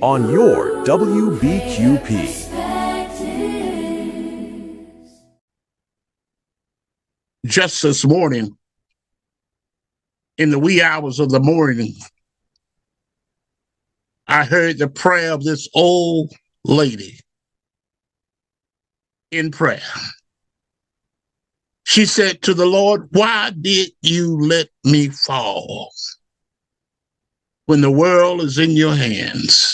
on your WBQP. Just this morning, in the wee hours of the morning, I heard the prayer of this old lady in prayer. She said to the Lord, "Why did you let me fall when the world is in your hands?"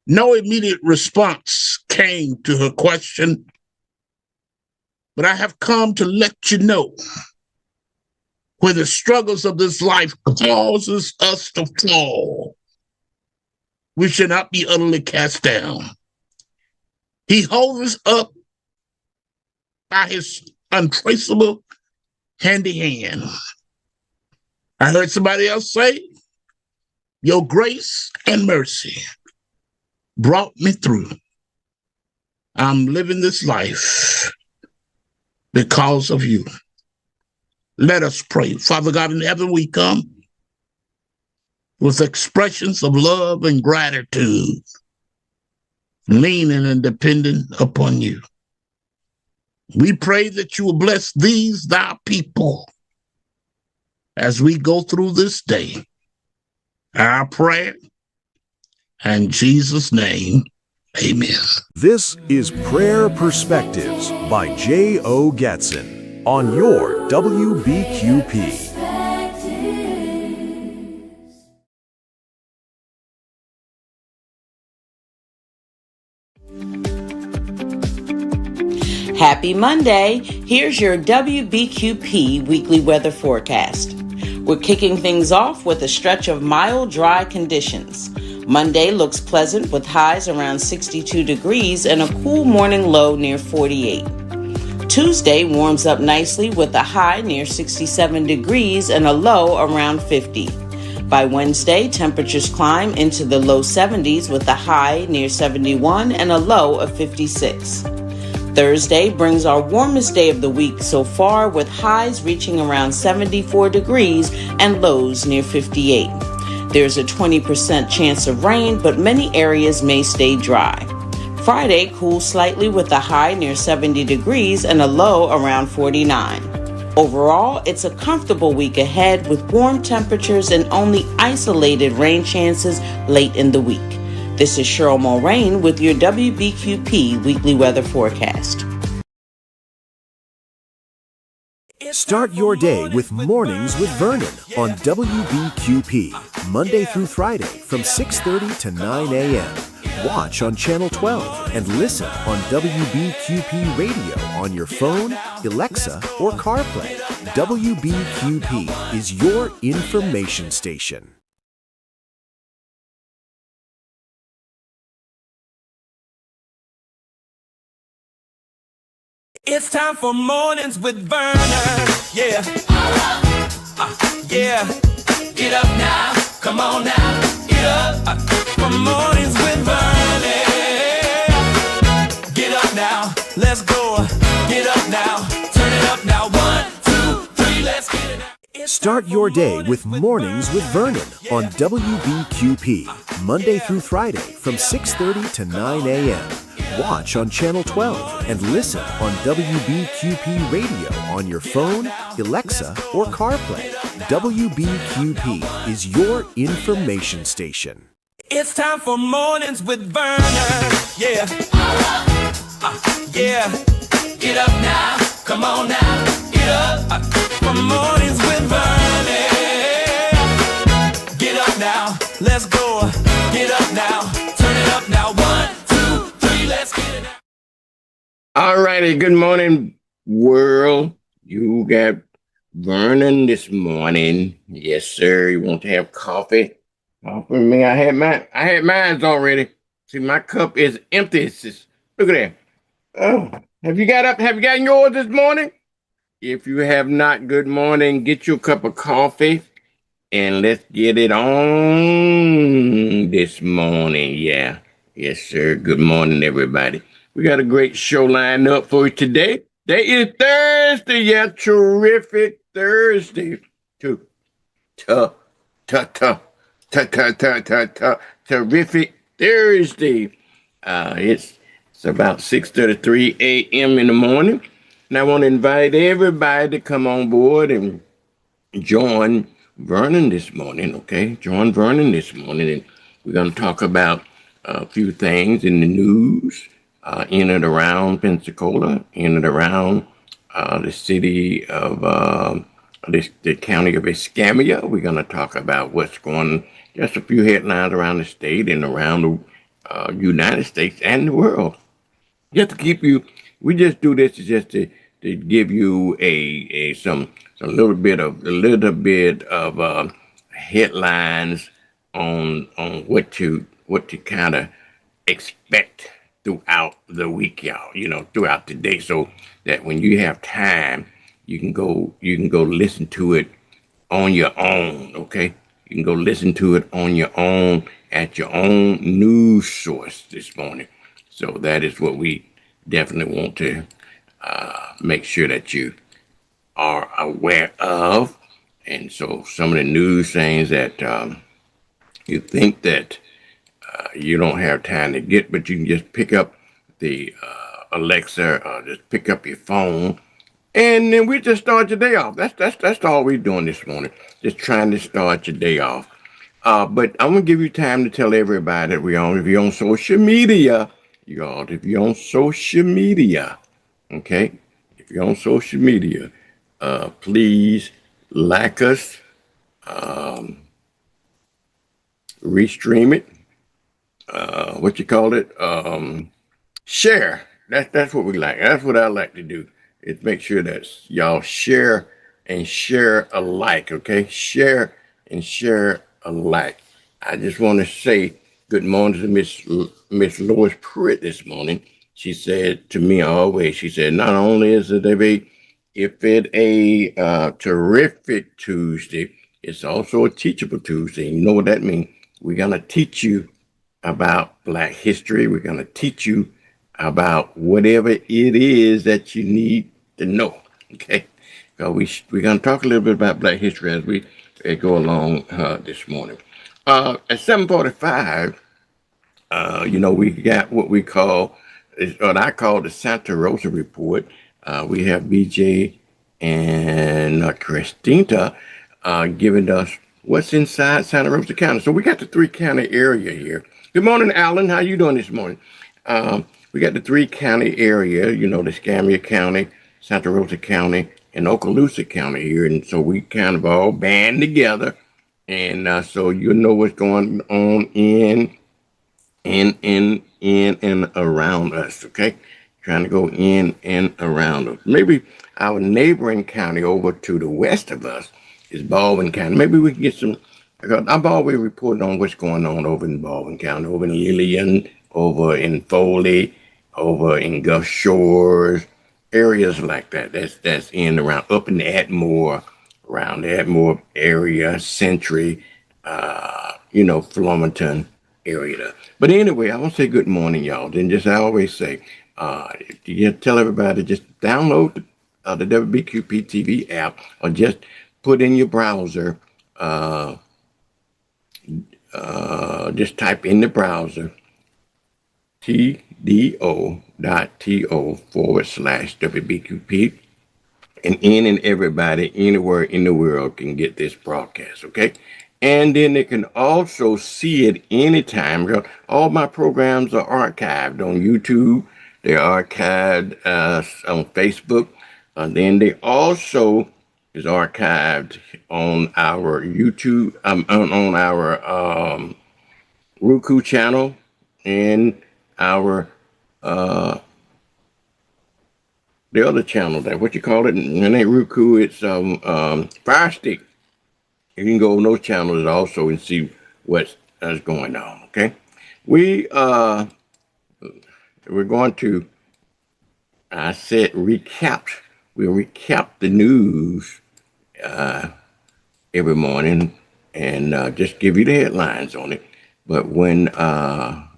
No immediate response came to her question, but I have come to let you know, when the struggles of this life causes us to fall, we should not be utterly cast down. He holds us up by his untraceable handy hand. I heard somebody else say, "Your grace and mercy brought me through. I'm living this life because of you." Let us pray. Father God in heaven, we come with expressions of love and gratitude, leaning and depending upon you. We pray that you will bless these thy people as we go through this day. Our prayer, in Jesus' name, amen. This is Prayer Perspectives by J.O. Gatson on your WBQP. Happy Monday. Here's your WBQP weekly weather forecast. We're kicking things off with a stretch of mild, dry conditions. Monday looks pleasant with highs around 62 degrees and a cool morning low near 48. Tuesday warms up nicely with a high near 67 degrees and a low around 50. By Wednesday, temperatures climb into the low 70s with a high near 71 and a low of 56. Thursday brings our warmest day of the week so far, with highs reaching around 74 degrees and lows near 58. There's a 20% chance of rain, but many areas may stay dry. Friday cools slightly with a high near 70 degrees and a low around 49. Overall, it's a comfortable week ahead with warm temperatures and only isolated rain chances late in the week. This is Cheryl Mulrain with your WBQP weekly weather forecast. Start your day with Mornings with Vernon on WBQP, Monday through Friday from 6:30 to 9 a.m. Watch on Channel 12 and listen on WBQP Radio on your phone, Alexa, or CarPlay. WBQP is your information station. It's time for Mornings with Vernon. Yeah. Yeah. Get up now. Come on now. Get up. For Mornings with Vernon. Get up now. Let's go. Get up now. Turn it up now. 1, 2, 3. Let's get it now. Start your day with Mornings with Vernon on WBQP, Monday through Friday from 6:30 to 9 a.m. Watch on Channel 12 and listen on WBQP Radio on your phone, Alexa, or CarPlay. WBQP is your information station. It's time for Mornings with Vernon. Yeah. Yeah. Get up now. Come on now. Get up. For Mornings with Vernon. Get up now. Let's go. Get up now. Turn it up now. 1, 2, 3. Let's get it now. All righty. Good morning, world. You got Vernon this morning. Yes, sir. You want to have coffee? Coffee with me. I had mine already. See, my cup is empty. It's just, look at that. Oh, have you gotten yours this morning? If you have not, good morning. Get your cup of coffee and let's get it on this morning. Yeah. Yes, sir. Good morning, everybody. We got a great show lined up for you today. Today is Thursday. Yeah, terrific Thursday. terrific Thursday. It's about 6:33 a.m. in the morning, and I want to invite everybody to come on board and join Vernon this morning. Okay, join Vernon this morning, and we're going to talk about a few things in the news, in and around Pensacola, in and around the city of the county of Escambia. We're going to talk about what's going, just a few headlines around the state and around the United States and the world. Just to keep you, we just do this just to give you a little bit of headlines on what to kind of expect throughout the week, y'all. Throughout the day, so that when you have time, you can go listen to it on your own. Okay, you can go listen to it on your own at your own news source this morning. So that is what we definitely want to make sure that you are aware of. And so some of the news things that you think that you don't have time to get, but you can just pick up the Alexa or just pick up your phone, and then we just start your day off. That's all we're doing this morning, just trying to start your day off. But I'm gonna give you time to tell everybody that if you're on social media, y'all, if you're on social media, okay, if you're on social media, please like us, restream it, share. That's what we like. That's what I like to do, is make sure that y'all share and share alike, okay? Share and share alike. I just want to say good morning to Miss Lois Pritt this morning. She said to me always, she said, not only is it a terrific Tuesday, it's also a teachable Tuesday. You know what that means? We're gonna teach you about Black history. We're gonna teach you about whatever it is that you need to know. Okay, so we're gonna talk a little bit about Black history as we go along this morning. At 7:45, we got what we call, what I call the Santa Rosa Report. We have BJ and Christina giving us what's inside Santa Rosa County. So we got the three-county area here. Good morning, Alan. How you doing this morning? We got the three-county area, the Escambia County, Santa Rosa County, and Okaloosa County here. And so we kind of all band together. And so you know what's going on in and around us, okay? Trying to go in and around us. Maybe our neighboring county over to the west of us is Baldwin County. Maybe we can get some, because I've always reported on what's going on over in Baldwin County, over in Lillian, over in Foley, over in Gulf Shores, areas like that. That's in around, up in the Atmore, around the Atmore area, Century, Flumerton area. But anyway, I want to say good morning, y'all. Then I always say, you tell everybody, just download the WBQP TV app, or just put in your browser, just type in the browser, tdo.to/WBQP, and everybody anywhere in the world can get this broadcast, okay? And then they can also see it anytime. All my programs are archived on YouTube. They're archived on Facebook. And then they also is archived on our YouTube, on our Roku channel, and our the other channel there. What you call it? It ain't Roku. It's Fire Stick. You can go on those channels also and see what's going on. Okay, we're going to, I said, recap. We'll recap the news every morning and just give you the headlines on it. But when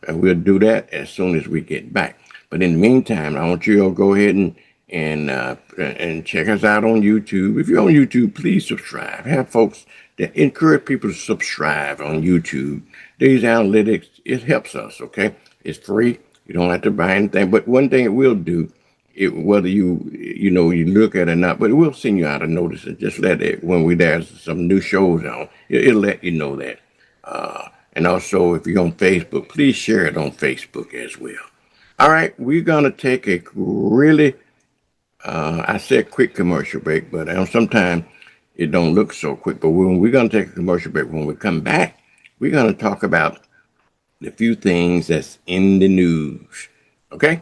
we'll do that as soon as we get back. But in the meantime, I want you to go ahead and check us out on YouTube. If you're on YouTube, please subscribe. Have folks to encourage people to subscribe on YouTube. These analytics, it helps us, okay? It's free. You don't have to buy anything. But one thing it will do, whether you look at it or not, but it will send you out a notice and just let it, when there's some new shows on, it'll let you know that. And also, if you're on Facebook, please share it on Facebook as well. All right, we're going to take a really, I said quick commercial break, but sometimes it don't look so quick. But we're going to take a commercial break. When we come back, we're going to talk about the few things that's in the news. Okay?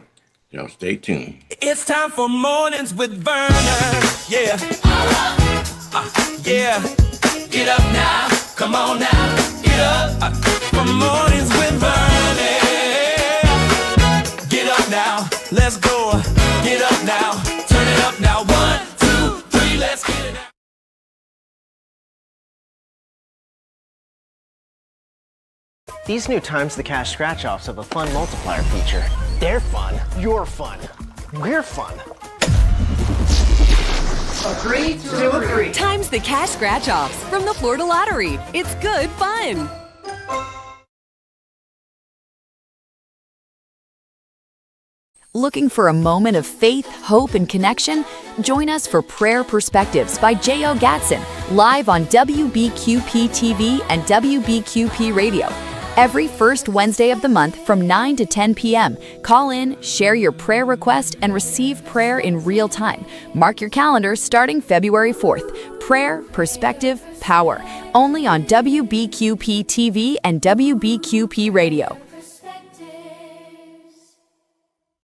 Y'all stay tuned. It's time for Mornings with Vernon. Yeah. Yeah. Get up now. Come on now. Get up. For Mornings with Vernon. Get up now. Let's go. Get up now. Turn it up now. 1, 2, 3. Let's get it out. These new Times the Cash scratch-offs have a fun multiplier feature. They're fun. You're fun. We're fun. Agree to agree. Times the Cash scratch-offs from the Florida Lottery. It's good fun. Looking for a moment of faith, hope, and connection? Join us for Prayer Perspectives by J.O. Gatson, live on WBQP TV and WBQP Radio. Every first Wednesday of the month from 9 to 10 p.m. Call in, share your prayer request, and receive prayer in real time. Mark your calendar starting February 4th. Prayer, Perspective, Power. Only on WBQP TV and WBQP Radio.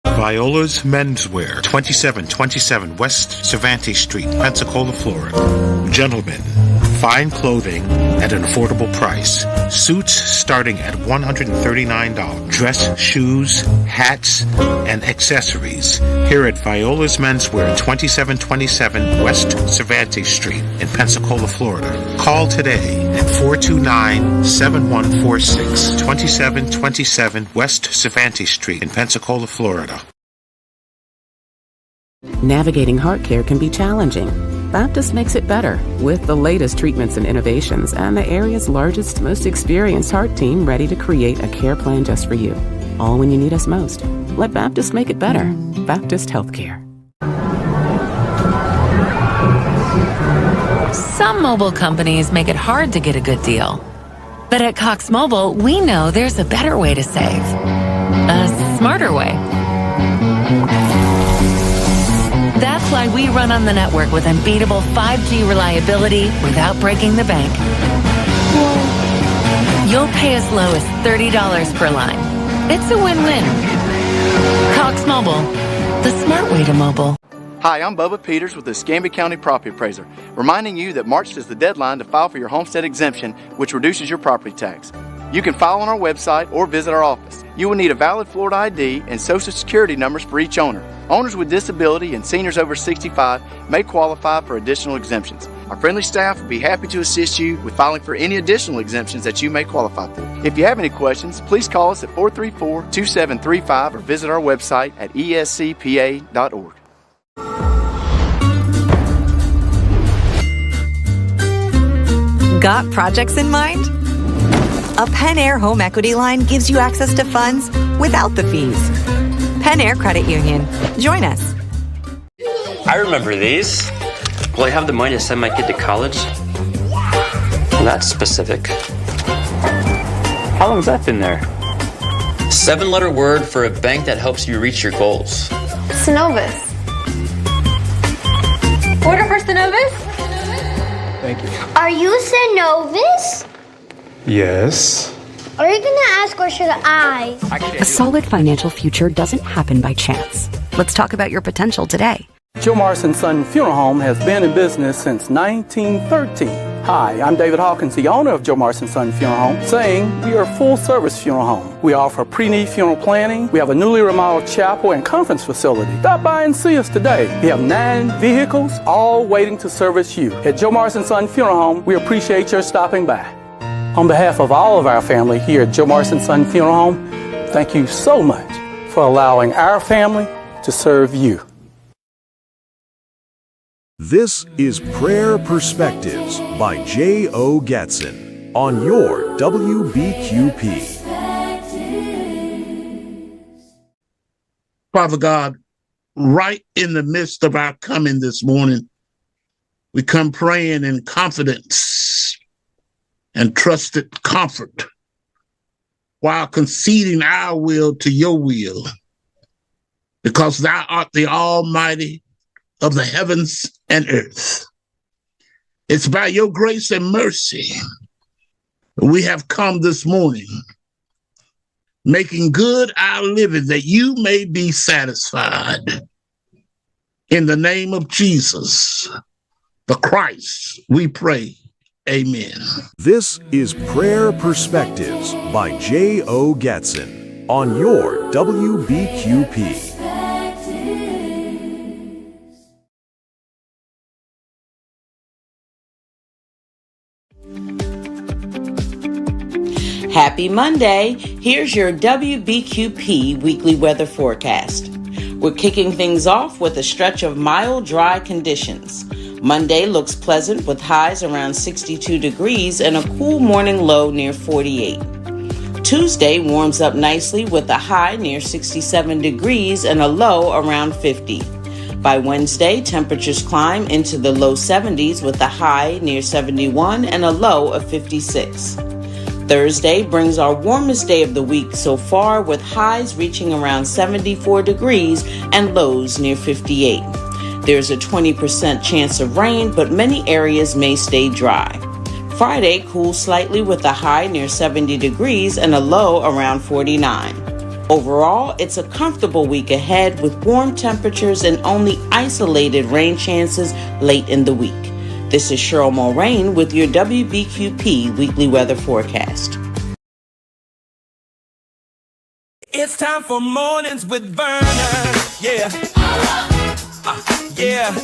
Viola's Menswear, 2727 West Cervantes Street, Pensacola, Florida. Gentlemen, fine clothing at an affordable price. Suits starting at $139. Dress, shoes, hats, and accessories. Here at Viola's Menswear, 2727 West Cervantes Street in Pensacola, Florida. Call today at 429-7146, 2727 West Cervantes Street in Pensacola, Florida. Navigating heart care can be challenging. Baptist makes it better with the latest treatments and innovations and the area's largest, most experienced heart team ready to create a care plan just for you. All when you need us most. Let Baptist make it better. Baptist Healthcare. Some mobile companies make it hard to get a good deal. But at Cox Mobile, we know there's a better way to save. A smarter way. That's why we run on the network with unbeatable 5G reliability without breaking the bank. You'll pay as low as $30 per line. It's a win-win. Cox Mobile, the smart way to mobile. Hi, I'm Bubba Peters with the Escambia County Property Appraiser, reminding you that March is the deadline to file for your homestead exemption, which reduces your property tax. You can file on our website or visit our office. You will need a valid Florida ID and Social Security numbers for each owner. Owners with disability and seniors over 65 may qualify for additional exemptions. Our friendly staff will be happy to assist you with filing for any additional exemptions that you may qualify for. If you have any questions, please call us at 434-2735 or visit our website at escpa.org. Got projects in mind? A Pen Air home equity line gives you access to funds without the fees. Pen Air Credit Union. Join us. I remember these. Will I have the money to send my kid to college? Well, that's specific. How long has that been there? 7-letter word for a bank that helps you reach your goals. Synovus. Order for Synovus? Thank you. Are you Synovus? Yes. Are you gonna ask or should I? A solid financial future doesn't happen by chance. Let's talk about your potential today. Joe Morrison Son Funeral Home has been in business since 1913. Hi, I'm David Hawkins, the owner of Joe Morrison Son Funeral Home, saying we are a full-service funeral home. We offer pre-need funeral planning. We have a newly remodeled chapel and conference facility. Stop by and see us today. We have 9 vehicles, all waiting to service you. At Joe Morrison Son Funeral Home, we appreciate your stopping by. On behalf of all of our family here at Joe Morrison Son Funeral Home, thank you so much for allowing our family to serve you. This is Prayer Perspectives by J.O. Gatson on your WBQP. Father God, right in the midst of our coming this morning, we come praying in confidence and trusted comfort while conceding our will to your will, because thou art the Almighty of the heavens and earth. It's by your grace and mercy we have come this morning, making good our living that you may be satisfied. In the name of Jesus, the Christ, we pray. Amen. This is Prayer Perspectives by J.O. Gatson on your WBQP. Happy Monday. Here's your WBQP weekly weather forecast. We're kicking things off with a stretch of mild, dry conditions. Monday looks pleasant with highs around 62 degrees and a cool morning low near 48. Tuesday warms up nicely with a high near 67 degrees and a low around 50. By Wednesday, temperatures climb into the low 70s with a high near 71 and a low of 56. Thursday brings our warmest day of the week so far, with highs reaching around 74 degrees and lows near 58. There's a 20% chance of rain, but many areas may stay dry. Friday cools slightly with a high near 70 degrees and a low around 49. Overall, it's a comfortable week ahead with warm temperatures and only isolated rain chances late in the week. This is Cheryl Mulrain with your WBQP weekly weather forecast. It's time for mornings with Vernon. Yeah. Yeah.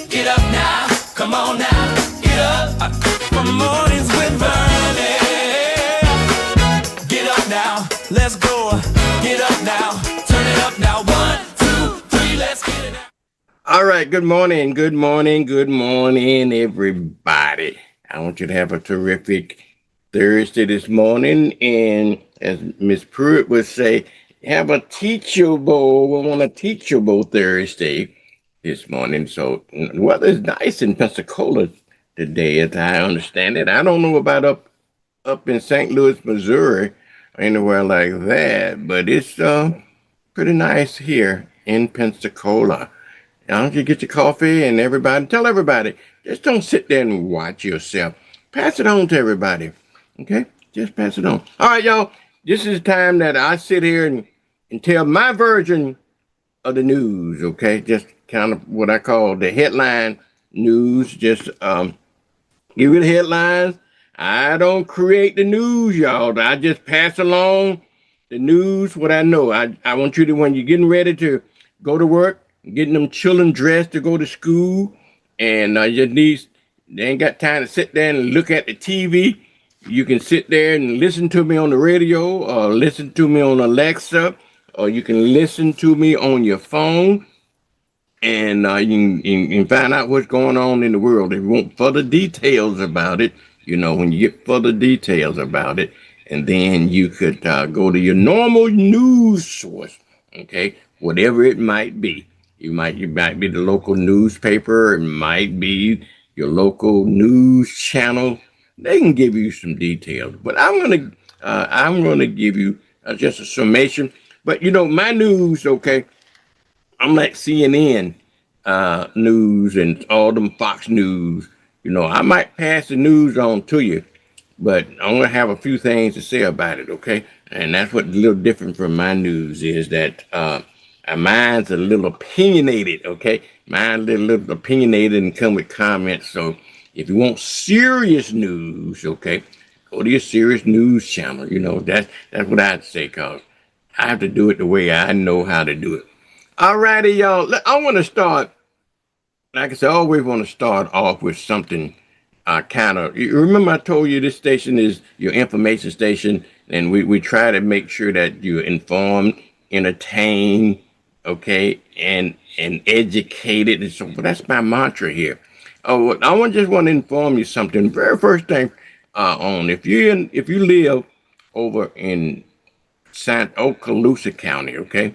Get up now. Come on now. Get up. For mornings with Vernon. Get up now. Let's go. Get up now. Turn it up now. 1, 2, 3. Let's get it now. All right, good morning, everybody. I want you to have a terrific Thursday this morning, and as Miss Pruitt would say, have a teachable, we want a teachable Thursday this morning. So the weather is nice in Pensacola today, as I understand it. I don't know about up in St. Louis, Missouri, or anywhere like that, but it's pretty nice here in Pensacola. Now, don't you get your coffee and tell everybody, just don't sit there and watch yourself. Pass it on to everybody, okay? Just pass it on. All right, y'all, this is the time that I sit here and tell my version of the news, okay? Just kind of what I call the headline news. Just give you the headlines. I don't create the news, y'all. I just pass along the news, what I know. I want you to, when you're getting ready to go to work, getting them children dressed to go to school, and they ain't got time to sit there and look at the TV. You can sit there and listen to me on the radio, or listen to me on Alexa, or you can listen to me on your phone, and you can find out what's going on in the world. If you want further details about it, when you get further details about it, and then you could go to your normal news source, okay, whatever it might be. You might be the local newspaper. It might be your local news channel. They can give you some details, but I'm gonna give you just a summation. But my news, okay, I'm like CNN news and all them Fox News. I might pass the news on to you, but I'm gonna have a few things to say about it, okay? And that's what a little different from my news is that mine's a little opinionated, okay? Mine's a little opinionated and come with comments. So if you want serious news, okay, go to your serious news channel. That's what I'd say, cause I have to do it the way I know how to do it. All righty, y'all. I want to start, like I said, I always want to start off with something you remember I told you this station is your information station, and we try to make sure that you're informed, entertained, okay, and educated. And so that's my mantra here. Oh, just want to inform you something. Very first thing, if you live over in San Okaloosa County, okay,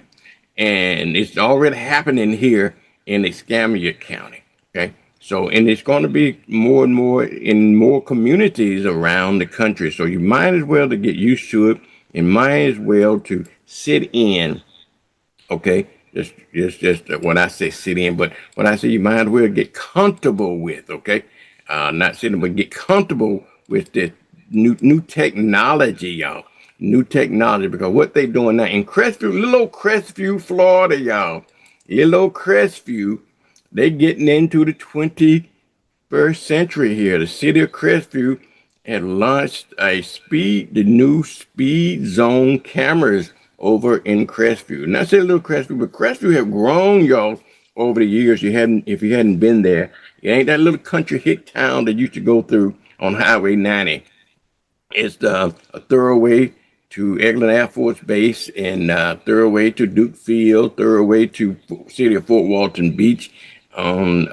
and it's already happening here in Escambia County, okay. So, and it's going to be more and more in more communities around the country. So you might as well to get used to it, and might as well to sit in. Okay, just when I say sit in, but when I say you might as well get comfortable with. Okay, not sitting, but get comfortable with this new technology, y'all. New technology, because what they doing now in Crestview, little old Crestview, Florida, y'all, little old Crestview, they getting into the 21st century here. The city of Crestview had launched the new speed zone cameras over in Crestview. And I say little Crestview, but Crestview have grown, y'all, over the years. If you hadn't been there, it ain't that little country hick town that used to go through on Highway 90. It's a thoroughway to Eglin Air Force Base, and thoroughway to Duke Field, thoroughway to City of Fort Walton Beach, and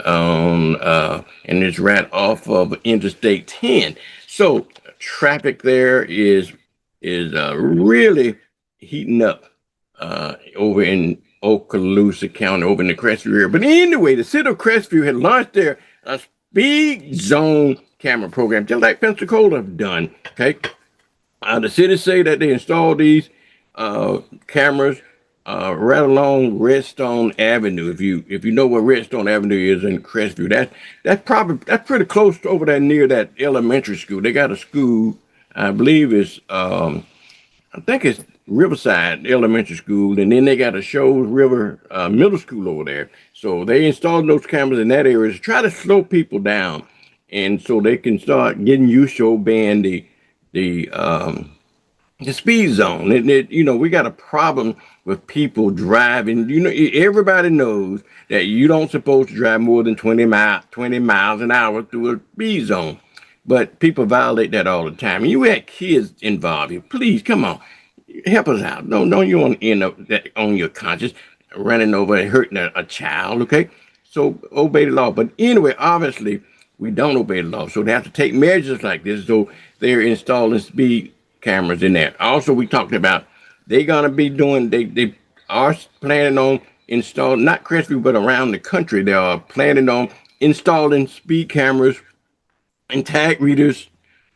it's right off of Interstate 10. So traffic there is really heating up over in Okaloosa County, over in the Crestview area. But anyway, the city of Crestview had launched their speed zone camera program, just like Pensacola have done. Okay, the city say that they installed these cameras right along Redstone Avenue. If you know where Redstone Avenue is in Crestview, that's pretty close to over there near that elementary school. They got a school, I believe I think it's Riverside Elementary School, and then they got a Shoals River Middle School over there. So they installed those cameras in that area to try to slow people down, and so they can start getting used to obeying the speed zone. We got a problem with people driving. Everybody knows that you don't supposed to drive more than 20 miles an hour through a speed zone. But people violate that all the time. And you had kids involved here. Please, come on. Help us out. Don't you want to end up that on your conscience, running over and hurting a child, okay? So obey the law. But anyway, obviously, we don't obey the law. So they have to take measures like this. So they're installing speed cameras in there. Also, we talked about they're going to be doing, they are planning on installing, not Crestview, but around the country, they are planning on installing speed cameras and tag readers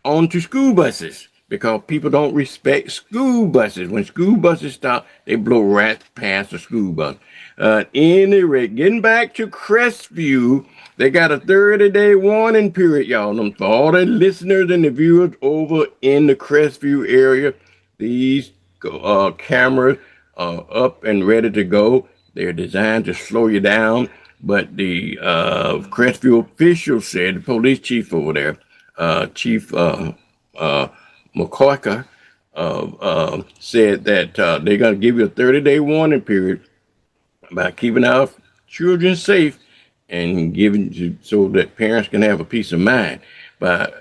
onto school buses, because people don't respect school buses. When school buses stop, they blow right past the school bus. At any rate, getting back to Crestview, they got a 30-day warning period, y'all. For all the listeners and the viewers over in the Crestview area, these cameras are up and ready to go. They're designed to slow you down. But the Crestview official said, the police chief over there, Chief McCorker, said that they're going to give you a 30-day warning period about keeping our children safe and giving so that parents can have a peace of mind. But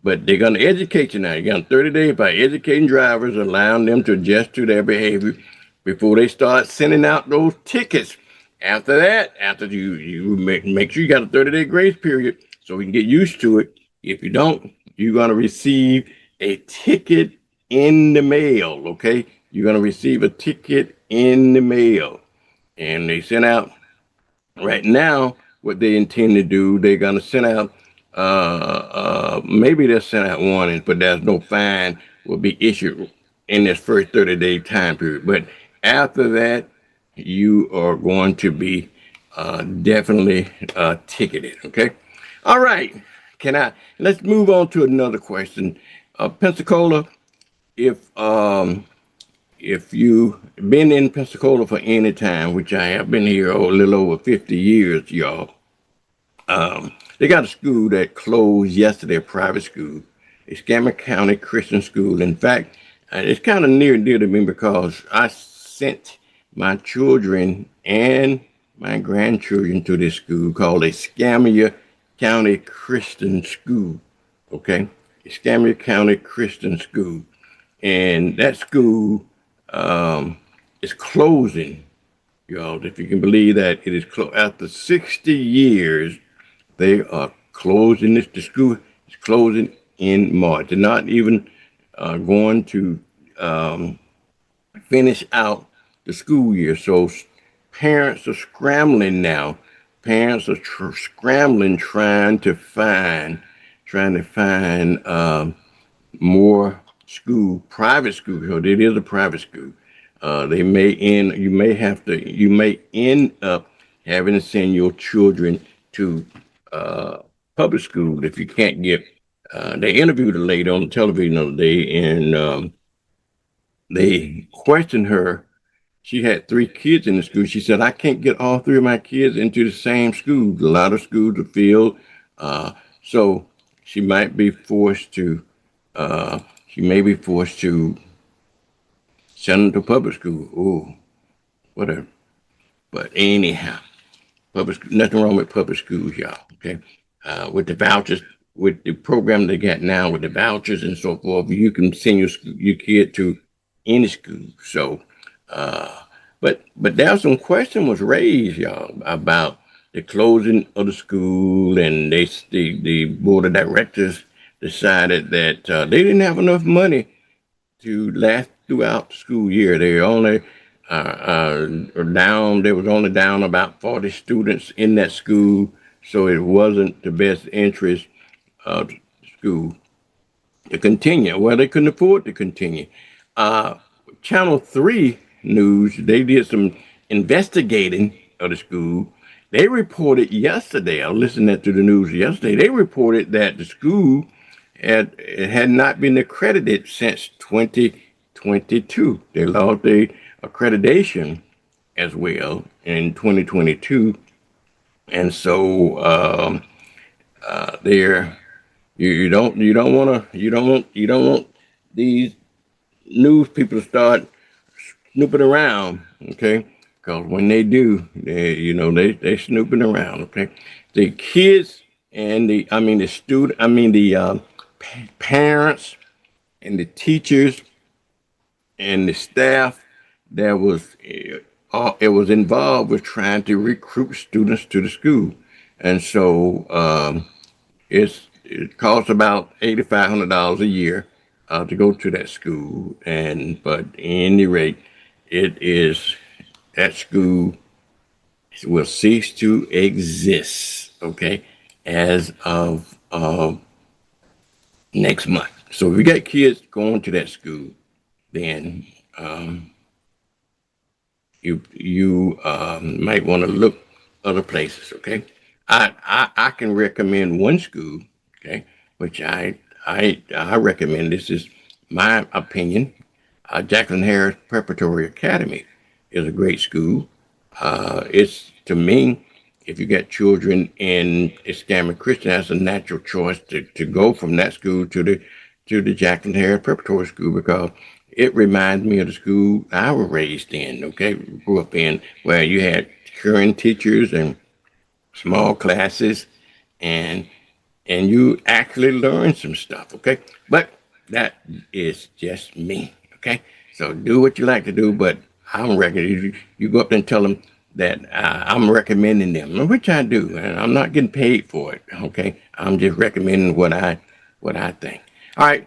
they're going to educate you now. You got 30 days by educating drivers, allowing them to adjust to their behavior before they start sending out those tickets. After that, after you make sure you got a 30-day grace period so we can get used to it. If you don't, you're going to receive a ticket in the mail, okay? You're going to receive a ticket in the mail. And they sent out, right now, what they intend to do, they're going to send out, maybe they'll send out warnings, but there's no fine will be issued in this first 30-day time period. But after that, you are going to be definitely ticketed, okay? All right, let's move on to another question. Pensacola, if you've been in Pensacola for any time, which I have been here a little over 50 years, y'all, they got a school that closed yesterday, a private school, Escambia County Christian School. In fact, it's kind of near and dear to me because I sent my children and my grandchildren to this school called Escambia County Christian School, okay? Escambia County Christian School. And that school is closing y'all. If you can believe that, it is after 60 years, they are closing this. The school is closing in March. They're not even going to finish out the school year. So parents are scrambling now. Parents are scrambling, trying to find more school, private school. So it is a private school. You may end up having to send your children to public school if you can't get. They interviewed a lady on the television the other day, and they questioned her. She had 3 kids in the school. She said, I can't get all 3 of my kids into the same school. A lot of schools are filled. So she might be forced to, she may be forced to send them to public school. Oh, whatever. But anyhow, nothing wrong with public schools, y'all. Okay. With the vouchers, with the program they got now, with the vouchers and so forth, you can send your kid to any school. So, but there was some question was raised, y'all, about the closing of the school, and the board of directors decided that they didn't have enough money to last throughout the school year. They only are down. There was only down about 40 students in that school, so it wasn't the best interest of the school to continue. Well, they couldn't afford to continue. Channel 3 News, they did some investigating of the school. They reported yesterday, I listened to the news yesterday, they reported that the school had not been accredited since 2022. They lost their accreditation as well in 2022. And so you don't want these news people to start snooping around, okay? Because when they do, they snooping around, okay? The kids and the parents and the teachers and the staff that was it was involved with trying to recruit students to the school, and so it costs about $8,500 a year to go to that school, but at any rate, that school will cease to exist, okay, as of next month. So if you got kids going to that school, then you might want to look other places, okay? I can recommend one school, okay, which I recommend. This is my opinion. Jacqueline Harris Preparatory Academy is a great school. It's, to me, if you got children in Islamic Christian, that's a natural choice to go from that school to the Jacqueline Harris Preparatory School, because it reminds me of the school I was raised in, okay, grew up in, where you had current teachers and small classes, and you actually learn some stuff, okay? But that is just me, okay? So do what you like to do, but I'm recommending you go up there and tell them that I'm recommending them, which I do, and I'm not getting paid for it, okay? I'm just recommending what I think. All right,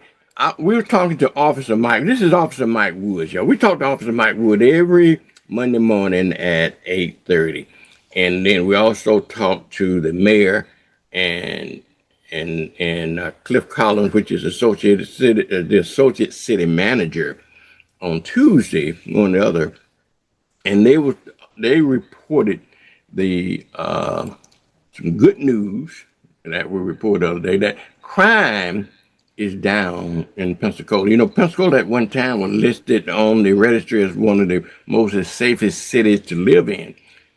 we were talking to Officer Mike. This is Officer Mike Woods, y'all. We talk to Officer Mike Wood every Monday morning at 8:30. And then we also talked to the mayor and Cliff Collins, which is the associate city manager, on Tuesday, one or the other, and they reported the some good news that we reported the other day, that crime is down in Pensacola. You know, Pensacola at one time was listed on the registry as one of the most safest cities to live in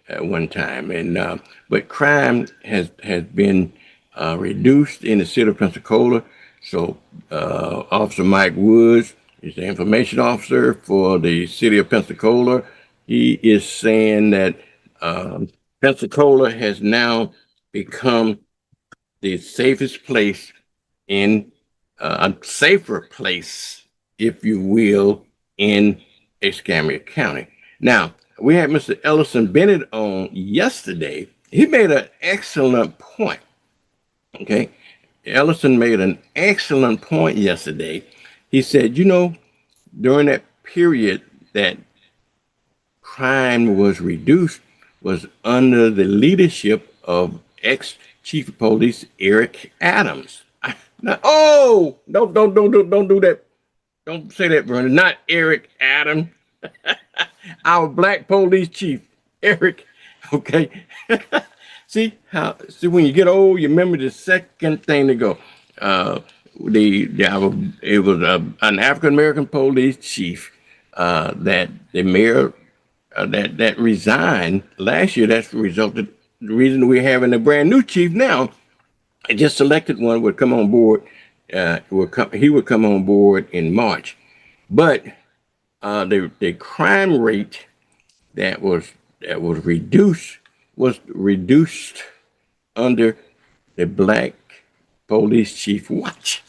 at one time, and but crime has been reduced in the city of Pensacola. So Officer Mike Woods is the information officer for the city of Pensacola. He is saying that Pensacola has now become the safest place a safer place, if you will, in Escambia County. Now, we had Mr. Ellison Bennett on yesterday. He made an excellent point. Okay. Ellison made an excellent point yesterday. He said, during that period that crime was reduced was under the leadership of ex-chief of police Eric Adams. Don't do that. Don't say that, Vernon. Not Eric Adams. Our black police chief, Eric. Okay. See when you get old, you remember the second thing to go. It was an African American police chief that the mayor that resigned last year. That's the reason we're having a brand new chief now. I just selected one would come on board. He would come on board in March, but the crime rate that was reduced under the black police chief watch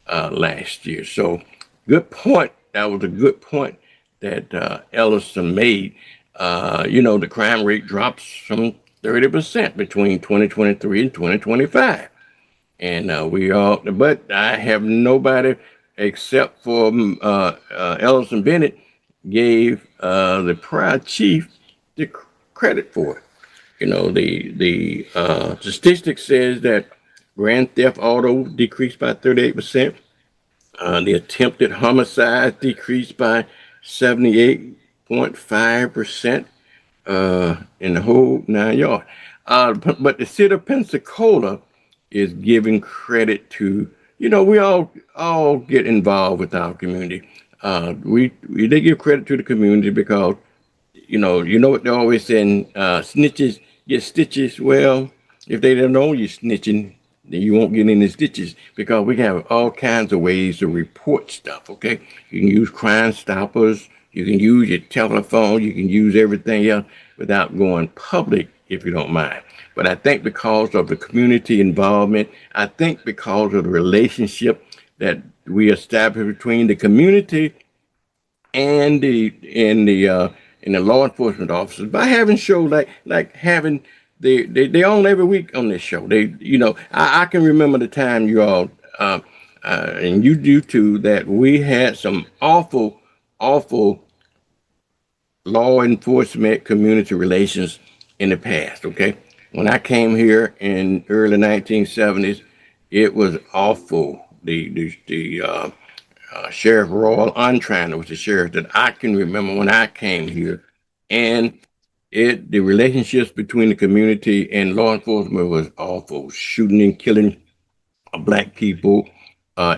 last year. So good point. That was a good point that Ellison made. The crime rate drops some 30% between 2023 and 2025. And but I have nobody except for Ellison Bennett gave the prior chief the credit for it. The statistic says that grand theft auto decreased by 38%. The attempted homicide decreased by 78.5% in the whole 9 yards. But the city of Pensacola is giving credit to, we all get involved with our community. They give credit to the community because, you know what they're always saying, snitches get stitches. Well, if they don't know you're snitching, then you won't get any stitches because we have all kinds of ways to report stuff, okay? You can use Crime Stoppers, you can use your telephone, you can use everything else without going public if you don't mind. But I think because of the community involvement, I think because of the relationship that we establish between the community and the law enforcement officers, by having shows like having they on every week on this show. I can remember the time you all and you do too, that we had some awful law enforcement community relations in the past. Okay. When I came here in early 1970s, it was awful. The Sheriff Royal Untrainer was the sheriff that I can remember when I came here, and the relationships between the community and law enforcement was awful. Shooting and killing black people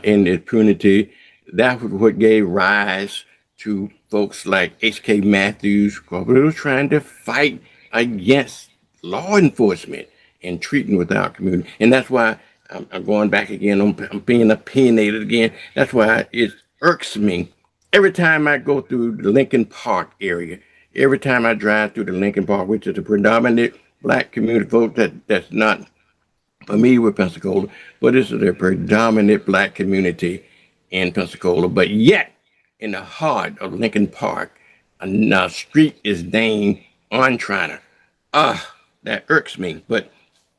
in impunity. That was what gave rise to folks like H.K. Matthews, because we were trying to fight against law enforcement and treating with our community. And that's why I'm going back again. I'm being opinionated again. That's why it irks me every time I go through the Lincoln Park area, every time I drive through the Lincoln Park, which is a predominant black community, folks that's not familiar with Pensacola, but this is a predominant black community in Pensacola. But yet, in the heart of Lincoln Park, a street is named Untrainer. That irks me, but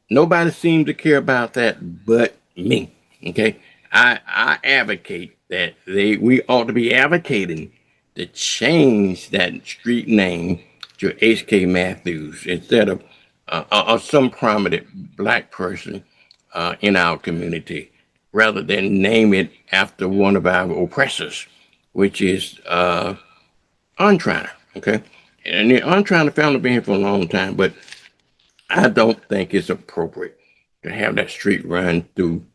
nobody seems to care about that but me. Okay, I advocate that we ought to be advocating to change that street name to H.K. Matthews instead of some prominent black person in our community, rather than name it after one of our oppressors, which is Untrainer. Okay, and the Untrainer family been here for a long time, but I don't think it's appropriate to have that street run through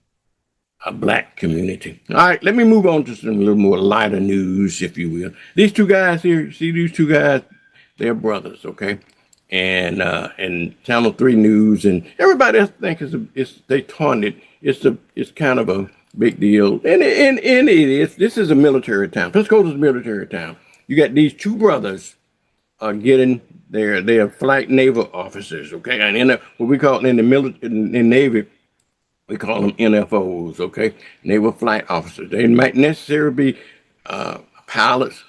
a black community. All right, let me move on to some little more lighter news, if you will. These two guys here, see these two guys, they're brothers, okay? And Channel 3 News and everybody else thinks they taunted. It's kind of a big deal, and it is. This is a military town. Pensacola is a military town. You got these two brothers getting they're flight naval officers, okay? And in what we call in the military, in Navy, we call them NFOs, okay? Naval flight officers. They might necessarily be pilots,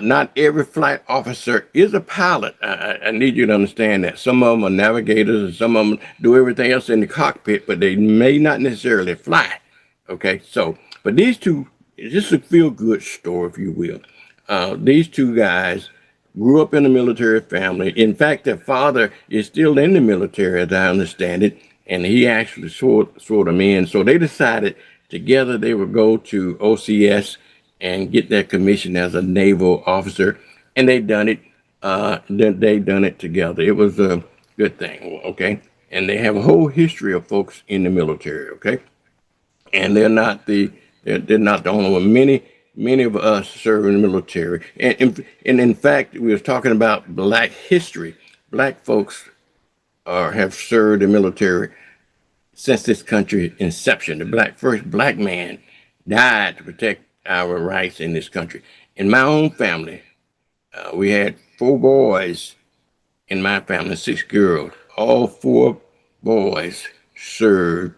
Not every flight officer is a pilot. I need you to understand that. Some of them are navigators and some of them do everything else in the cockpit, but they may not necessarily fly. Okay, so, but these two, just a feel-good story, if you will. These two guys grew up in a military family. In fact, their father is still in the military, as I understand it, and he actually swore them in. So they decided together they would go to OCS and get their commission as a naval officer, and they done it. They done it together. It was a good thing, okay? And they have a whole history of folks in the military, okay? And they're not the only one. Many of us serve in the military, and in fact, we was talking about Black history. Black folks have served the military since this country's inception. The first black man died to protect our rights in this country. In my own family, we had 4 boys in my family, 6 girls. All 4 boys served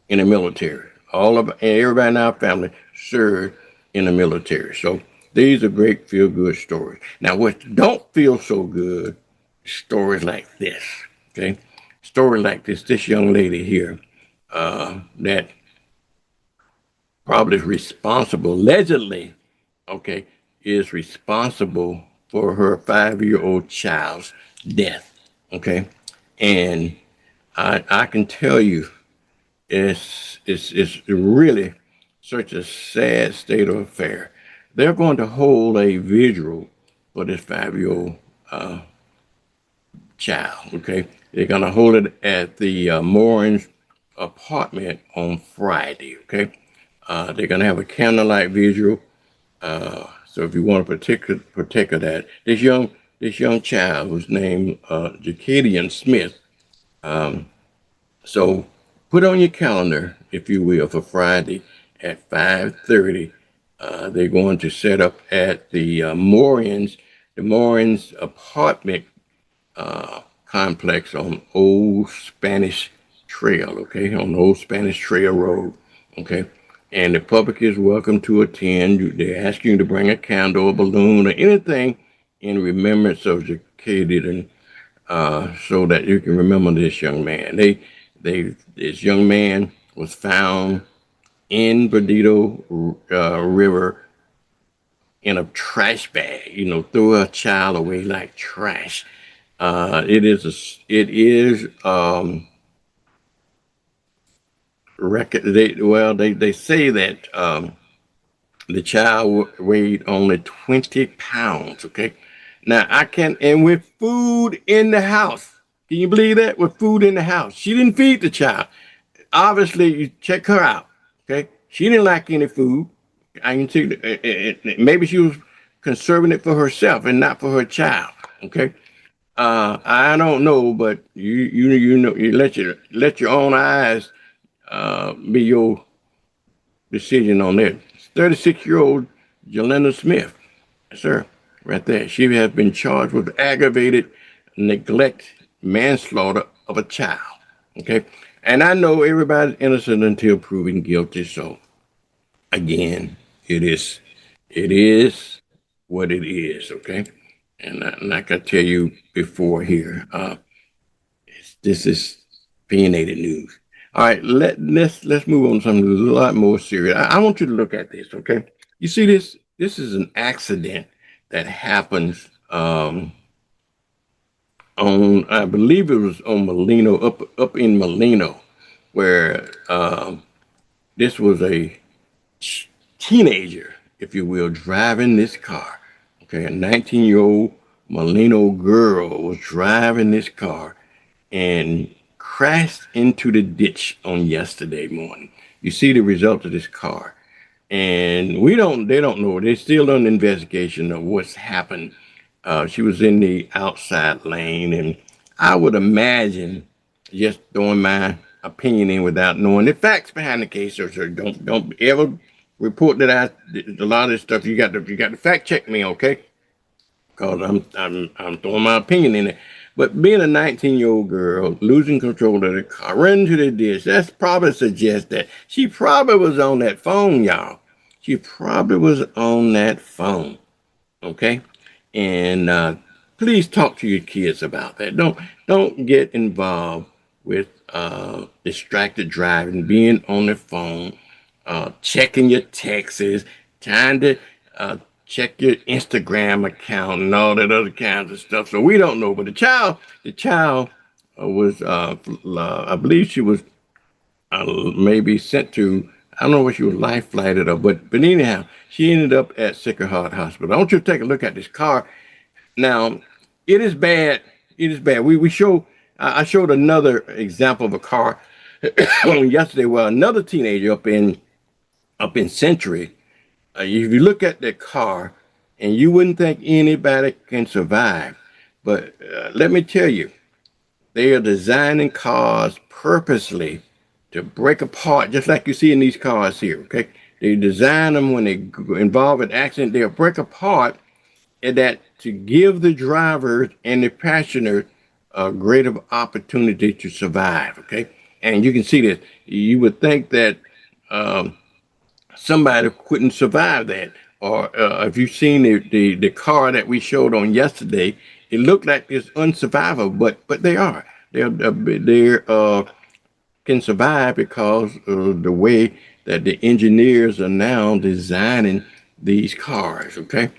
in the military. Everybody in our family served in the military. So these are great feel-good stories. Now, what don't feel so good, stories like this, okay? Story like this young lady here, that probably is responsible, allegedly, okay, is responsible for her 5-year-old child's death, okay? And I can tell you, it's really such a sad state of affair. They're going to hold a vigil for this 5-year-old child, okay? They're going to hold it at the Moran's apartment on Friday, okay? They're going to have a candlelight vigil. So if you want to partake of that, this young child was named Jacadian Smith. So put on your calendar, if you will, for Friday at 5:30. They're going to set up at the Moran's apartment complex on Old Spanish Trail, okay, on the Old Spanish Trail Road, okay. And the public is welcome to attend. They ask you to bring a candle, a balloon, or anything in remembrance of Jacadian, so that you can remember this young man. This young man was found in Bernardo River in a trash bag. Threw a child away like trash. It is record. They say that the child weighed only 20 pounds. Okay, now and with food in the house. Can you believe that? With food in the house, she didn't feed the child. Obviously, you check her out. Okay, she didn't like any food. I can see maybe she was conserving it for herself and not for her child. Okay. I don't know, but you know, you let your own eyes be your decision on that. 36-year-old Jelena Smith, sir, right there. She has been charged with aggravated neglect manslaughter of a child. Okay, and I know everybody's innocent until proven guilty. So again, it is what it is. Okay. And like I tell you before here, this is opinionated news. All right, let's move on to something a lot more serious. I want you to look at this, okay? You see this? This is an accident that happens on, I believe it was on Molino, up in Molino, where this was a teenager, if you will, driving this car. Okay, a 19-year-old Molino girl was driving this car and crashed into the ditch on yesterday morning. You see the result of this car. And they don't know. They're still on the investigation of what's happened. She was in the outside lane, and I would imagine, just throwing my opinion in without knowing the facts behind the case, so don't ever report that a lot of this stuff. You got to fact check me, okay? Because I'm throwing my opinion in it. But being a 19-year-old girl, losing control of the car, running to the ditch, that's probably suggests that she probably was on that phone, y'all. She probably was on that phone. Okay, and please talk to your kids about that. Don't get involved with distracted driving, being on the phone, checking your texts, trying to check your Instagram account and all that other kinds of stuff. So we don't know, but the child was, I believe she was maybe sent to. I don't know what she was life flighted or, but anyhow, she ended up at Sacred Heart Hospital. I want you to take a look at this car. Now, it is bad. It is bad. We show. I showed another example of a car yesterday. Well, another teenager up in Century. If you look at that car, and you wouldn't think anybody can survive, but let me tell you, they are designing cars purposely to break apart, just like you see in these cars here. Okay, they design them when they involve an accident. They'll break apart, and that to give the drivers and the passengers a greater opportunity to survive. Okay, and you can see this. You would think that somebody couldn't survive that. Or if you've seen the car that we showed on yesterday, it looked like it's unsurvivable, but they are. They're can survive because of the way that the engineers are now designing these cars. Okay,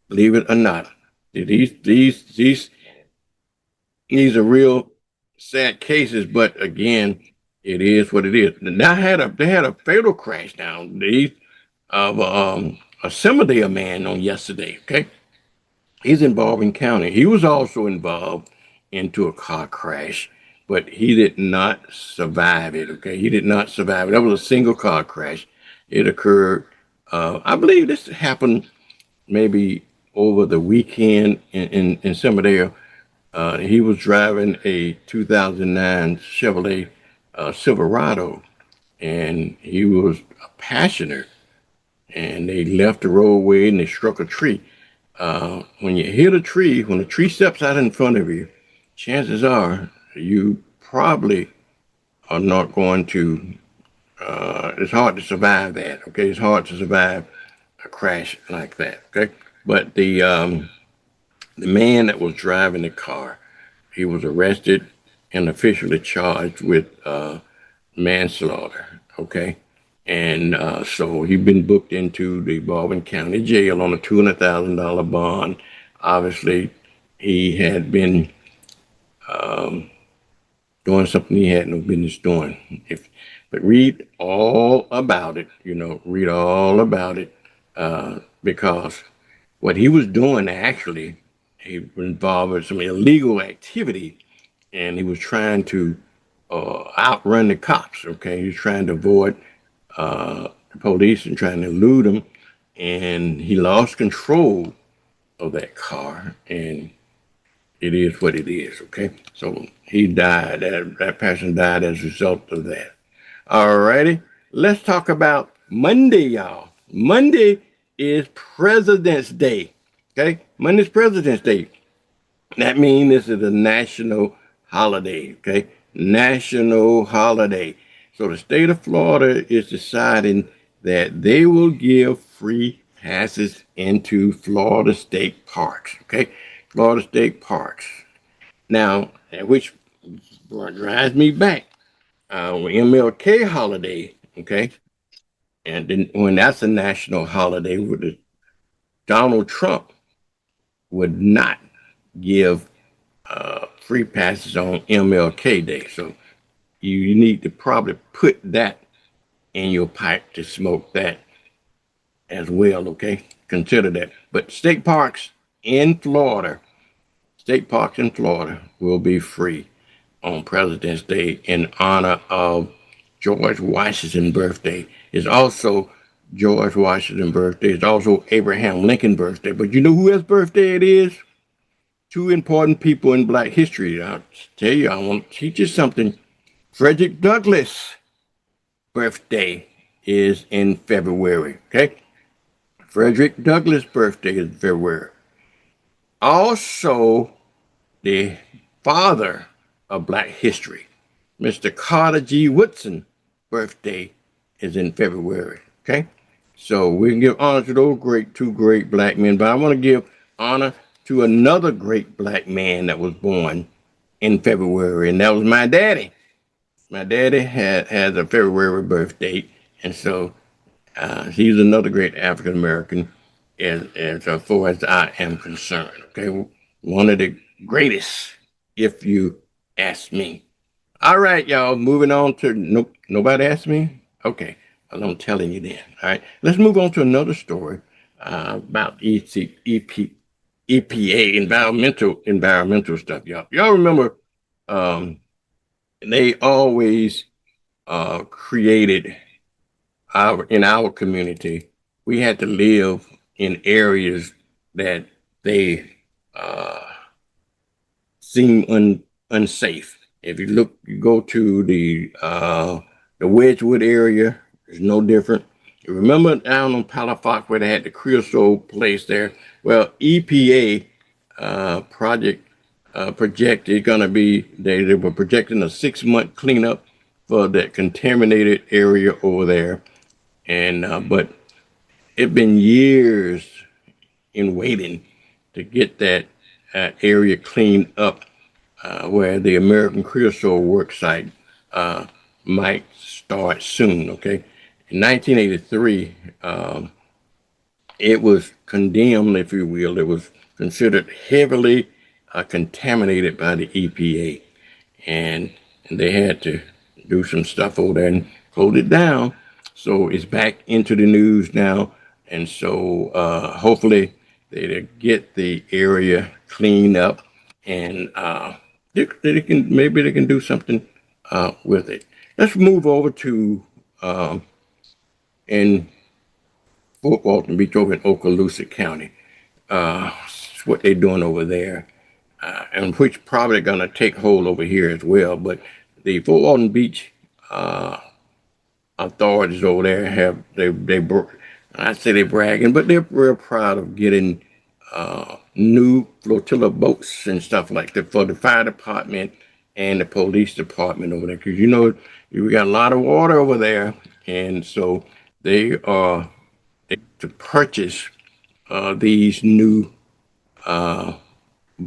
believe it or not, these are real sad cases. But again, it is what it is. Now they had a fatal crash down these of a Similar man on yesterday. Okay, he's involved in county. He was also involved into a car crash, but he did not survive it. Okay, he did not survive it. That was a single car crash. It occurred. I believe this happened maybe over the weekend in Similar. He was driving a 2009 Chevrolet Silverado, and he was a passenger. And they left the roadway and they struck a tree. When you hit a tree, when a tree steps out in front of you, chances are you probably are not going to. It's hard to survive that. Okay, it's hard to survive a crash like that. Okay, but the man that was driving the car, he was arrested and officially charged with manslaughter. Okay, and so he's been booked into the Baldwin County Jail on a $200,000 bond. Obviously, he had been doing something he had no business doing. But read all about it. Read all about it because what he was doing actually, he was involved in some illegal activity, and he was trying to outrun the cops. Okay, he was trying to avoid the police and trying to elude them, and he lost control of that car, and it is what it is. Okay, so he died. That person died as a result of that. All righty, let's talk about Monday, y'all. Monday is President's Day. Okay, Monday's President's Day. That means this is a national holiday. Okay, national holiday. So the state of Florida is deciding that they will give free passes into Florida state parks. Okay, Florida state parks. Now, which drives me back. MLK holiday. Okay, and then when that's a national holiday, Donald Trump would not give free passes on MLK Day. So you need to probably put that in your pipe to smoke that as well. Okay, consider that. But state parks in Florida will be free on President's Day in honor of George Washington's birthday. It's also George Washington's birthday. It's also Abraham Lincoln's birthday. But you know who else's birthday it is? Two important people in Black history. I'll tell you, I want to teach you something. Frederick Douglass' birthday is in February. Okay? Frederick Douglass' birthday is in February. Also, the father of Black history, Mr. Carter G. Woodson, birthday is in February. Okay? So we can give honor to those two great black men, but I want to give honor to another great black man that was born in February, and that was my daddy. My daddy has a February birth date, and so he's another great African American, as far as I am concerned. Okay, one of the greatest, if you ask me. All right, y'all. Moving on to nobody asked me. Okay, well, I'm telling you then. All right, let's move on to another story about EPA, environmental stuff, y'all. Y'all remember? They always created in our community. We had to live in areas that they seem unsafe. If you go to the Wedgwood area, it's no different. You remember down on Palafox where they had the creosote place there? Well, EPA projected going to be, they were projecting a 6-month cleanup for that contaminated area over there. And but it's been years in waiting to get that area cleaned up, where the American Creosote work site might start soon. Okay, in 1983, it was condemned, if you will. It was considered heavily contaminated by the EPA, and they had to do some stuff over there and close it down. So it's back into the news now, and so hopefully they get the area cleaned up, and maybe they can do something with it. Let's move over to in Fort Walton Beach over in Okaloosa County. What they're doing over there, and which probably going to take hold over here as well. But the Fort Walton Beach authorities over there I say they're bragging, but they're real proud of getting new flotilla boats and stuff like that for the fire department and the police department over there. Because we got a lot of water over there, and so they are to purchase these new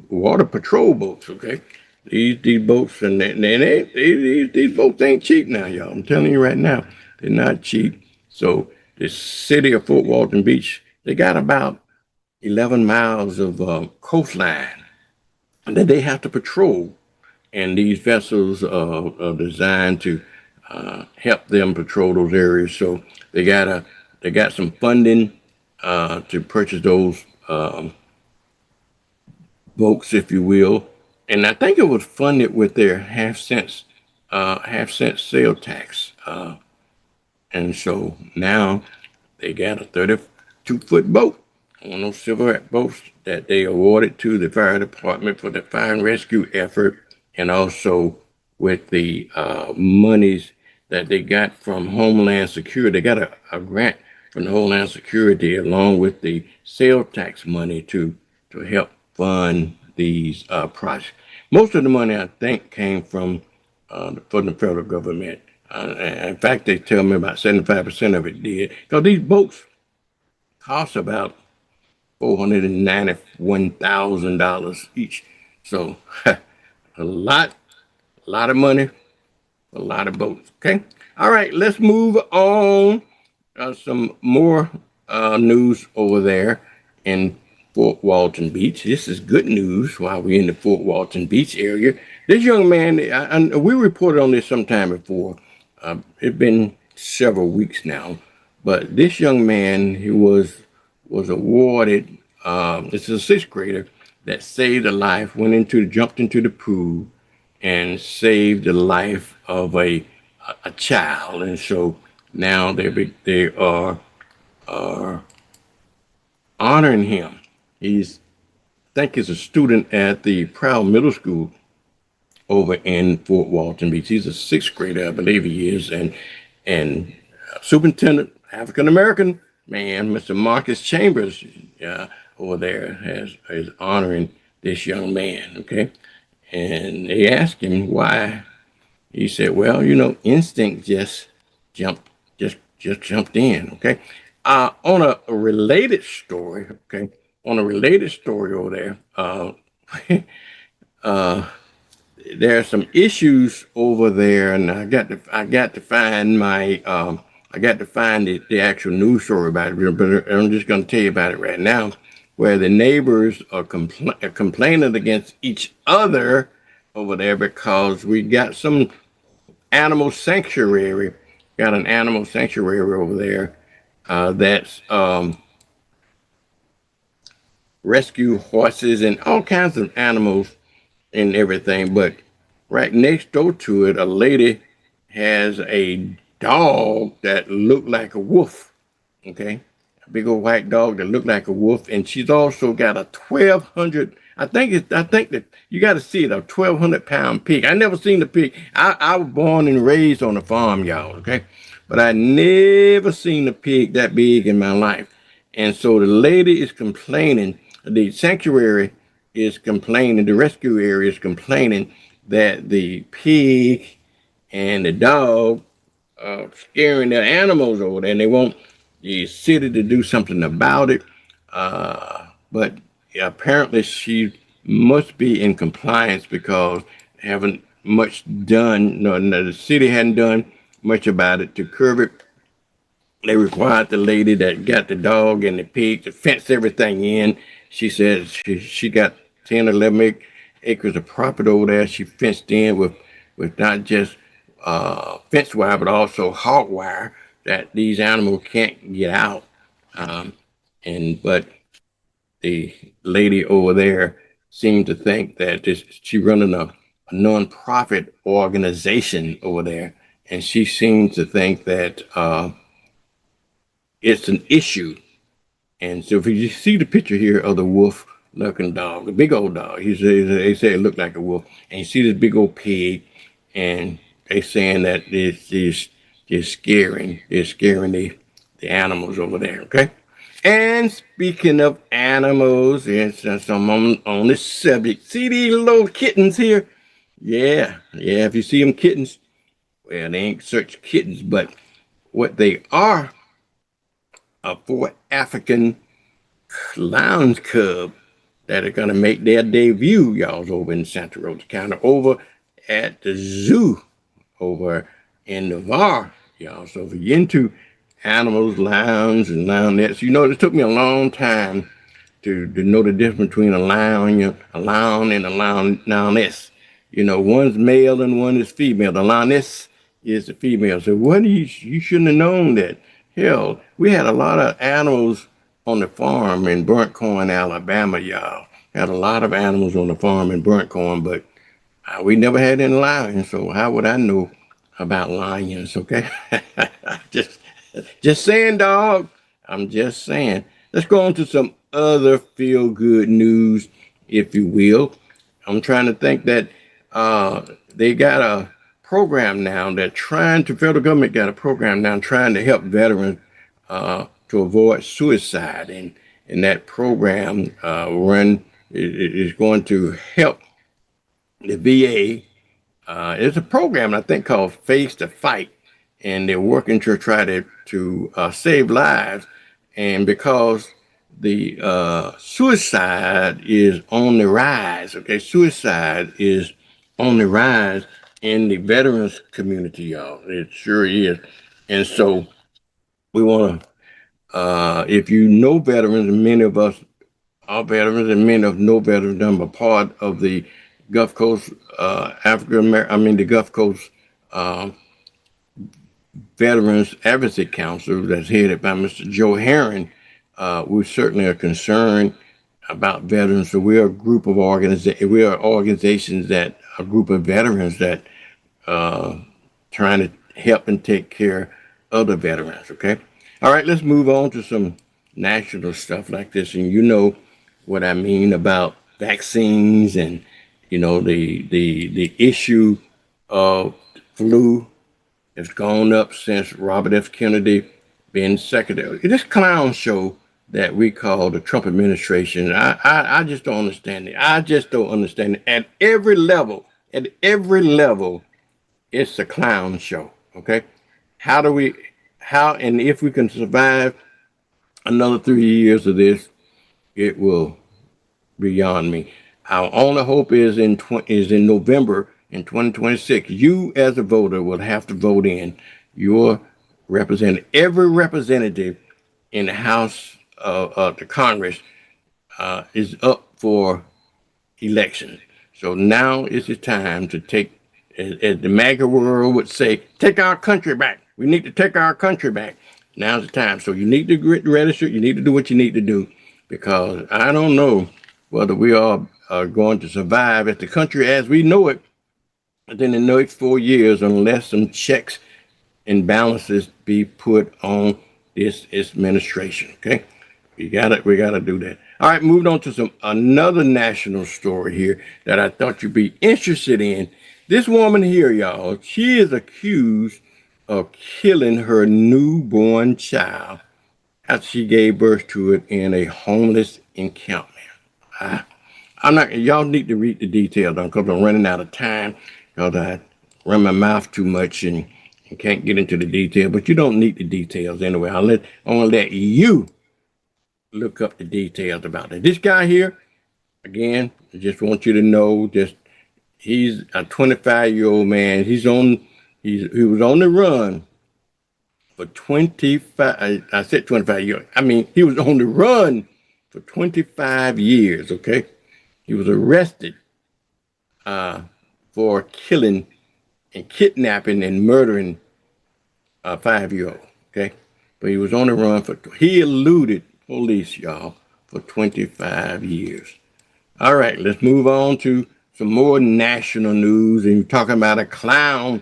water patrol boats. Okay, these boats and these boats ain't cheap now, y'all. I'm telling you right now, they're not cheap. So the city of Fort Walton Beach, they got about 11 miles of coastline that they have to patrol, and these vessels are designed to help them patrol those areas. So they got some funding to purchase those boats, if you will, and I think it was funded with their half-cent sale tax. And so now they got a 32-foot boat, one of those silver boats that they awarded to the fire department for the fire and rescue effort, and also with the monies that they got from Homeland Security. They got a grant from the Homeland Security along with the sales tax money to help fund these projects. Most of the money, I think, came from the federal government. In fact, they tell me about 75% of it did. Because these boats cost about $491,000 each. So a lot of money, a lot of boats. Okay. All right, let's move on. Some more news over there in Fort Walton Beach. This is good news while we're in the Fort Walton Beach area. This young man, we reported on this sometime before. It's been several weeks now, but this young man, he was awarded. This is a 6th grader that saved a life, jumped into the pool, and saved the life of a child, and so now they are honoring him. I think he's a student at the Proud Middle School over in Fort Walton Beach. He's a 6th grader, I believe he is, and Superintendent, African American man, Mr. Marcus Chambers, over there is honoring this young man. Okay, and they asked him why. He said, "Well, instinct just jumped in." Okay, On a related story, okay, on a related story over there, there are some issues over there, and I got to find the actual news story about it, but I'm just going to tell you about it right now, where the neighbors are complaining against each other over there because we got some animal sanctuary, got an animal sanctuary over there that's rescue horses and all kinds of animals and everything. But right next door to it, a lady has a dog that looked like a wolf. Okay, a big old white dog that looked like a wolf, and she's also got a 1,200. I think that you got to see it, a 1,200-pound pig. I never seen the pig. I was born and raised on a farm, y'all. Okay, but I never seen a pig that big in my life. And so the lady is complaining. The sanctuary is complaining. The rescue area is complaining that the pig and the dog scaring the animals over there, and they want the city to do something about it. But apparently she must be in compliance because they haven't much done. No, the city hadn't done much about it to curb it. They required the lady that got the dog and the pig to fence everything in. She says she got 10 or 11 acres of property over there. She fenced in with not just fence wire, but also hog wire that these animals can't get out. But the lady over there seemed to think that she running a non-profit organization over there, and she seems to think that it's an issue. And so if you see the picture here of the wolf-looking dog, the big old dog, they say it looked like a wolf, and you see this big old pig, and they saying that they're scaring the animals over there, okay? And speaking of animals, and since I'm on this subject, see these little kittens here? Yeah, if you see them kittens, well, they ain't such kittens, but what they are 4 African lounge cub that are going to make their debut, y'all, over in Santa Rosa County, over at the zoo over in Navarre, y'all. So if you're into animals, lounge, and loungettes, you know, it took me a long time to know the difference between a lounge and a loungeess. You know, one's male and one is female. The loungeess is the female. So you shouldn't have known that. Hell, we had a lot of animals on the farm in Burnt Corn, Alabama, y'all. Had a lot of animals on the farm in Burnt Corn, but we never had any lions, so how would I know about lions, okay? just saying, dog. I'm just saying. Let's go on to some other feel-good news, if you will. I'm trying to think that they got a program now that federal government got a program now trying to help veterans to avoid suicide. And that program is going to help the VA. It's a program, I think, called Face the Fight. And they're working to try to save lives. And because the suicide is on the rise, okay? Suicide is on the rise in the veterans community, y'all. It sure is. And so we want to, if you know veterans, and many of us are veterans, and many of no veterans, I'm a part of the Gulf Coast the Gulf Coast Veterans Advocacy Council that's headed by Mr. Joe Herron. We certainly are concerned about veterans. So we are a group of organizations that a group of veterans that trying to help and take care of the veterans. Okay. All right. Let's move on to some national stuff like this, and you know what I mean about vaccines and the issue of flu has gone up since Robert F. Kennedy being secretary. This clown show that we call the Trump administration, I just don't understand it. I just don't understand it. At every level, it's a clown show, okay? How and if we can survive another 3 years of this, it will be beyond me. Our only hope is in November in 2026. You as a voter will have to vote in your representative. Every representative in the House of the Congress is up for election. So now is the time to take, as the MAGA world would say, take our country back. We need to take our country back. Now's the time. So you need to get registered. You need to do what you need to do, because I don't know whether we are going to survive as the country as we know it within the next 4 years unless some checks and balances be put on this administration. Okay, we gotta do that. All right, moving on to another national story here that I thought you'd be interested in. This woman here, y'all, she is accused of killing her newborn child after she gave birth to it in a homeless encampment. I'm not. Y'all need to read the details because I'm running out of time because I run my mouth too much and can't get into the detail. But you don't need the details anyway. I'm gonna let you look up the details about it. This guy here, again, I just want you to know, he's a 25-year-old man. He was on the run for 25. I said 25 years. I mean, he was on the run for 25 years. Okay, he was arrested for killing and kidnapping and murdering a 5-year-old. Okay, but he was on the run he eluded police, y'all, for 25 years. All right, let's move on to some more national news. And you're talking about a clown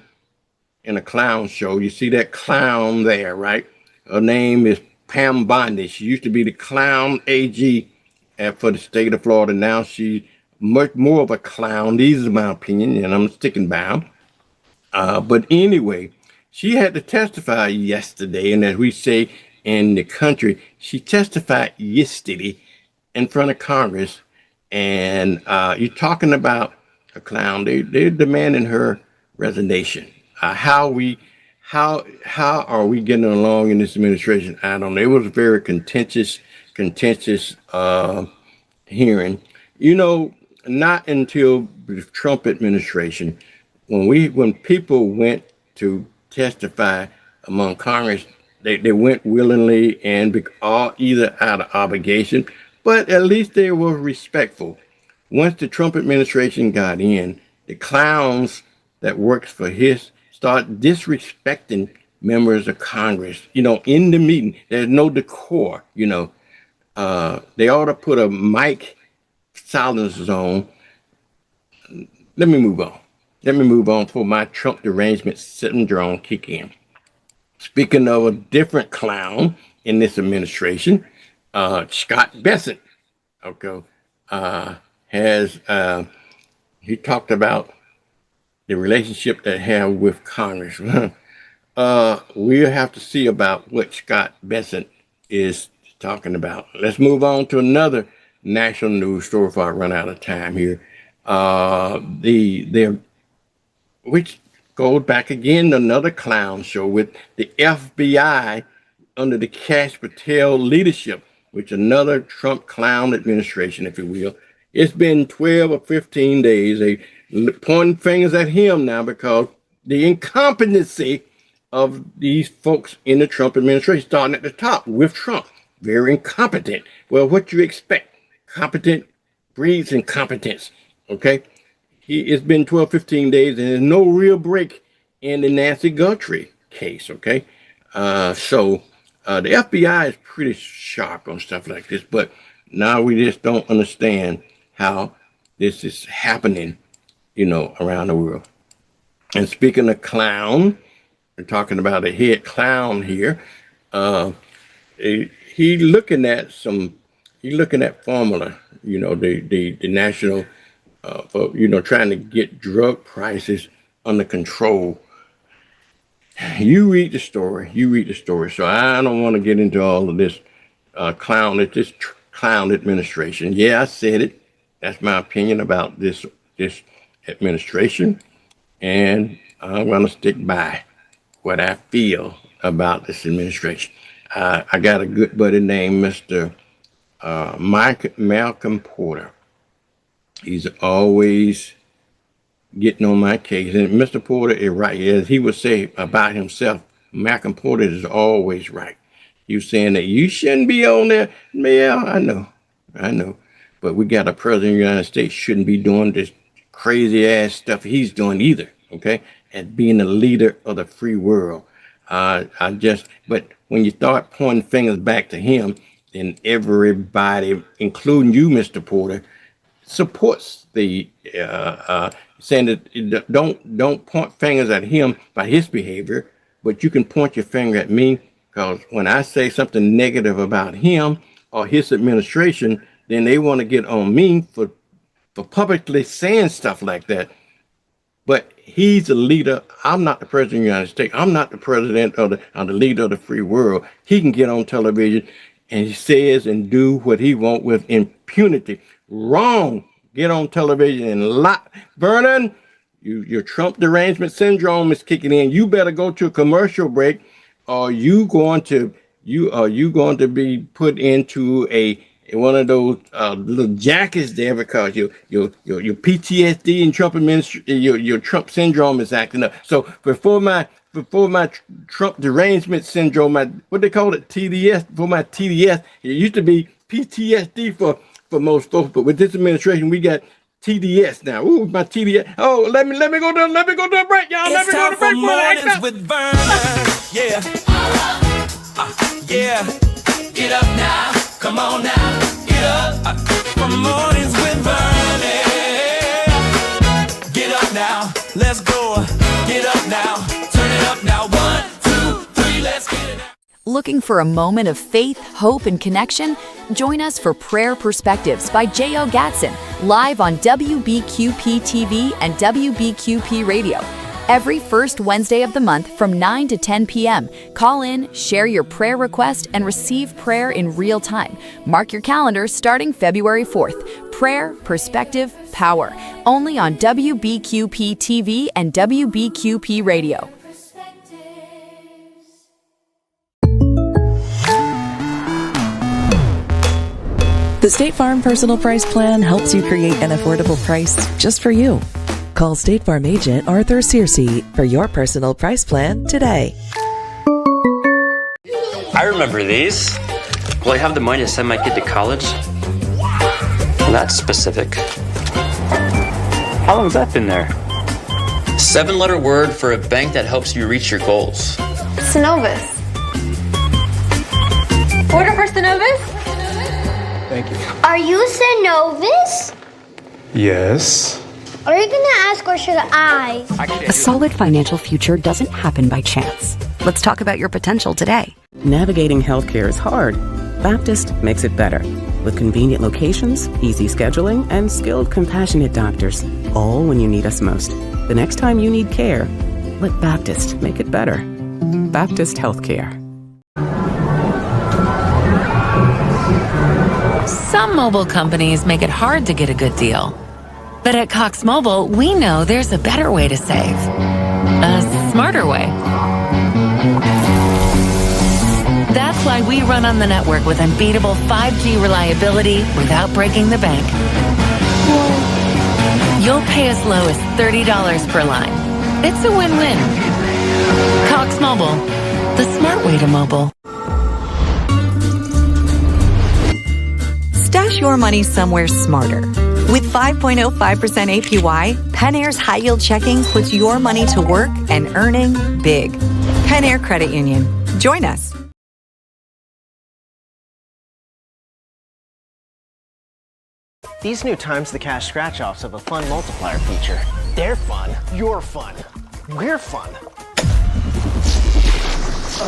in a clown show. You see that clown there, right? Her name is Pam Bondi. She used to be the clown AG for the state of Florida. Now she's much more of a clown. These are my opinion, and I'm sticking by them. But anyway, she had to testify yesterday, and as we say in the country, she testified yesterday in front of Congress. And you're talking about a clown. They're demanding her resignation. How are we getting along in this administration? I don't know. It was a very contentious hearing. You know, not until the Trump administration, when people went to testify among Congress, they went willingly and either out of obligation, but at least they were respectful. Once the Trump administration got in, the clowns that worked for his start disrespecting members of Congress, in the meeting. There's no decor, They ought to put a mic silencer on. Let me move on before my Trump derangement syndrome kick in. Speaking of a different clown in this administration, Scott Bessent, okay, he talked about the relationship they have with Congress. We'll have to see about what Scott Bessent is talking about. Let's move on to another national news story before I run out of time here. Which goes back again, another clown show with the FBI under the Kash Patel leadership, which another Trump clown administration, if you will. It's been 12 or 15 days. They pointing fingers at him now because the incompetency of these folks in the Trump administration, starting at the top with Trump, very incompetent. Well, what you expect? Competent breeds incompetence, okay? It's been 12, 15 days, and there's no real break in the Nancy Guthrie case, okay? So the FBI is pretty sharp on stuff like this, but now we just don't understand how this is happening, around the world. And speaking of clown, we're talking about a head clown here. He's looking at formula, the national, for, trying to get drug prices under control. You read the story. So I don't want to get into all of this clown administration. Yeah, I said it. That's my opinion about this administration. And I'm going to stick by what I feel about this administration. I got a good buddy named Mr. Malcolm Porter. He's always getting on my case. And Mr. Porter is right. As he would say about himself, Malcolm Porter is always right. He was saying that you shouldn't be on there. Yeah, I know. But we got a president of the United States shouldn't be doing this crazy ass stuff he's doing either. Okay, and being a leader of the free world. But when you start pointing fingers back to him, then everybody, including you, Mr. Porter, supports the saying that don't point fingers at him by his behavior, but you can point your finger at me, because when I say something negative about him or his administration, then they want to get on me for publicly saying stuff like that. But he's a leader. I'm not the president of the United States. I'm not the president of the leader of the free world. He can get on television and he says and do what he wants with impunity. Wrong. Get on television and lie. Vernon, your Trump derangement syndrome is kicking in. You better go to a commercial break, or you going to be put into one of those little jackets there, because your PTSD and Trump your Trump syndrome is acting up. So before my Trump derangement syndrome, what they call it, TDS, for my TDS, it used to be PTSD for most folks, but with this administration, we got TDS now. Ooh, my TDS. Oh, let me go to a break, y'all. Let me go to a break. Mornings with Vernon. Yeah. Yeah. Get up now. Come on now. Get up. From mornings with Vernon. Get up now. Let's go. Get up now. Turn it up now. 1, 2, 3. Let's get it now. Looking for a moment of faith, hope, and connection? Join us for Prayer Perspectives by J.O. Gatson, live on WBQP TV and WBQP Radio. Every first Wednesday of the month from 9 to 10 p.m. Call in, share your prayer request, and receive prayer in real time. Mark your calendar starting February 4th. Prayer, Perspective, Power. Only on WBQP TV and WBQP Radio. The State Farm Personal Price Plan helps you create an affordable price just for you. Call State Farm agent Arthur Searcy for your personal price plan today. I remember these. Will I have the money to send my kid to college? Well, that's specific. How long has that been there? 7-letter word for a bank that helps you reach your goals. Synovus. Order for Synovus? Thank you. Are you Synovus? Yes. Are you gonna ask or should I? A solid financial future doesn't happen by chance. Let's talk about your potential today. Navigating healthcare is hard. Baptist makes it better. With convenient locations, easy scheduling, and skilled, compassionate doctors. All when you need us most. The next time you need care, let Baptist make it better. Baptist Healthcare. Some mobile companies make it hard to get a good deal. But at Cox Mobile, we know there's a better way to save. A smarter way. That's why we run on the network with unbeatable 5G reliability without breaking the bank. You'll pay as low as $30 per line. It's a win-win. Cox Mobile, the smart way to mobile. Stash your money somewhere smarter. With 5.05% APY, Penair's high-yield checking puts your money to work and earning big. Penair Credit Union. Join us. These new Times the Cash scratch-offs have a fun multiplier feature. They're fun. You're fun. We're fun.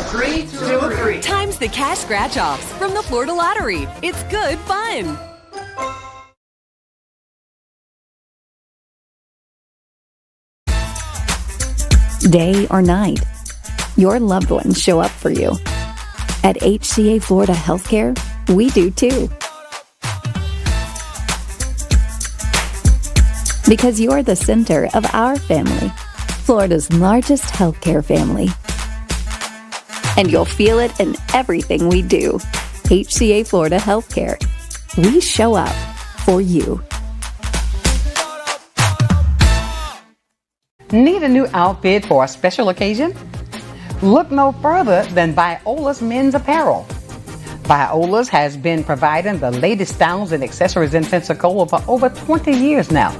Agree to agree. Times the Cash scratch-offs from the Florida Lottery. It's good fun. Day or night, your loved ones show up for you. At HCA Florida Healthcare, we do too. Because you're the center of our family, Florida's largest healthcare family. and you'll feel it in everything we do. HCA Florida Healthcare. We show up for you. Need a new outfit for a special occasion? Look no further than Viola's Men's Apparel. Viola's has been providing the latest styles and accessories in Pensacola for over 20 years now.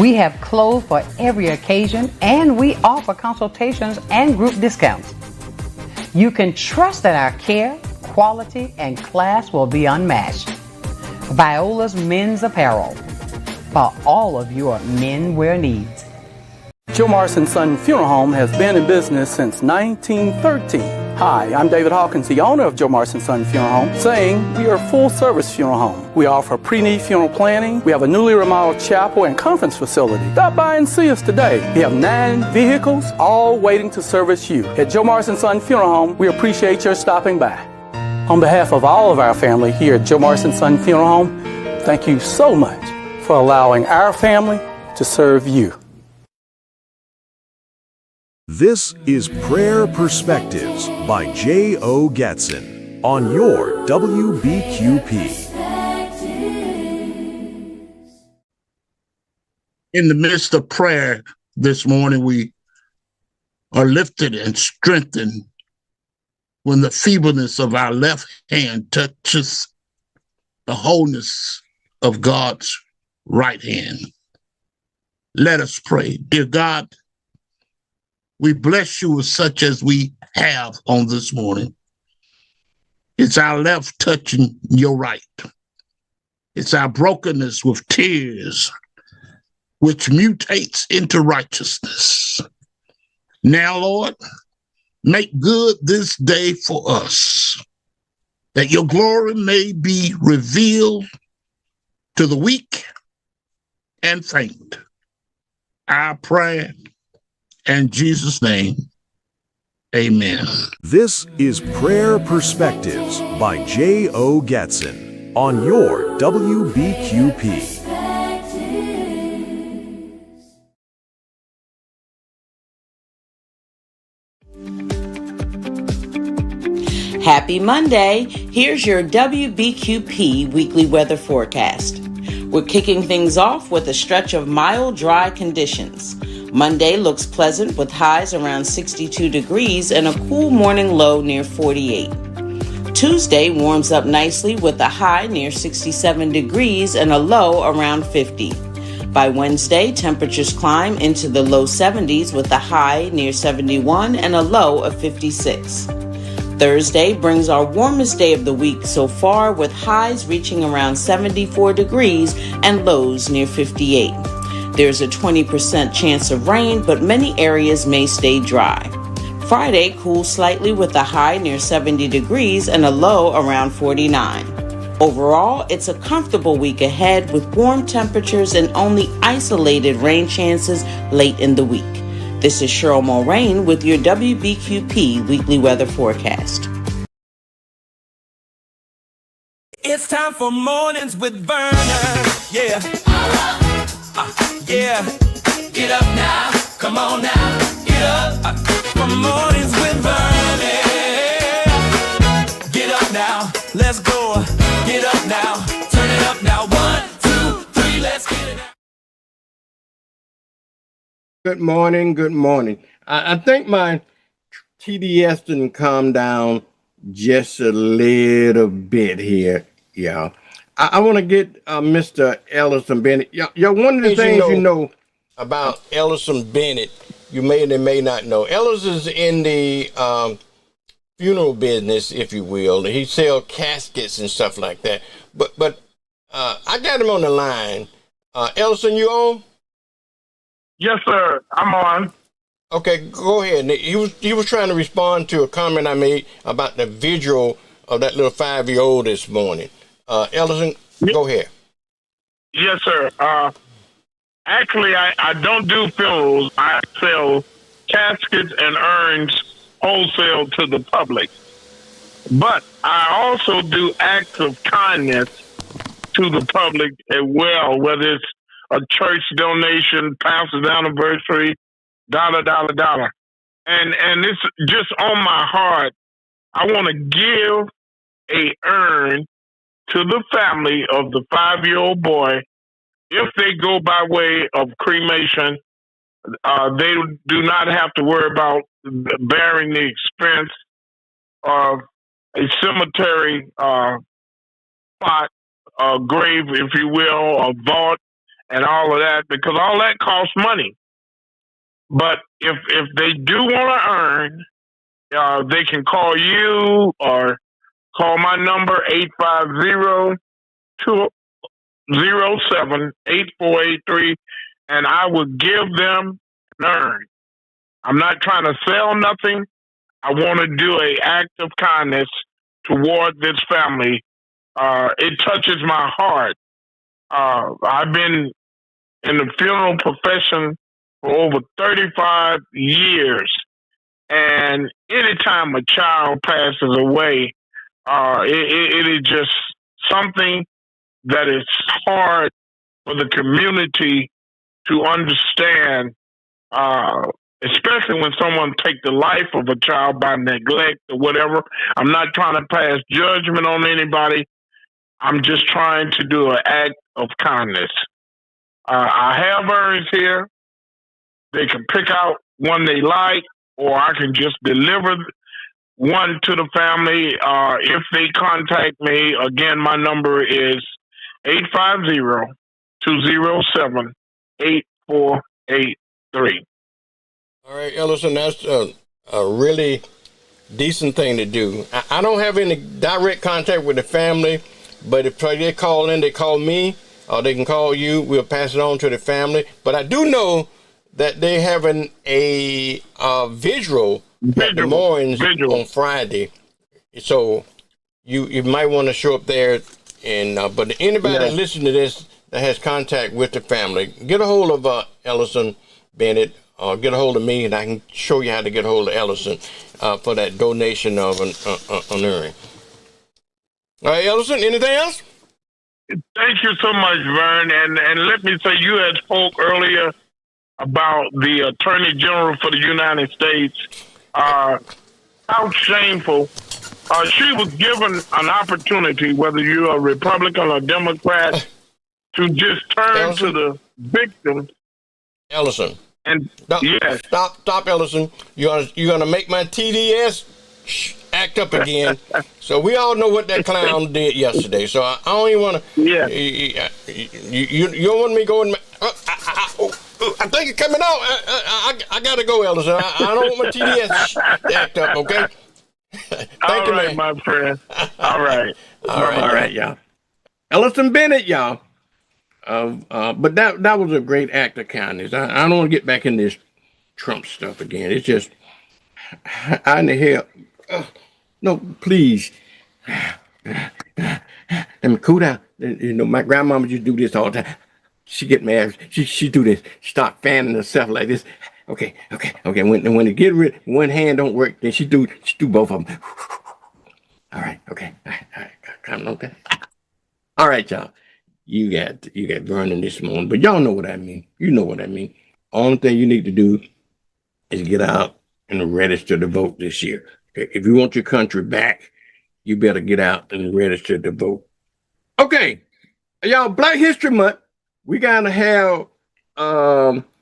We have clothes for every occasion, and we offer consultations and group discounts. You can trust that our care, quality, and class will be unmatched. Viola's Men's Apparel, for all of your men wear needs. Joe Morrison Son Funeral Home has been in business since 1913. Hi, I'm David Hawkins, the owner of Joe Morrison Son Funeral Home, saying we are a full-service funeral home. We offer pre-need funeral planning. We have a newly remodeled chapel and conference facility. Stop by and see us today. We have 9 vehicles, all waiting to service you. At Joe Morrison Son Funeral Home, we appreciate your stopping by. On behalf of all of our family here at Joe Morrison Son Funeral Home, thank you so much for allowing our family to serve you. This is Prayer Perspectives by J.O. Gatson on your WBQP. In the midst of prayer this morning, we are lifted and strengthened when the feebleness of our left hand touches the wholeness of God's right hand. Let us pray. Dear God, we bless you with such as we have on this morning. It's our left touching your right. It's our brokenness with tears, which mutates into righteousness. Now, Lord, make good this day for us, that your glory may be revealed to the weak and faint. Our prayer in Jesus' name, amen. This is Prayer Perspectives by J.O. Gatson on your WBQP. Happy Monday. Here's your WBQP weekly weather forecast. We're kicking things off with a stretch of mild, dry conditions. Monday looks pleasant with highs around 62 degrees and a cool morning low near 48. Tuesday warms up nicely with a high near 67 degrees and a low around 50. By Wednesday, temperatures climb into the low 70s with a high near 71 and a low of 56. Thursday brings our warmest day of the week so far with highs reaching around 74 degrees and lows near 58. There's a 20% chance of rain, but many areas may stay dry. Friday cools slightly with a high near 70 degrees and a low around 49. Overall, it's a comfortable week ahead with warm temperatures and only isolated rain chances late in the week. This is Cheryl Mulrain with your WBQP weekly weather forecast. It's time for mornings with Vernon. Yeah. Yeah. Get up now. Come on now. Get up. For mornings with Vernon. Get up now. Let's go. Get up now. Turn it up now. 1, 2, 3. Let's get it out. Good morning. Good morning. I think my TDS didn't calm down just a little bit here, y'all. I want to get Mr. Ellison Bennett. Y'all, one of the things you know about Ellison Bennett, you may or may not know. Ellison's in the funeral business, if you will. He sells caskets and stuff like that. But I got him on the line. Ellison, you on? Yes, sir. I'm on. Okay, go ahead. He was trying to respond to a comment I made about the visual of that little 5-year-old this morning. Ellison, go ahead. Yes, sir. Actually, I don't do funerals. I sell caskets and urns wholesale to the public. But I also do acts of kindness to the public as well, whether it's a church donation, pastor's anniversary, dollar. and it's just on my heart. I want to give a urn to the family of the 5-year-old boy. If they go by way of cremation, they do not have to worry about bearing the expense of a cemetery plot, grave, if you will, a vault, and all of that, because all that costs money. But if they do want to earn, they can call you or call my number 850-207-8483, and I will give them an earn. I'm not trying to sell nothing. I want to do an act of kindness toward this family. It touches my heart. I've been in the funeral profession for over 35 years. And anytime a child passes away, it is just something that is hard for the community to understand, especially when someone takes the life of a child by neglect or whatever. I'm not trying to pass judgment on anybody. I'm just trying to do an act of kindness. I have urns here. They can pick out one they like, or I can just deliver one to the family. If they contact me, again, my number is 850-207-8483. All right, Ellison, that's a really decent thing to do. I don't have any direct contact with the family, but if they call in, they call me, or they can call you. We'll pass it on to the family. But I do know that they're having a visual at the Moines on Friday. So you might want to show up there. And but anybody that listens to this that has contact with the family, get a hold of Ellison Bennett, or get a hold of me, and I can show you how to get a hold of Ellison for that donation of an urn. All right, Ellison, anything else? Thank you so much, Vern. And let me say, you had spoke earlier about the Attorney General for the United States. How shameful. She was given an opportunity, whether you're a Republican or Democrat, to just turn Ellison? to the victims. Ellison. And yes. Stop, Ellison. You're gonna make my TDS act up again. So we all know what that clown did yesterday. So I don't even want to. Yeah. You don't want me going. I think it's coming out. I gotta go, Ellison. I don't want my TDS to act up. Okay. Thank you, man. My friend. All right. All right, y'all. Ellison Bennett, y'all. But that was a great act of kindness. I don't want to get back in this Trump stuff again. It's just, how in the hell? No, please. Let me cool down. You know, my grandmama used to do this all the time. She get mad. She do this. Start fanning herself like this. Okay. When it get rid, one hand don't work, then she do both of them. All right. Okay. All right. Come on, okay. All right, y'all. You got Vernon this morning, but y'all know what I mean. You know what I mean. Only thing you need to do is get out and register to vote this year. Okay? If you want your country back, you better get out and register to vote. Okay, y'all. Black History Month. We gotta have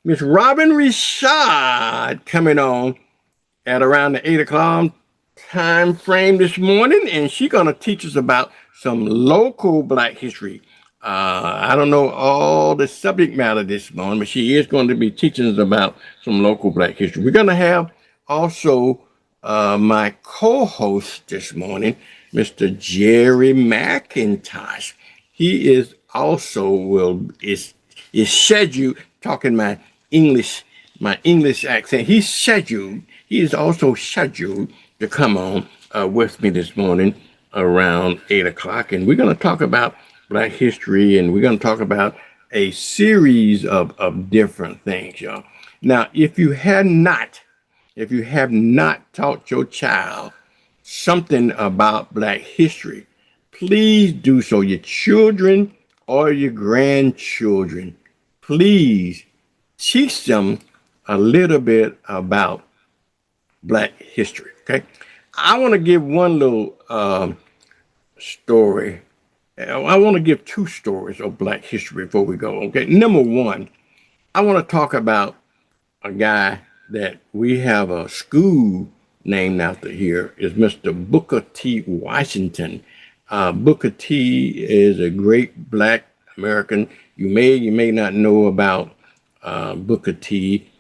Miss Robin Richard coming on at around the 8 o'clock time frame this morning, and she's gonna teach us about some local Black history. I don't know all the subject matter this morning, but she is going to be teaching us about some local Black history. We're going to have also my co-host this morning, Mr. Jerry McIntosh. He is also is scheduled, talking my English accent. He is also scheduled to come on with me this morning around 8 o'clock, and we're going to talk about Black history, and we're going to talk about a series of different things, y'all. Now, if you have not taught your child something about Black history, please do so. Your children or your grandchildren, please teach them a little bit about Black history. Okay, I want to give one little story. I want to give two stories of Black history before we go. Okay, number one, I want to talk about a guy that we have a school named after here is Mr. Booker T. Washington. Booker T is a great Black American. You may not know about Booker T,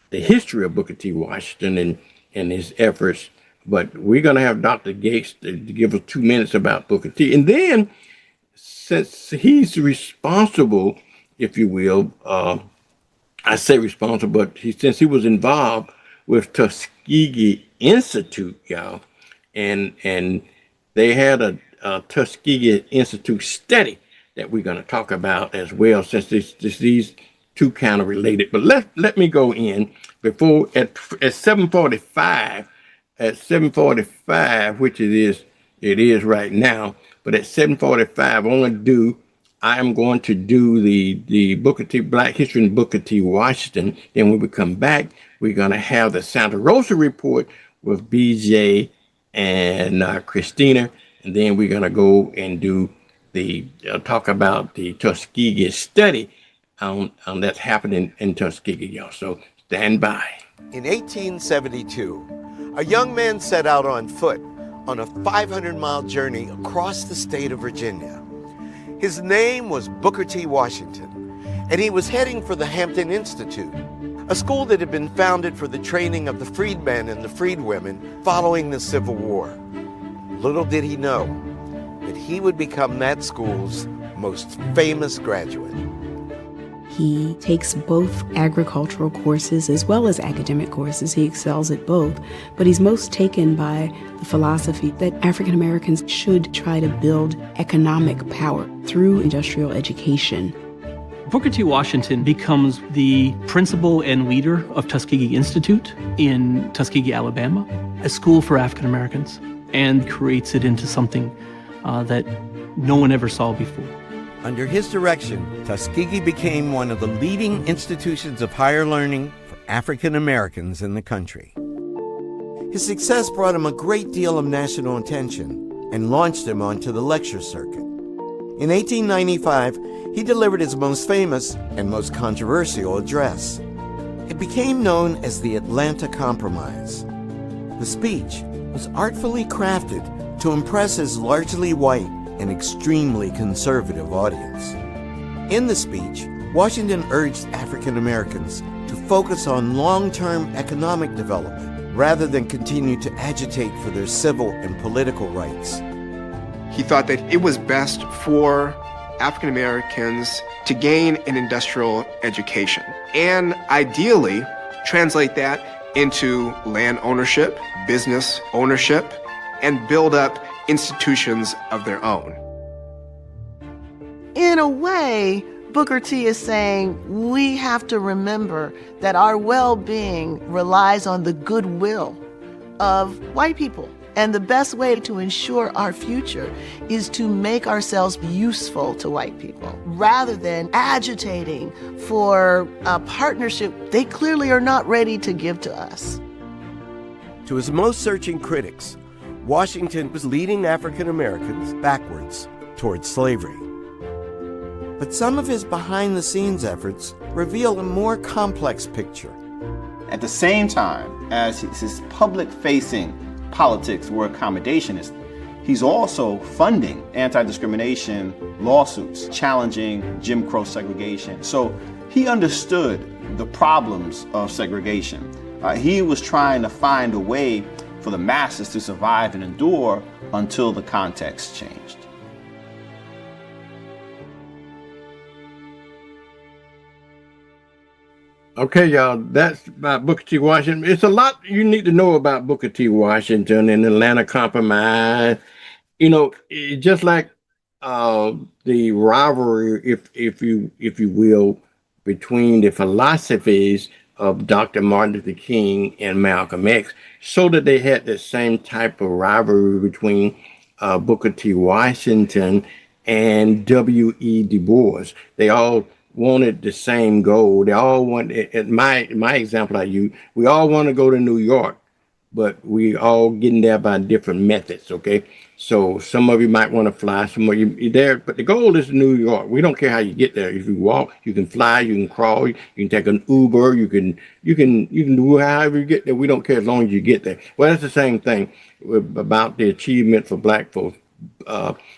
the history of Booker T. Washington and his efforts, but we're going to have Dr. Gates to give us 2 minutes about Booker T. And then, since he's responsible, if you will, I say responsible, but since he was involved with Tuskegee Institute, y'all, and they had a Tuskegee Institute study that we're going to talk about as well, since these two kind of related. But let me go in before at 7:45, which it is right now. But at 7:45, I am going to do the Booker T. Black History and Booker T. Washington. Then when we come back, we're going to have the Santa Rosa report with BJ and Christina. And then we're going to go and do talk about the Tuskegee study on that's happening in Tuskegee, y'all. So stand by. In 1872, a young man set out on foot on a 500-mile journey across the state of Virginia. His name was Booker T. Washington, and he was heading for the Hampton Institute, a school that had been founded for the training of the freedmen and the freedwomen following the Civil War. Little did he know that he would become that school's most famous graduate. He takes both agricultural courses as well as academic courses. He excels at both, but he's most taken by the philosophy that African Americans should try to build economic power through industrial education. Booker T. Washington becomes the principal and leader of Tuskegee Institute in Tuskegee, Alabama, a school for African Americans, and creates it into something that no one ever saw before. Under his direction, Tuskegee became one of the leading institutions of higher learning for African Americans in the country. His success brought him a great deal of national attention and launched him onto the lecture circuit. In 1895, he delivered his most famous and most controversial address. It became known as the Atlanta Compromise. The speech was artfully crafted to impress his largely white and extremely conservative audience. In the speech, Washington urged African Americans to focus on long-term economic development rather than continue to agitate for their civil and political rights. He thought that it was best for African Americans to gain an industrial education and ideally translate that into land ownership, business ownership, and build up institutions of their own. In a way, Booker T is saying we have to remember that our well-being relies on the goodwill of white people. And the best way to ensure our future is to make ourselves useful to white people rather than agitating for a partnership they clearly are not ready to give to us. To his most searching critics, Washington was leading African Americans backwards towards slavery. But some of his behind-the-scenes efforts reveal a more complex picture. At the same time as his public-facing politics were accommodationist, he's also funding anti-discrimination lawsuits challenging Jim Crow segregation. So he understood the problems of segregation. He was trying to find a way for the masses to survive and endure until the context changed. Okay, y'all, that's about Booker T. Washington. It's a lot you need to know about Booker T. Washington and the Atlanta Compromise. You know, just like the rivalry, if you will, between the philosophies of Dr. Martin Luther King and Malcolm X, so that they had the same type of rivalry between Booker T. Washington and W.E. Du Bois. They all wanted the same goal. They all wanted, my example I use, we all want to go to New York, but we all getting there by different methods, okay? So some of you might want to fly, some of you there, but the goal is New York. We don't care how you get there. If you walk, you can fly, you can crawl, you can take an Uber, you can do however you get there. We don't care as long as you get there. Well, that's the same thing about the achievement for Black folks.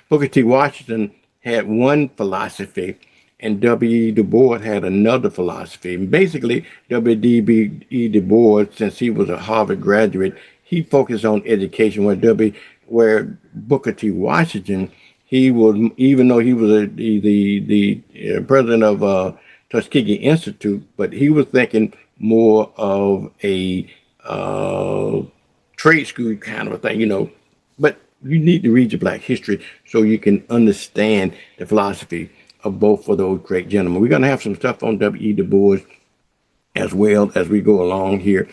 Booker T. Washington had one philosophy, and W.E. Du Bois had another philosophy. And basically, W.E. Du Bois, since he was a Harvard graduate, he focused on education, where Booker T. Washington, he was, even though he was the president of Tuskegee Institute, but he was thinking more of a trade school kind of a thing, But you need to read your Black history so you can understand the philosophy of both of those great gentlemen. We're going to have some stuff on W.E. Du Bois as well as we go along here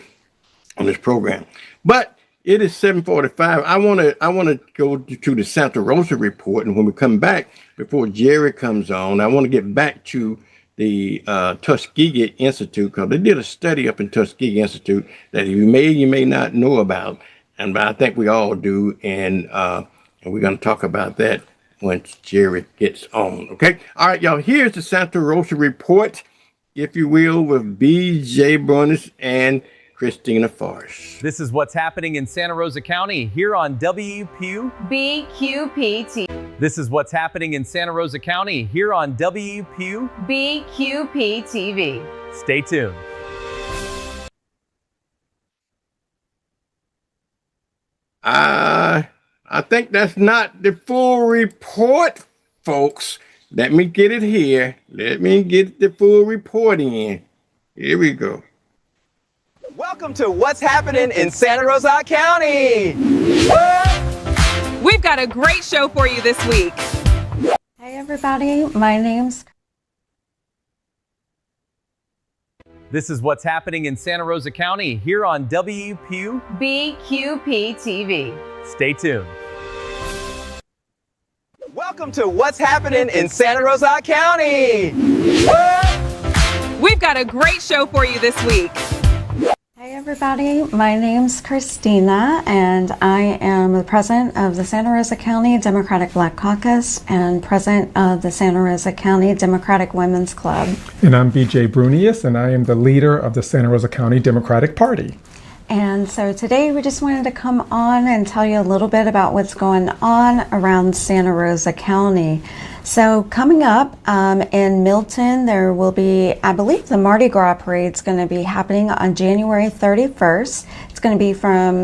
on this program. But it is 7:45. I want to go to the Santa Rosa report, and when we come back, before Jerry comes on, I want to get back to the Tuskegee Institute, because they did a study up in Tuskegee Institute that you may not know about, and I think we all do, and we're going to talk about that once Jerry gets on. Okay, all right, y'all. Here's the Santa Rosa report, if you will, with B.J. Brunis and Christina Forrest. This is what's happening in Santa Rosa County here on WBQP. This is what's happening in Santa Rosa County here on WBQP TV. Stay tuned. I think that's not the full report, folks. Let me get it here. Let me get the full report in. Here we go. Welcome to What's Happening in Santa Rosa County. We've got a great show for you this week. Hey everybody, my name's... This is what's happening in Santa Rosa County here on WBQP TV. Stay tuned. Welcome to What's Happening in Santa Rosa County. We've got a great show for you this week. Hey everybody, my name's Christina, and I am the president of the Santa Rosa County Democratic Black Caucus and president of the Santa Rosa County Democratic Women's Club. And I'm B.J. Brunius, and I am the leader of the Santa Rosa County Democratic Party. And so today we just wanted to come on and tell you a little bit about what's going on around Santa Rosa County. So coming up in Milton, there will be, I believe the Mardi Gras parade is going to be happening on January 31st. It's going to be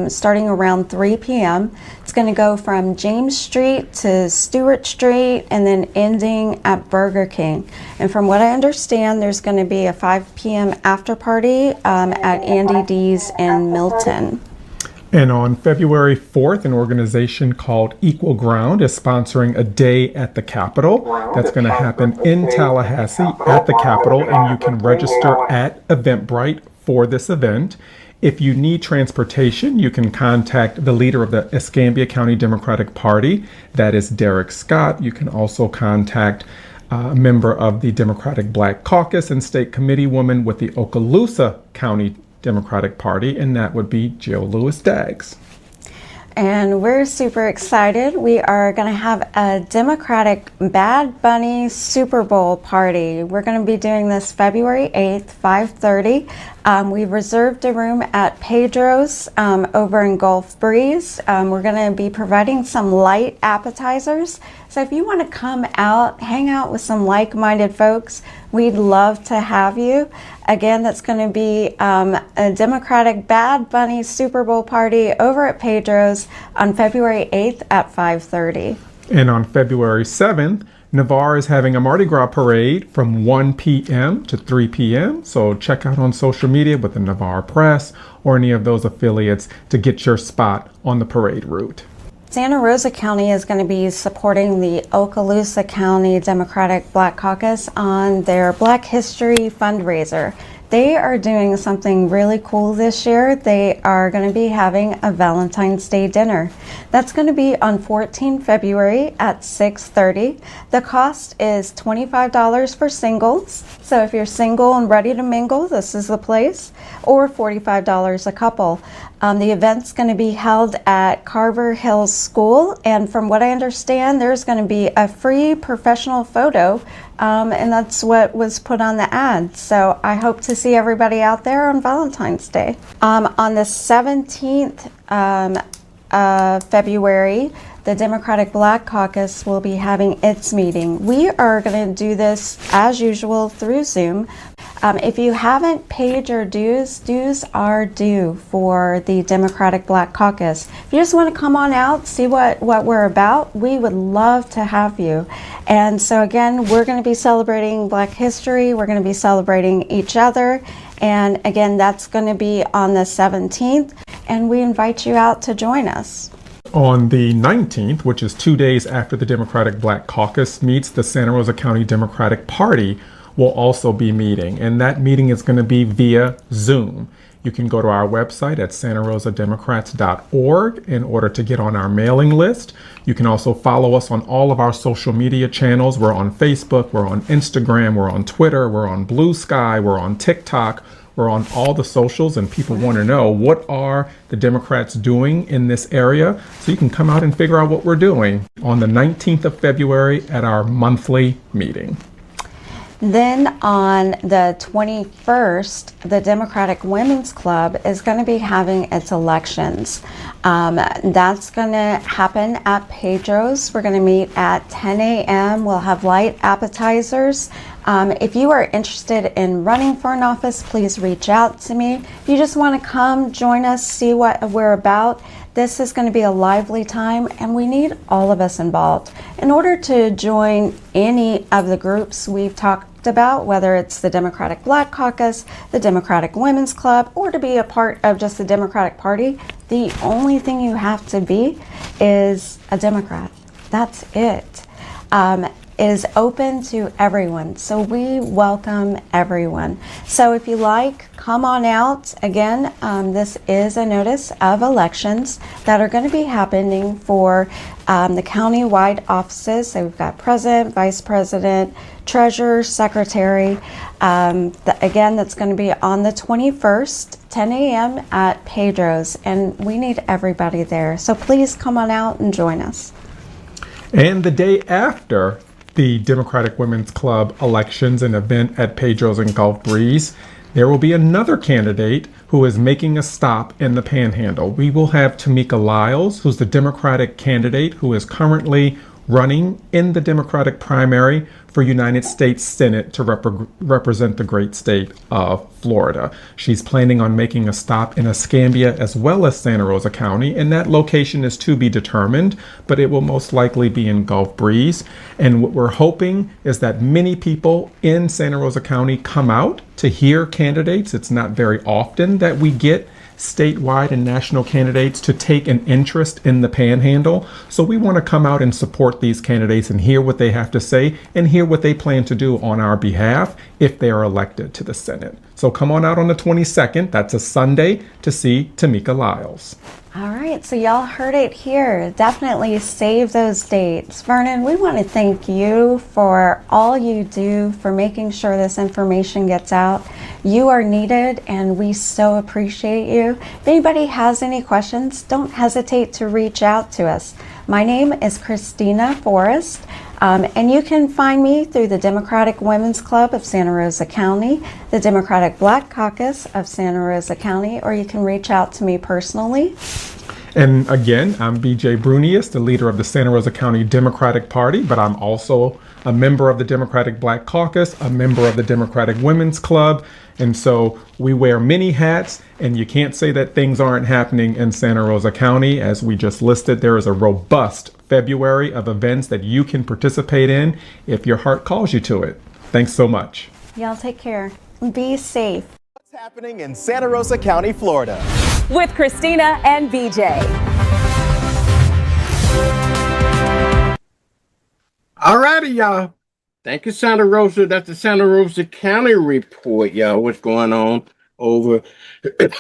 starting around 3 p.m. It's going to go from James Street to Stewart Street and then ending at Burger King. And from what I understand, there's going to be a 5 p.m. after party at Andy D's in Milton. And on February 4th, an organization called Equal Ground is sponsoring a day at the Capitol. That's going to happen in Tallahassee at the Capitol, and you can register at Eventbrite for this event. If you need transportation, you can contact the leader of the Escambia County Democratic Party. That is Derek Scott. You can also contact a member of the Democratic Black Caucus and state committee woman with the Okaloosa County Democratic Party, and that would be Jill Lewis Daggs. And we're super excited. We are going to have a Democratic Bad Bunny Super Bowl party. We're going to be doing this February 8th, 5:30. We've reserved a room at Pedro's over in Gulf Breeze. We're going to be providing some light appetizers. So if you want to come out, hang out with some like-minded folks, we'd love to have you. Again, that's going to be a Democratic Bad Bunny Super Bowl party over at Pedro's on February 8th at 5:30. And on February 7th, Navarre is having a Mardi Gras parade from 1 p.m. to 3 p.m. So check out on social media with the Navarre Press or any of those affiliates to get your spot on the parade route. Santa Rosa County is going to be supporting the Okaloosa County Democratic Black Caucus on their Black History fundraiser. They are doing something really cool this year. They are going to be having a Valentine's Day dinner. That's going to be on 14 February at 6:30. The cost is $25 for singles. So if you're single and ready to mingle, this is the place, or $45 a couple. The event's going to be held at Carver Hills School, and from what I understand, there's going to be a free professional photo, and that's what was put on the ad. So I hope to see everybody out there on Valentine's Day. On the 17th February, the Democratic Black Caucus will be having its meeting. We are going to do this as usual through Zoom. If you haven't paid your dues, dues are due for the Democratic Black Caucus. If you just want to come on out, see what we're about, we would love to have you. And so again, we're going to be celebrating Black history. We're going to be celebrating each other. And again, that's going to be on the 17th. And we invite you out to join us. On the 19th, which is 2 days after the Democratic Black Caucus meets, the Santa Rosa County Democratic Party will also be meeting, and that meeting is going to be via Zoom. You can go to our website at santarosademocrats.org in order to get on our mailing list. You can also follow us on all of our social media channels. We're on Facebook, we're on Instagram, we're on Twitter, we're on Blue Sky, we're on TikTok. We're on all the socials, and people want to know, what are the Democrats doing in this area? So you can come out and figure out what we're doing on the 19th of February at our monthly meeting. Then on the 21st, the Democratic Women's Club is going to be having its elections. That's going to happen at Pedro's. We're going to meet at 10 a.m. We'll have light appetizers. If you are interested in running for an office, please reach out to me. If you just want to come, join us, see what we're about. This is going to be a lively time, and we need all of us involved. In order to join any of the groups we've talked about, whether it's the Democratic Black Caucus, the Democratic Women's Club, or to be a part of just the Democratic Party, the only thing you have to be is a Democrat. That's it. It is open to everyone, so we welcome everyone. So if you like, come on out. Again, this is a notice of elections that are going to be happening for the county-wide offices. So we've got president, vice president, treasurer, secretary. Again, that's going to be on the 21st, 10 a.m. at Pedro's, and we need everybody there. So please come on out and join us. And the day after the Democratic Women's Club elections, an event at Pedro's in Gulf Breeze, there will be another candidate who is making a stop in the Panhandle. We will have Tamika Lyles, who's the Democratic candidate who is currently running in the Democratic primary for United States Senate to represent the great state of Florida. She's planning on making a stop in Escambia as well as Santa Rosa County, and that location is to be determined, but it will most likely be in Gulf Breeze. And what we're hoping is that many people in Santa Rosa County come out to hear candidates. It's not very often that we get statewide and national candidates to take an interest in the Panhandle. So we want to come out and support these candidates and hear what they have to say and hear what they plan to do on our behalf if they are elected to the Senate. So come on out on the 22nd, that's a Sunday, to see Tamika Lyles. All right, so y'all heard it here. Definitely save those dates. Vernon, we want to thank you for all you do for making sure this information gets out. You are needed, and we so appreciate you. If anybody has any questions, don't hesitate to reach out to us. My name is Christina Forrest, and you can find me through the Democratic Women's Club of Santa Rosa County, the Democratic Black Caucus of Santa Rosa County, or you can reach out to me personally. And again, I'm BJ Brunius, the leader of the Santa Rosa County Democratic Party, but I'm also a member of the Democratic Black Caucus, a member of the Democratic Women's Club. And so we wear many hats, and you can't say that things aren't happening in Santa Rosa County. As we just listed, there is a robust February of events that you can participate in if your heart calls you to it. Thanks so much. Y'all take care. Be safe. What's happening in Santa Rosa County, Florida? With Christina and BJ. All righty, y'all. Thank you, Santa Rosa. That's the Santa Rosa County report, y'all. What's going on over,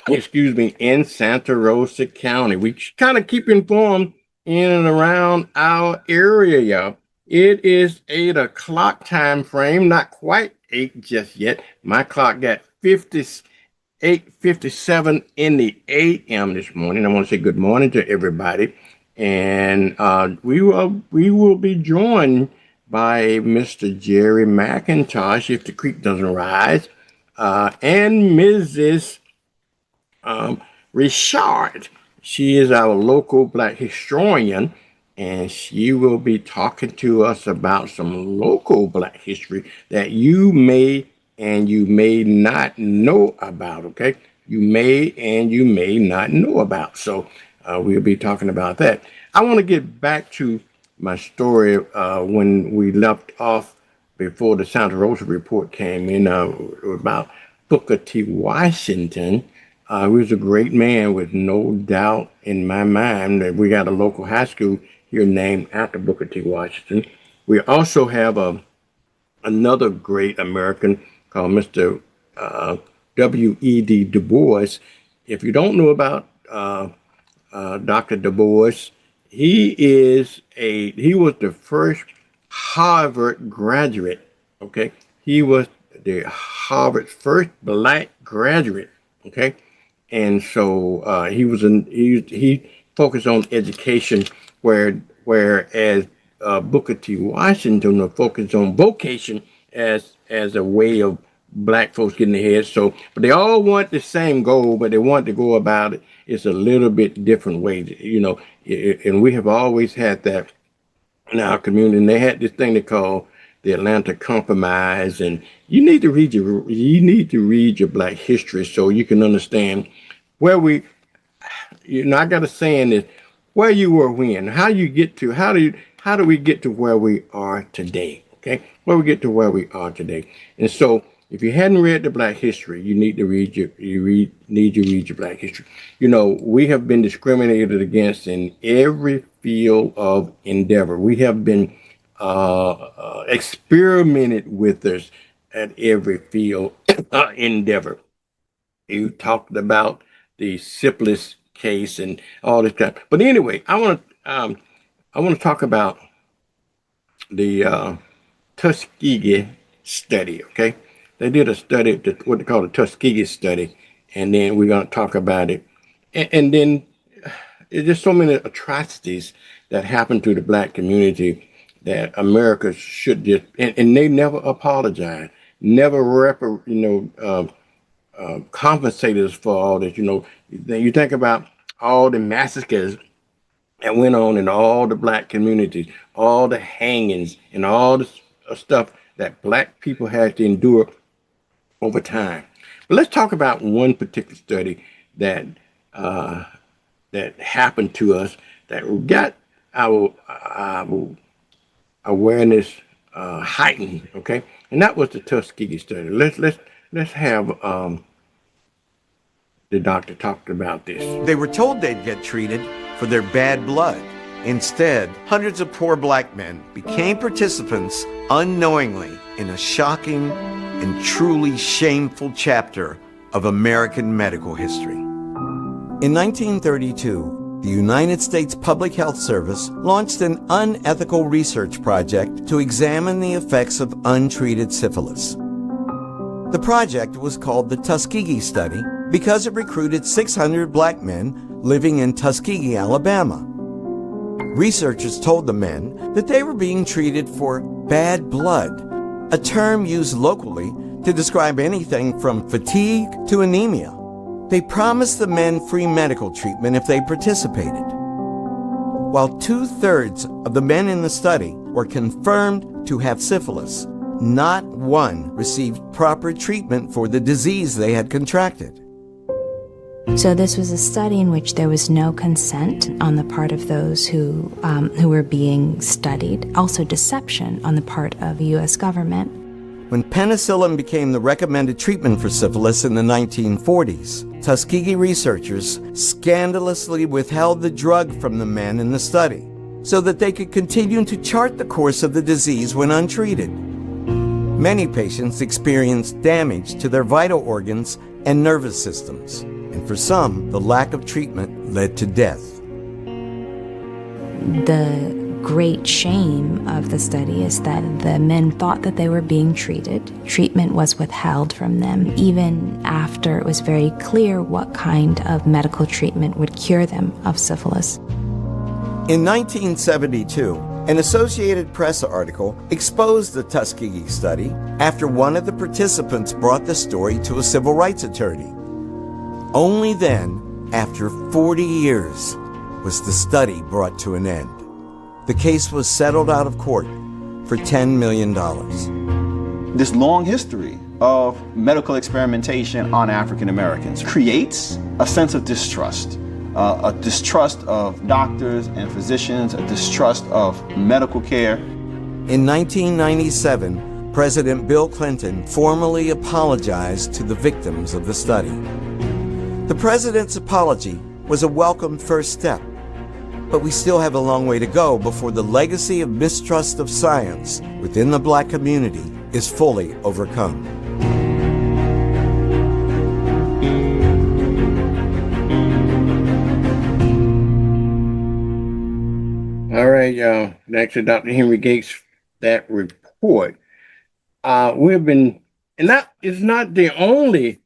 excuse me, in Santa Rosa County? We kind of keep informed in and around our area, y'all. It is 8 o'clock time frame, not quite 8 just yet. My clock got 8:57 in the a.m. this morning. I want to say good morning to everybody. And we will be joined by Mr. Jerry McIntosh if the creek doesn't rise, and Mrs. Richard. She is our local Black historian, and she will be talking to us about some local Black history that you may and you may not know about, okay? You may and you may not know about. So we'll be talking about that. I want to get back to my story when we left off before the Santa Rosa report came in about Booker T. Washington. He was a great man with no doubt in my mind that we got a local high school here named after Booker T. Washington. We also have another great American called Mr. W.E.D. Du Bois. If you don't know about Dr. Du Bois, he was the first Harvard graduate. Okay, he was the Harvard's first Black graduate. Okay, and so he focused on education, whereas Booker T. Washington was focused on vocation as a way of Black folks getting ahead. So, but they all want the same goal, but they want to go about it. It's a little bit different way, and we have always had that in our community. And they had this thing they call the Atlanta Compromise, and you need to read your Black history so you can understand where I got a saying is where you were when, how do we get to where we are today? Okay, where we get to where we are today. And so if you hadn't read the Black history, you need to read your Black history. We have been discriminated against in every field of endeavor. We have been experimented with us at every field endeavor. You talked about the syphilis case and all this kind. But anyway, I want to talk about the Tuskegee study. Okay, they did a study, what they call the Tuskegee study, and then we're going to talk about it. And then there's just so many atrocities that happened to the Black community that America should just, and they never apologized, never compensated us for all this. You think about all the massacres that went on in all the Black communities, all the hangings and all the stuff that Black people had to endure over time. But let's talk about one particular study that happened to us that got our awareness heightened. Okay, and that was the Tuskegee study. Let's have the doctor talked about this. They were told they'd get treated for their bad blood. Instead, hundreds of poor Black men became participants unknowingly in a shocking and truly shameful chapter of American medical history. In 1932, the United States Public Health Service launched an unethical research project to examine the effects of untreated syphilis. The project was called the Tuskegee Study because it recruited 600 Black men living in Tuskegee, Alabama. Researchers told the men that they were being treated for bad blood, a term used locally to describe anything from fatigue to anemia. They promised the men free medical treatment if they participated. While 2/3 of the men in the study were confirmed to have syphilis, not one received proper treatment for the disease they had contracted. So this was a study in which there was no consent on the part of those who were being studied, also deception on the part of the U.S. government. When penicillin became the recommended treatment for syphilis in the 1940s, Tuskegee researchers scandalously withheld the drug from the men in the study so that they could continue to chart the course of the disease when untreated. Many patients experienced damage to their vital organs and nervous systems, and for some, the lack of treatment led to death. The great shame of the study is that the men thought that they were being treated. Treatment was withheld from them, even after it was very clear what kind of medical treatment would cure them of syphilis. In 1972, an Associated Press article exposed the Tuskegee study after one of the participants brought the story to a civil rights attorney. Only then, after 40 years, was the study brought to an end. The case was settled out of court for $10 million. This long history of medical experimentation on African Americans creates a sense of distrust. A distrust of doctors and physicians, a distrust of medical care. In 1997, President Bill Clinton formally apologized to the victims of the study. The president's apology was a welcome first step, but we still have a long way to go before the legacy of mistrust of science within the Black community is fully overcome. All right, y'all. Thanks to Dr. Henry Gates, that report. We've been, and that is not the only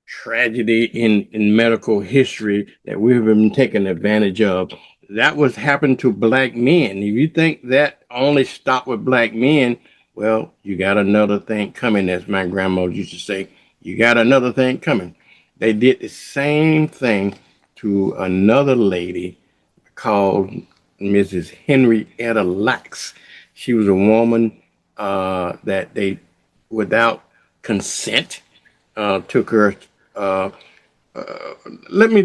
tragedy in medical history that we've been taking advantage of. That was happened to Black men. If you think that only stopped with Black men, well, you got another thing coming, as my grandma used to say. You got another thing coming. They did the same thing to another lady called Mrs. Henrietta Lacks. She was a woman that they, without consent, took her. Let me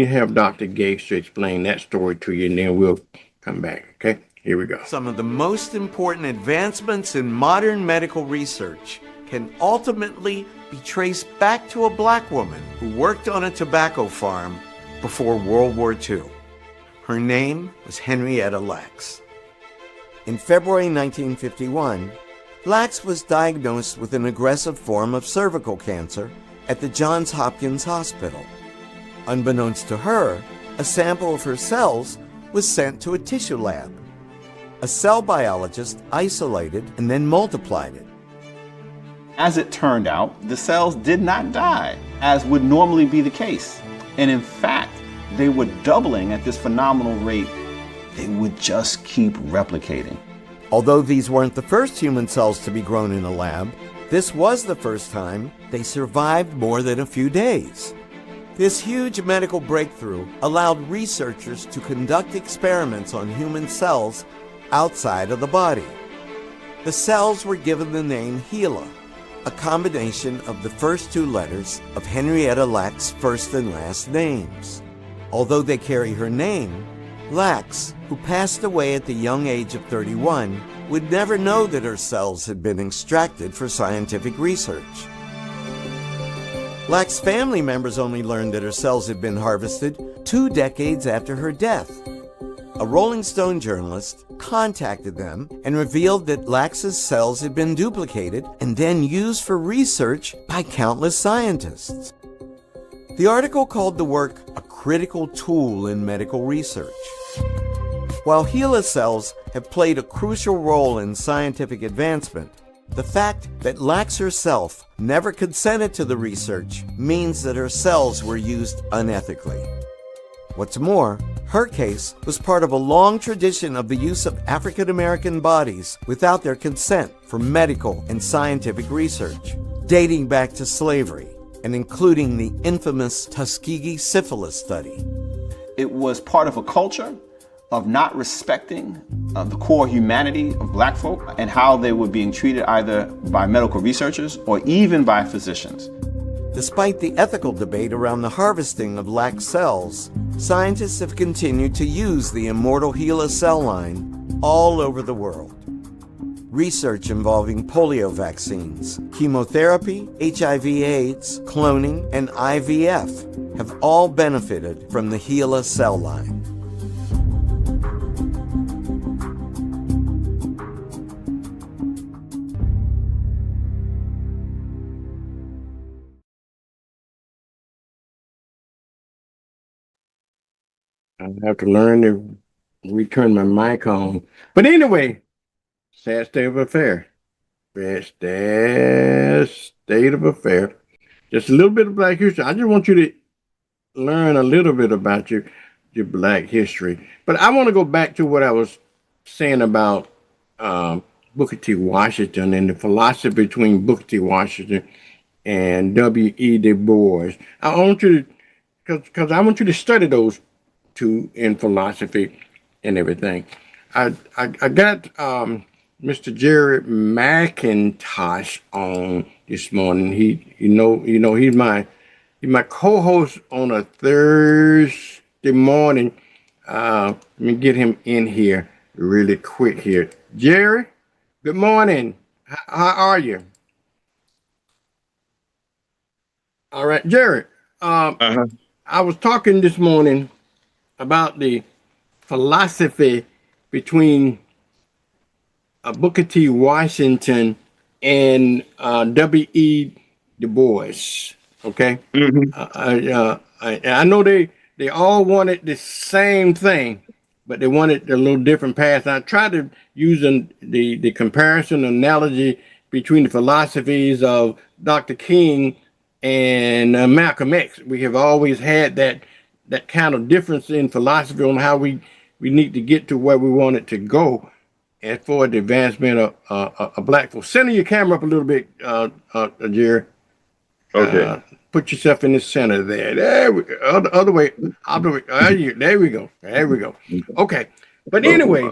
have Dr. Gates to explain that story to you, and then we'll come back. Okay, here we go. Some of the most important advancements in modern medical research can ultimately be traced back to a Black woman who worked on a tobacco farm before World War II. Her name was Henrietta Lacks. In February 1951, Lacks was diagnosed with an aggressive form of cervical cancer at the Johns Hopkins Hospital. Unbeknownst to her, a sample of her cells was sent to a tissue lab. A cell biologist isolated and then multiplied it. As it turned out, the cells did not die, as would normally be the case. And in fact, they were doubling at this phenomenal rate. They would just keep replicating. Although these weren't the first human cells to be grown in a lab, this was the first time they survived more than a few days. This huge medical breakthrough allowed researchers to conduct experiments on human cells outside of the body. The cells were given the name HeLa, a combination of the first two letters of Henrietta Lacks' first and last names. Although they carry her name, Lacks, who passed away at the young age of 31, would never know that her cells had been extracted for scientific research. Lacks' family members only learned that her cells had been harvested 2 decades after her death. A Rolling Stone journalist contacted them and revealed that Lacks' cells had been duplicated and then used for research by countless scientists. The article called the work a critical tool in medical research. While HeLa cells have played a crucial role in scientific advancement, the fact that Lacks herself never consented to the research means that her cells were used unethically. What's more, her case was part of a long tradition of the use of African American bodies without their consent for medical and scientific research, dating back to slavery and including the infamous Tuskegee syphilis study. It was part of a culture of not respecting the core humanity of Black folk and how they were being treated either by medical researchers or even by physicians. Despite the ethical debate around the harvesting of Lacks cells, scientists have continued to use the immortal HeLa cell line all over the world. Research involving polio vaccines, chemotherapy, HIV/AIDS, cloning, and IVF have all benefited from the HeLa cell line. I have to learn to return my mic on. But anyway, sad state of affair. Sad state of affair. Just a little bit of Black history. I just want you to learn a little bit about your Black history. But I want to go back to what I was saying about Booker T. Washington and the philosophy between Booker T. Washington and W.E. Du Bois. I want you to, because I want you to study those two in philosophy and everything. I got Mr. Jerry McIntosh on this morning. He's my co-host on a Thursday morning. Let me get him in here really quick here. Jerry, good morning. How are you? All right, Jerry. I was talking this morning about the philosophy between Booker T. Washington and W.E. Du Bois. Okay, I know they all wanted the same thing, but they wanted a little different paths. I tried to use the comparison analogy between the philosophies of Dr. King and Malcolm X. We have always had that kind of difference in philosophy on how we need to get to where we want it to go, and for the advancement of Black folks. Center your camera up a little bit, Jerry. Okay. Put yourself in the center there. There we go. Other way. There we go. There we go. Okay. But anyway,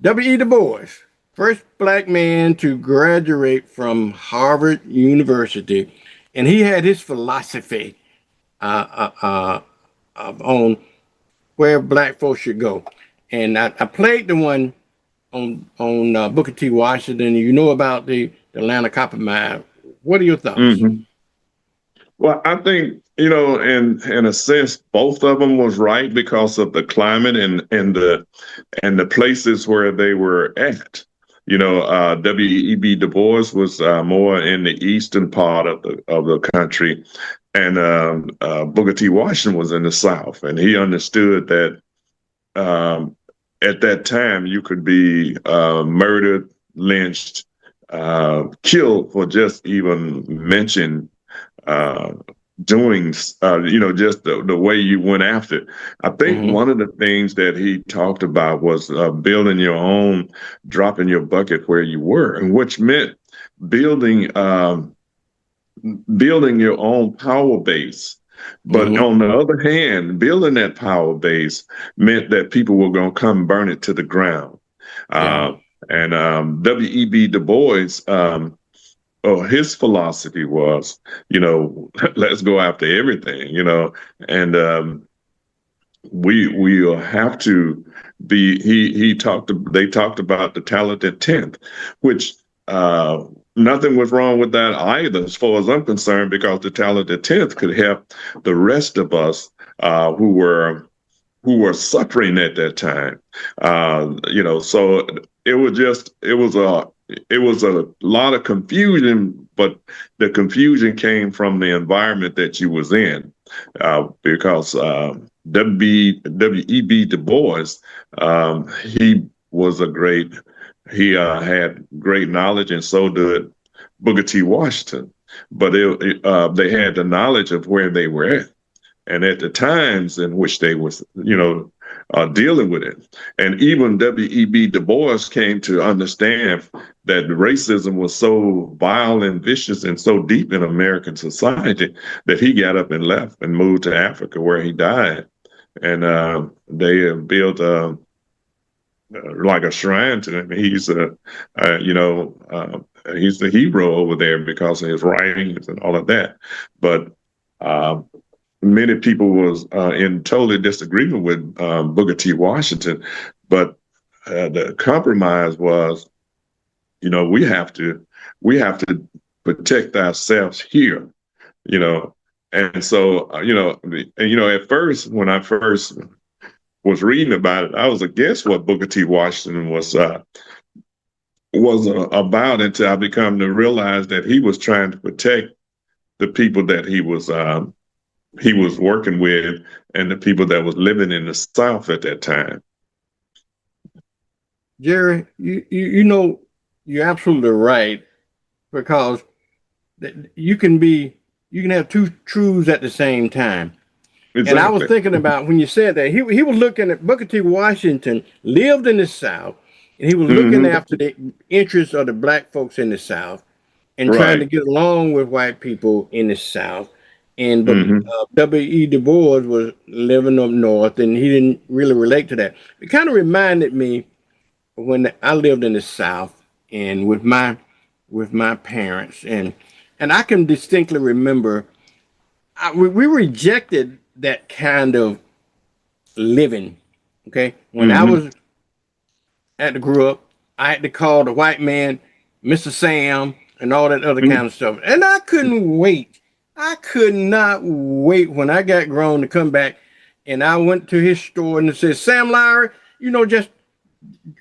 W.E. Du Bois, first Black man to graduate from Harvard University, and he had his philosophy on where Black folks should go. And I played the one on Booker T. Washington. You know about the Atlanta copper mine. What are your thoughts? Mm-hmm. Well, I think, in a sense, both of them was right because of the climate and the places where they were at. W.E.B. Du Bois was more in the eastern part of the country, and Booker T. Washington was in the South, and he understood that at that time you could be murdered, lynched, killed for just even mention doing, just the way you went after it. I think one of the things that he talked about was building your own, dropping your bucket where you were, and which meant building your own power base. But on the other hand, building that power base meant that people were going to come burn it to the ground. And W.E.B. Du Bois, his philosophy was, let's go after everything, and we will have to be. They talked about the talented 10th, which nothing was wrong with that either, as far as I'm concerned, because the talented 10th could help the rest of us who were suffering at that time. So it was a lot of confusion, but the confusion came from the environment that you was in, because W.E.B. Du Bois, he had great knowledge, and so did Booker T. Washington. But they had the knowledge of where they were at, and at the times in which they was, dealing with it. And even W.E.B. Du Bois came to understand that racism was so vile and vicious and so deep in American society that he got up and left and moved to Africa, where he died. And they built like a shrine to him. He's he's the hero over there because of his writings and all of that. But many people was in totally disagreement with Booker T. Washington, but the compromise was, we have to protect ourselves here, and so at first, when I first was reading about it, I was against what Booker T. Washington was about, until I become to realize that he was trying to protect the people that he was he was working with and the people that was living in the South at that time. Jerry, you know, you're absolutely right, because you can have two truths at the same time. Exactly. And I was thinking about when you said that, he was looking at Booker T. Washington lived in the South, and he was looking after the interests of the black folks in the South and trying to get along with white people in the South. And W.E. Du Bois was living up north, and he didn't really relate to that. It kind of reminded me when I lived in the South and with my parents, and I can distinctly remember we rejected that kind of living. Okay, when I was at the grew up, I had to call the white man Mr. Sam and all that other kind of stuff, and I couldn't wait. I could not wait when I got grown to come back, and I went to his store and it said, Sam Lowry, you know, just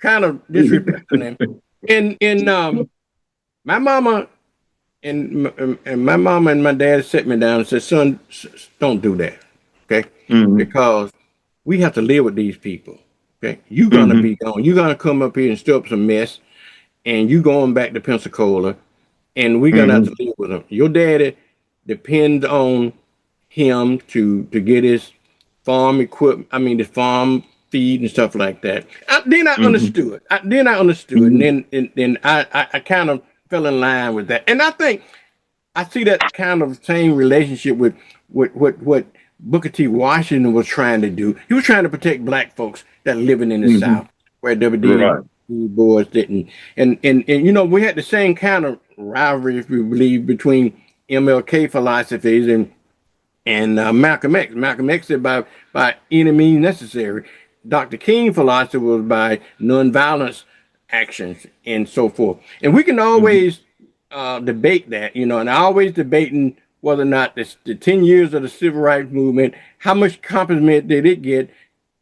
kind of disrespecting him. And my mama and my dad set me down and said, son, don't do that. Okay. Because we have to live with these people. Okay. You're gonna be gone. You're gonna come up here and stir up some mess, and you going back to Pensacola, and we're gonna have to live with them. Your daddy depends on him to get his farm equipment. I mean, the farm feed and stuff like that. Then I understood. And then I kind of fell in line with that. And I think I see that kind of same relationship with what Booker T. Washington was trying to do. He was trying to protect black folks that are living in the South, where W.B. Du Bois didn't. And you know, we had the same kind of rivalry, if we believe, between MLK philosophies and Malcolm X. Malcolm X said by any means necessary. Dr. King philosophy was by nonviolence actions and so forth. And we can always debate that, you know, and I always debating whether or not the 10 years of the civil rights movement, how much compliment did it get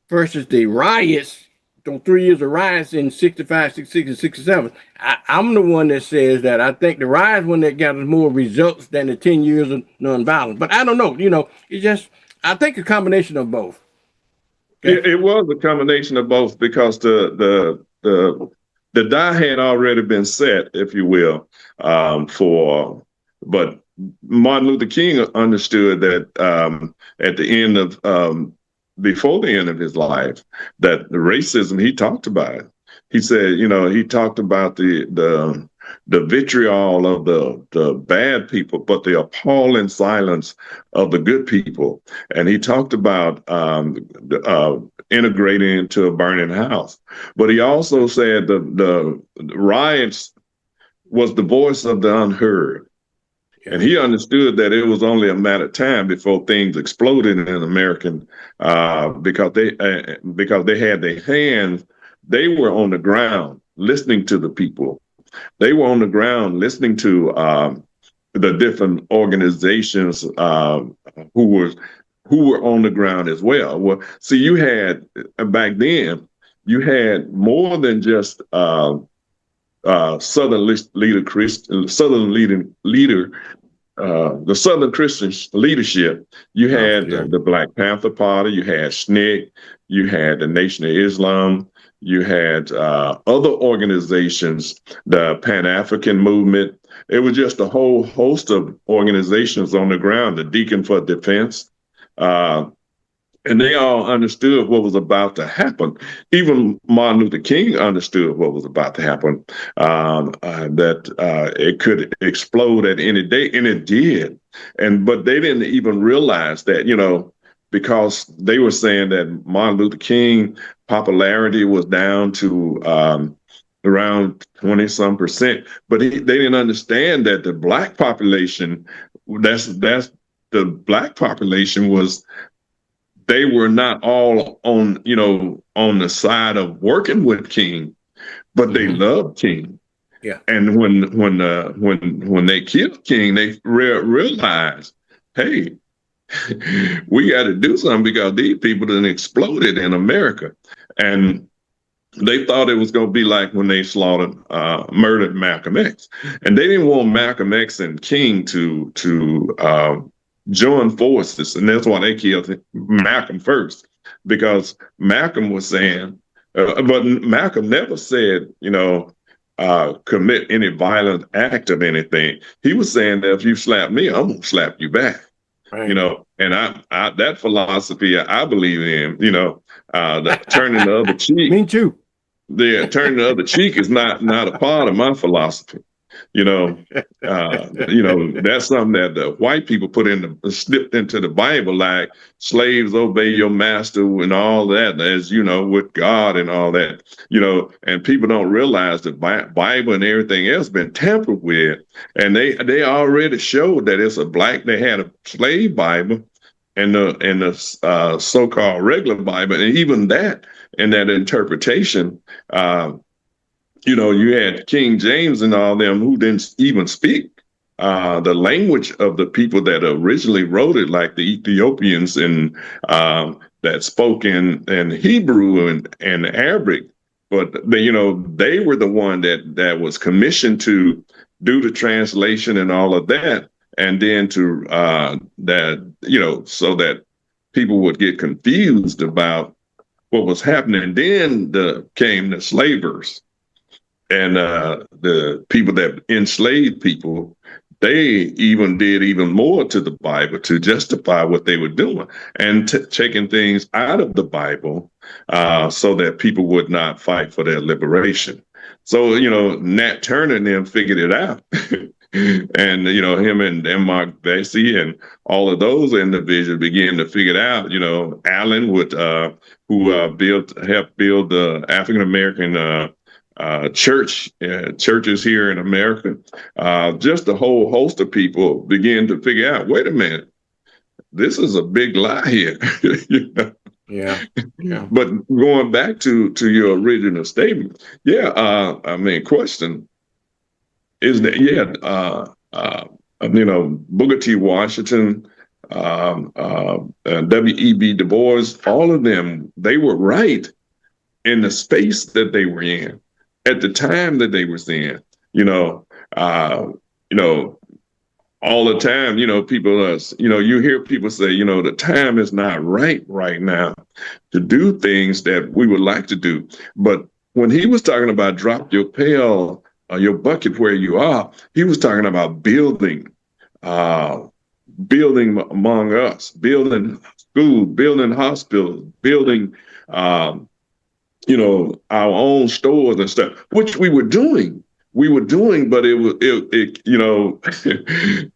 versus the riots, those 3 years of riots in 65, 66, and 67. I'm the one that says that I think the riots one that got us more results than the 10 years of nonviolence. But I don't know, you know, it's just, I think a combination of both. Okay? It was a combination of both, because the die had already been set, if you will, but Martin Luther King understood that at the end of before the end of his life, that the racism, he talked about it. He said, you know, he talked about the vitriol of the bad people, but the appalling silence of the good people. And he talked about integrating into a burning house. But he also said the riots was the voice of the unheard. And he understood that it was only a matter of time before things exploded in American, because they had their hands. They were on the ground listening to the people. They were on the ground listening to the different organizations who were on the ground as well. Well, see, you had back then, you had more than just Southern the Southern Christian leadership. You had the Black Panther Party, you had SNCC, you had the Nation of Islam, you had other organizations, the Pan-African movement. It was just a whole host of organizations on the ground, the Deacon for Defense. And they all understood what was about to happen. Even Martin Luther King understood what was about to happen, that it could explode at any day, and it did. But they didn't even realize that, you know, because they were saying that Martin Luther King popularity was down to around 20-some%. But they didn't understand that the Black population, the Black population was, they were not all on, you know, on the side of working with King, but they loved King. Yeah. And when they killed King, they realized, hey, we got to do something, because these people done exploded in America. And they thought it was going to be like when they murdered Malcolm X. And they didn't want Malcolm X and King to join forces, and that's why they killed Malcolm first, because Malcolm was saying, but Malcolm never said, commit any violent act of anything. He was saying that if you slap me, I'm gonna slap you back. Right. And I that philosophy I believe in. That turning the other cheek. Me too. Yeah, turning the other cheek is not a part of my philosophy. That's something that the white people slipped into the Bible, like slaves obey your master and all that, as with God and all that, and people don't realize the Bible and everything else been tampered with, and they already showed that they had a slave Bible and the so-called regular Bible, and even that in that interpretation. You had King James and all them who didn't even speak the language of the people that originally wrote it, like the Ethiopians and that spoke in Hebrew and Arabic. But they were the one that was commissioned to do the translation and all of that, and then to so that people would get confused about what was happening. Then came the slavers. And the people that enslaved people, they even did even more to the Bible to justify what they were doing, and taking things out of the Bible so that people would not fight for their liberation. So, Nat Turner and them figured it out. And, him and Mark Vesey and all of those individuals began to figure it out. Allen who helped build the African-American churches here in America, just a whole host of people begin to figure out, wait a minute, this is a big lie here. Yeah. But going back to your original statement, question is that, Booker T. Washington, W.E.B. Du Bois, all of them, they were right in the space that they were in. At the time that they were in, all the time, people, you hear people say, the time is not right now to do things that we would like to do. But when he was talking about drop your pail, your bucket where you are, he was talking about building among us, building schools, building hospitals, building, our own stores and stuff, which we were doing, but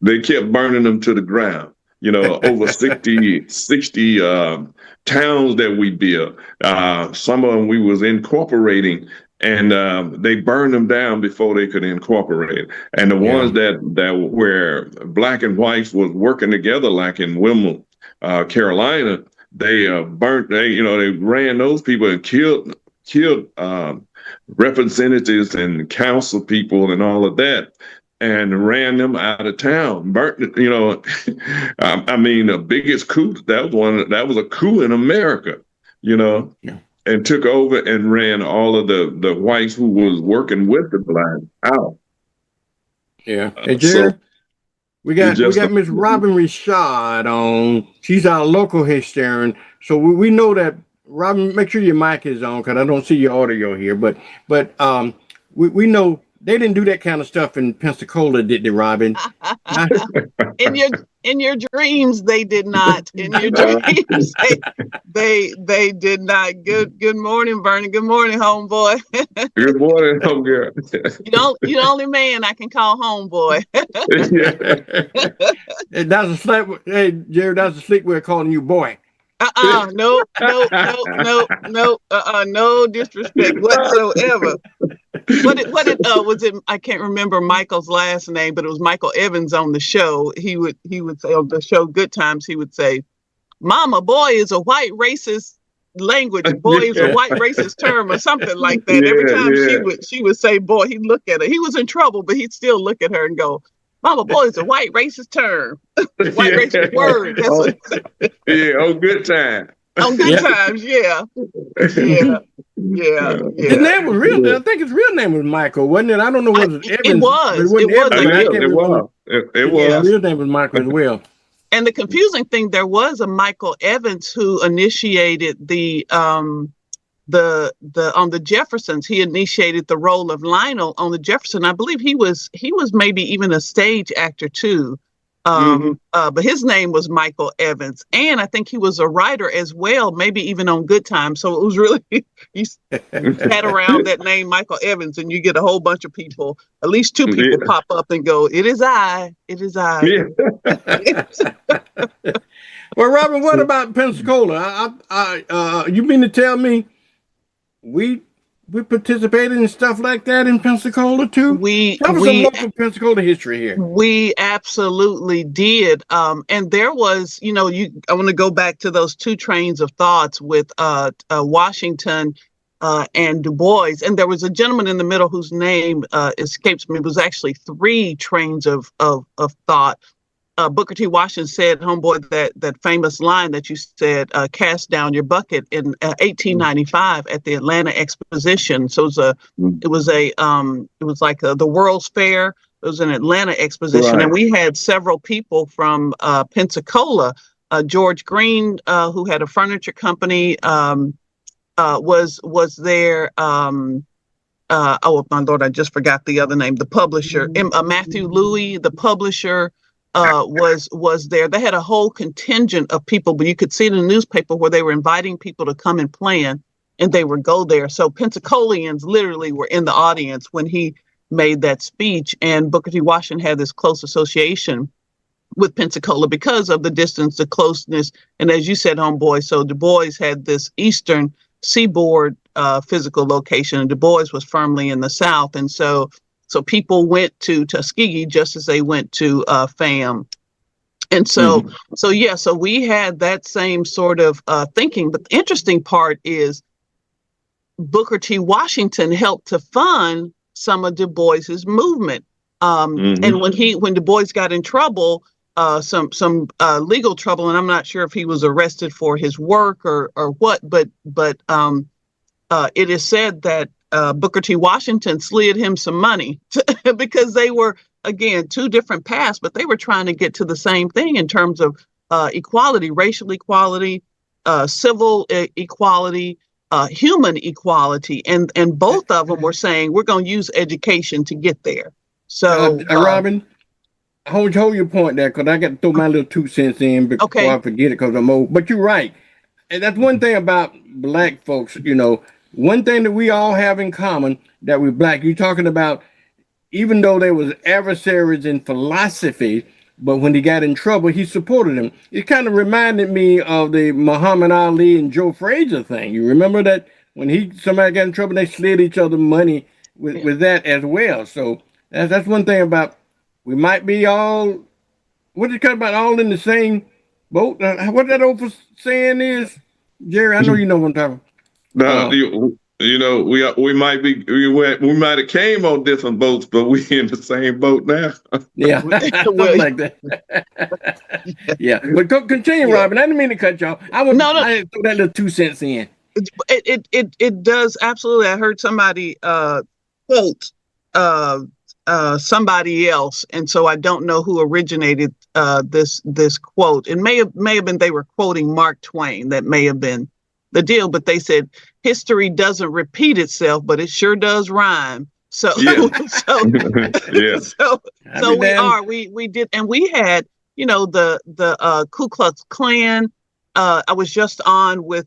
they kept burning them to the ground. Over 60 towns that we built. Some of them we was incorporating, and they burned them down before they could incorporate. And the ones that where black and whites was working together, like in Wilmore, Carolina, they ran those people and killed representatives and council people and all of that, and ran them out of town, burnt it. The biggest coup, that was a coup in America, and took over and ran all of the whites who was working with the black out. Yeah. Hey, Jerry, we got Miss Robin Rashad on. She's our local historian, so we know that. Robin, make sure your mic is on, because I don't see your audio here. But we know they didn't do that kind of stuff in Pensacola, did they, Robin? In your dreams, they did not. In your dreams, they did not. Good morning, Vernon. Good morning, homeboy. Good morning, homegirl. You're the only man I can call homeboy. That's a slip. Hey, Jerry, that's a slick way of calling you boy. No disrespect whatsoever. Was it? I can't remember Michael's last name, but it was Michael Evans on the show. He would say on the show Good Times, he would say, "Mama, boy is a white racist language. Boy is a white racist term," or something like that. Every time she would say boy, he'd look at her. He was in trouble, but he'd still look at her and go, "Mama, boy is a white racist term, white racist word." That's what on Good Time. On Good Times, yeah. His name was real. I think his real name was Michael, wasn't it? I don't know what it was. It was. It was. His real name was Michael as well. And the confusing thing, there was a Michael Evans who initiated the on the Jeffersons. He initiated the role of Lionel on the Jefferson. I believe he was maybe even a stage actor too. But his name was Michael Evans, and I think he was a writer as well, maybe even on Good Times. So it was really, you had around that name Michael Evans, and you get a whole bunch of people, at least two people pop up and go, "It is I, it is I." Yeah. Well, Robin, what about Pensacola? You mean to tell me we participated in stuff like that in Pensacola too? Tell us some local Pensacola history here. We absolutely did. And there was, I want to go back to those two trains of thoughts with Washington and Du Bois. And there was a gentleman in the middle whose name escapes me. It was actually three trains of thought. Booker T. Washington said, homeboy, that famous line that you said, cast down your bucket in 1895 at the Atlanta Exposition. So it was like the World's Fair. It was an Atlanta Exposition. Right. And we had several people from Pensacola. George Green, who had a furniture company, was there. Oh, my Lord, I just forgot the other name. The publisher, Matthew Louis, the publisher, was there. They had a whole contingent of people, but you could see in the newspaper where they were inviting people to come and plan, and they would go there. So Pensacolians literally were in the audience when he made that speech, and Booker T. Washington had this close association with Pensacola because of the distance, the closeness, and as you said, homeboy, so Du Bois had this eastern seaboard physical location, and Du Bois was firmly in the South, and so people went to Tuskegee just as they went to FAM. And so we had that same sort of thinking. But the interesting part is Booker T. Washington helped to fund some of Du Bois's movement. And when Du Bois got in trouble, some legal trouble, and I'm not sure if he was arrested for his work or what, but it is said that Booker T. Washington slid him some money because they were, again, two different paths, but they were trying to get to the same thing in terms of equality, racial equality, civil equality, human equality. And both of them were saying, we're going to use education to get there. So, Robin, hold your point there, because I got to throw my little 2 cents in before I forget it, because I'm old. But you're right. And that's one thing about Black folks, one thing that we all have in common, that we're Black. You're talking about, even though there was adversaries in philosophy, but when he got in trouble, he supported him. It kind of reminded me of the Muhammad Ali and Joe Frazier thing. You remember that when somebody got in trouble, they slid each other money with that as well. So that's one thing about, we might be all, what is it called about, all in the same boat? What that old saying is, Jerry, I know you know what I'm talking about. No, we might have came on different boats, but we in the same boat now. Yeah, something like that. Yeah, but continue, Robin. I didn't mean to cut you off. I throw that little 2 cents in. It does absolutely. I heard somebody quote somebody else, and so I don't know who originated this quote. It may have been they were quoting Mark Twain. That may have been the deal, but they said history doesn't repeat itself, but it sure does rhyme. So, we did, and we had, the Ku Klux Klan. I was just on with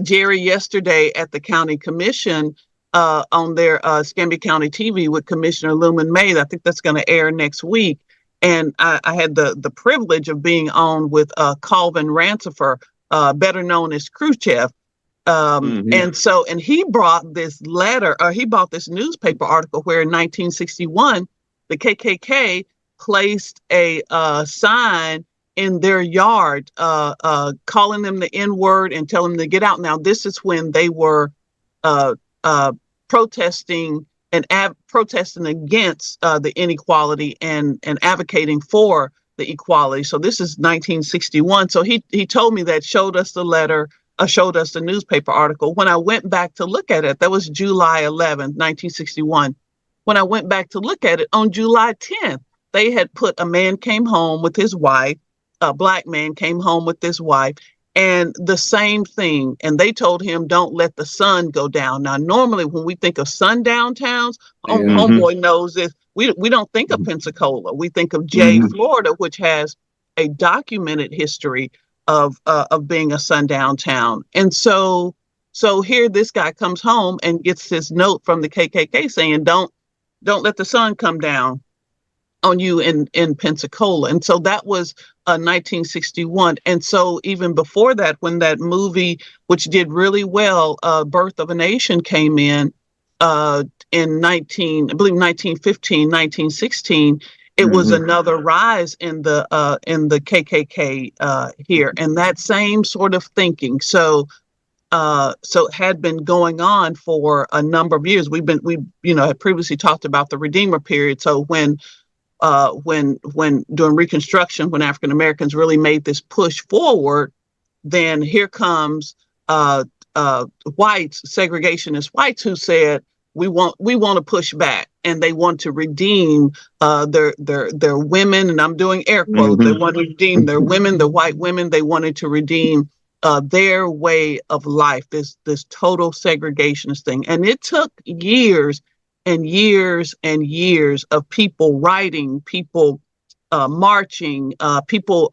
Jerry yesterday at the county commission on their Escambia County TV with Commissioner Luman May. I think that's going to air next week. And I had the privilege of being on with Calvin Rancifer, better known as Khrushchev. And he brought this letter, or he bought this newspaper article where in 1961, the KKK placed a sign in their yard calling them the N-word and telling them to get out. Now, this is when they were protesting against the inequality and advocating for the equality. So this is 1961. So he told me that, showed us the letter, showed us the newspaper article. When I went back to look at it, that was July 11th, 1961. When I went back to look at it on July 10th, they had put a man came home with his wife, a black man came home with his wife, and the same thing. And they told him, don't let the sun go down. Now, normally when we think of sundown towns, homeboy knows this. We don't think of Pensacola. We think of Florida, which has a documented history of being a sundown town. And so here this guy comes home and gets this note from the KKK saying, don't let the sun come down on you in Pensacola. And so that was 1961. And so even before that, when that movie, which did really well, Birth of a Nation, came in 1915, 1916, it was another rise in the KKK here, and that same sort of thinking. So it had been going on for a number of years. We had previously talked about the Redeemer period. So when during Reconstruction, when African Americans really made this push forward, then here comes whites, segregationist whites, who said, we want to push back, and they want to redeem their women, and I'm doing air quotes. They want to redeem their women, the white women. They wanted to redeem their way of life, this total segregationist thing. And it took years and years and years of people writing, people marching, people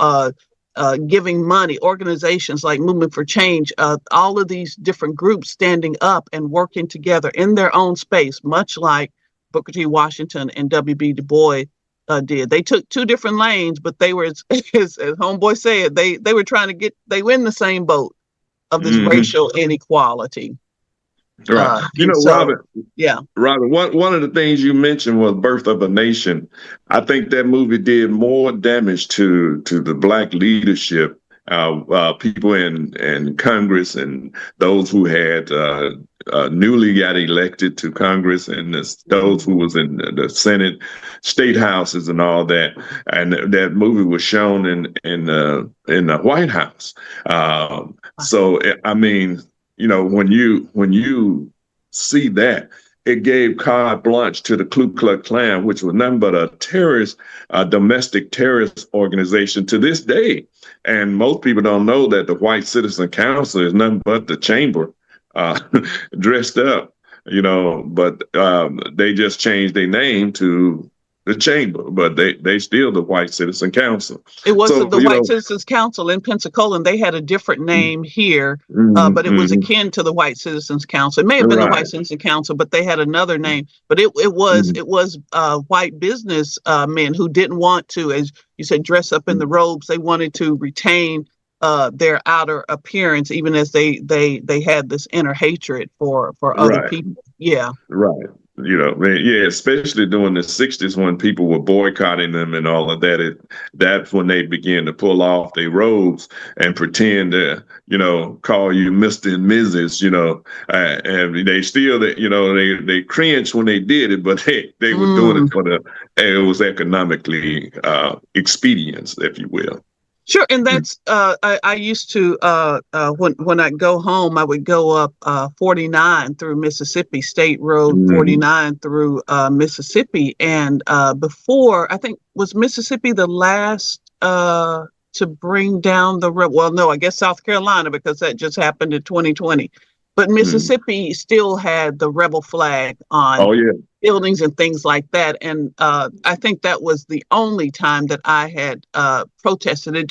giving money, organizations like Movement for Change, all of these different groups standing up and working together in their own space, much like Booker T. Washington and W.B. Du Bois did. They took two different lanes, but they were, as homeboy said, they were trying to they were in the same boat of this racial inequality. Right. Robert. Yeah. Robert, one of the things you mentioned was Birth of a Nation. I think that movie did more damage to the Black leadership, people in Congress, and those who had newly got elected to Congress, and those who was in the Senate, state houses, and all that. And that movie was shown in the White House. So I mean, when you see that, it gave carte blanche to the Ku Klux Klan, which was nothing but a terrorist, domestic terrorist organization to this day. And most people don't know that the White Citizen Council is nothing but the chamber dressed up, but they just changed their name to the chamber, but they still the White Citizen Council. It wasn't the White Citizens Council in Pensacola, and they had a different name here, but it was akin to the White Citizens Council. It may have been the White Citizens Council, but they had another name. But it was white business men who didn't want to, as you said, dress up in the robes. They wanted to retain their outer appearance, even as they had this inner hatred for other people. Yeah. Right. Especially during the 60s when people were boycotting them and all of that. That's when they began to pull off their robes and pretend to, call you Mr. and Mrs., and they still, they cringed when they did it, but they were doing it it was economically expedience, if you will. Sure, and that's I used to when I go home, I would go up 49 through Mississippi, State Road 49 through Mississippi, and before, I think, was Mississippi the last to bring down the well, no, I guess South Carolina, because that just happened in 2020. But Mississippi still had the rebel flag on buildings and things like that. And I think that was the only time that I had protested. I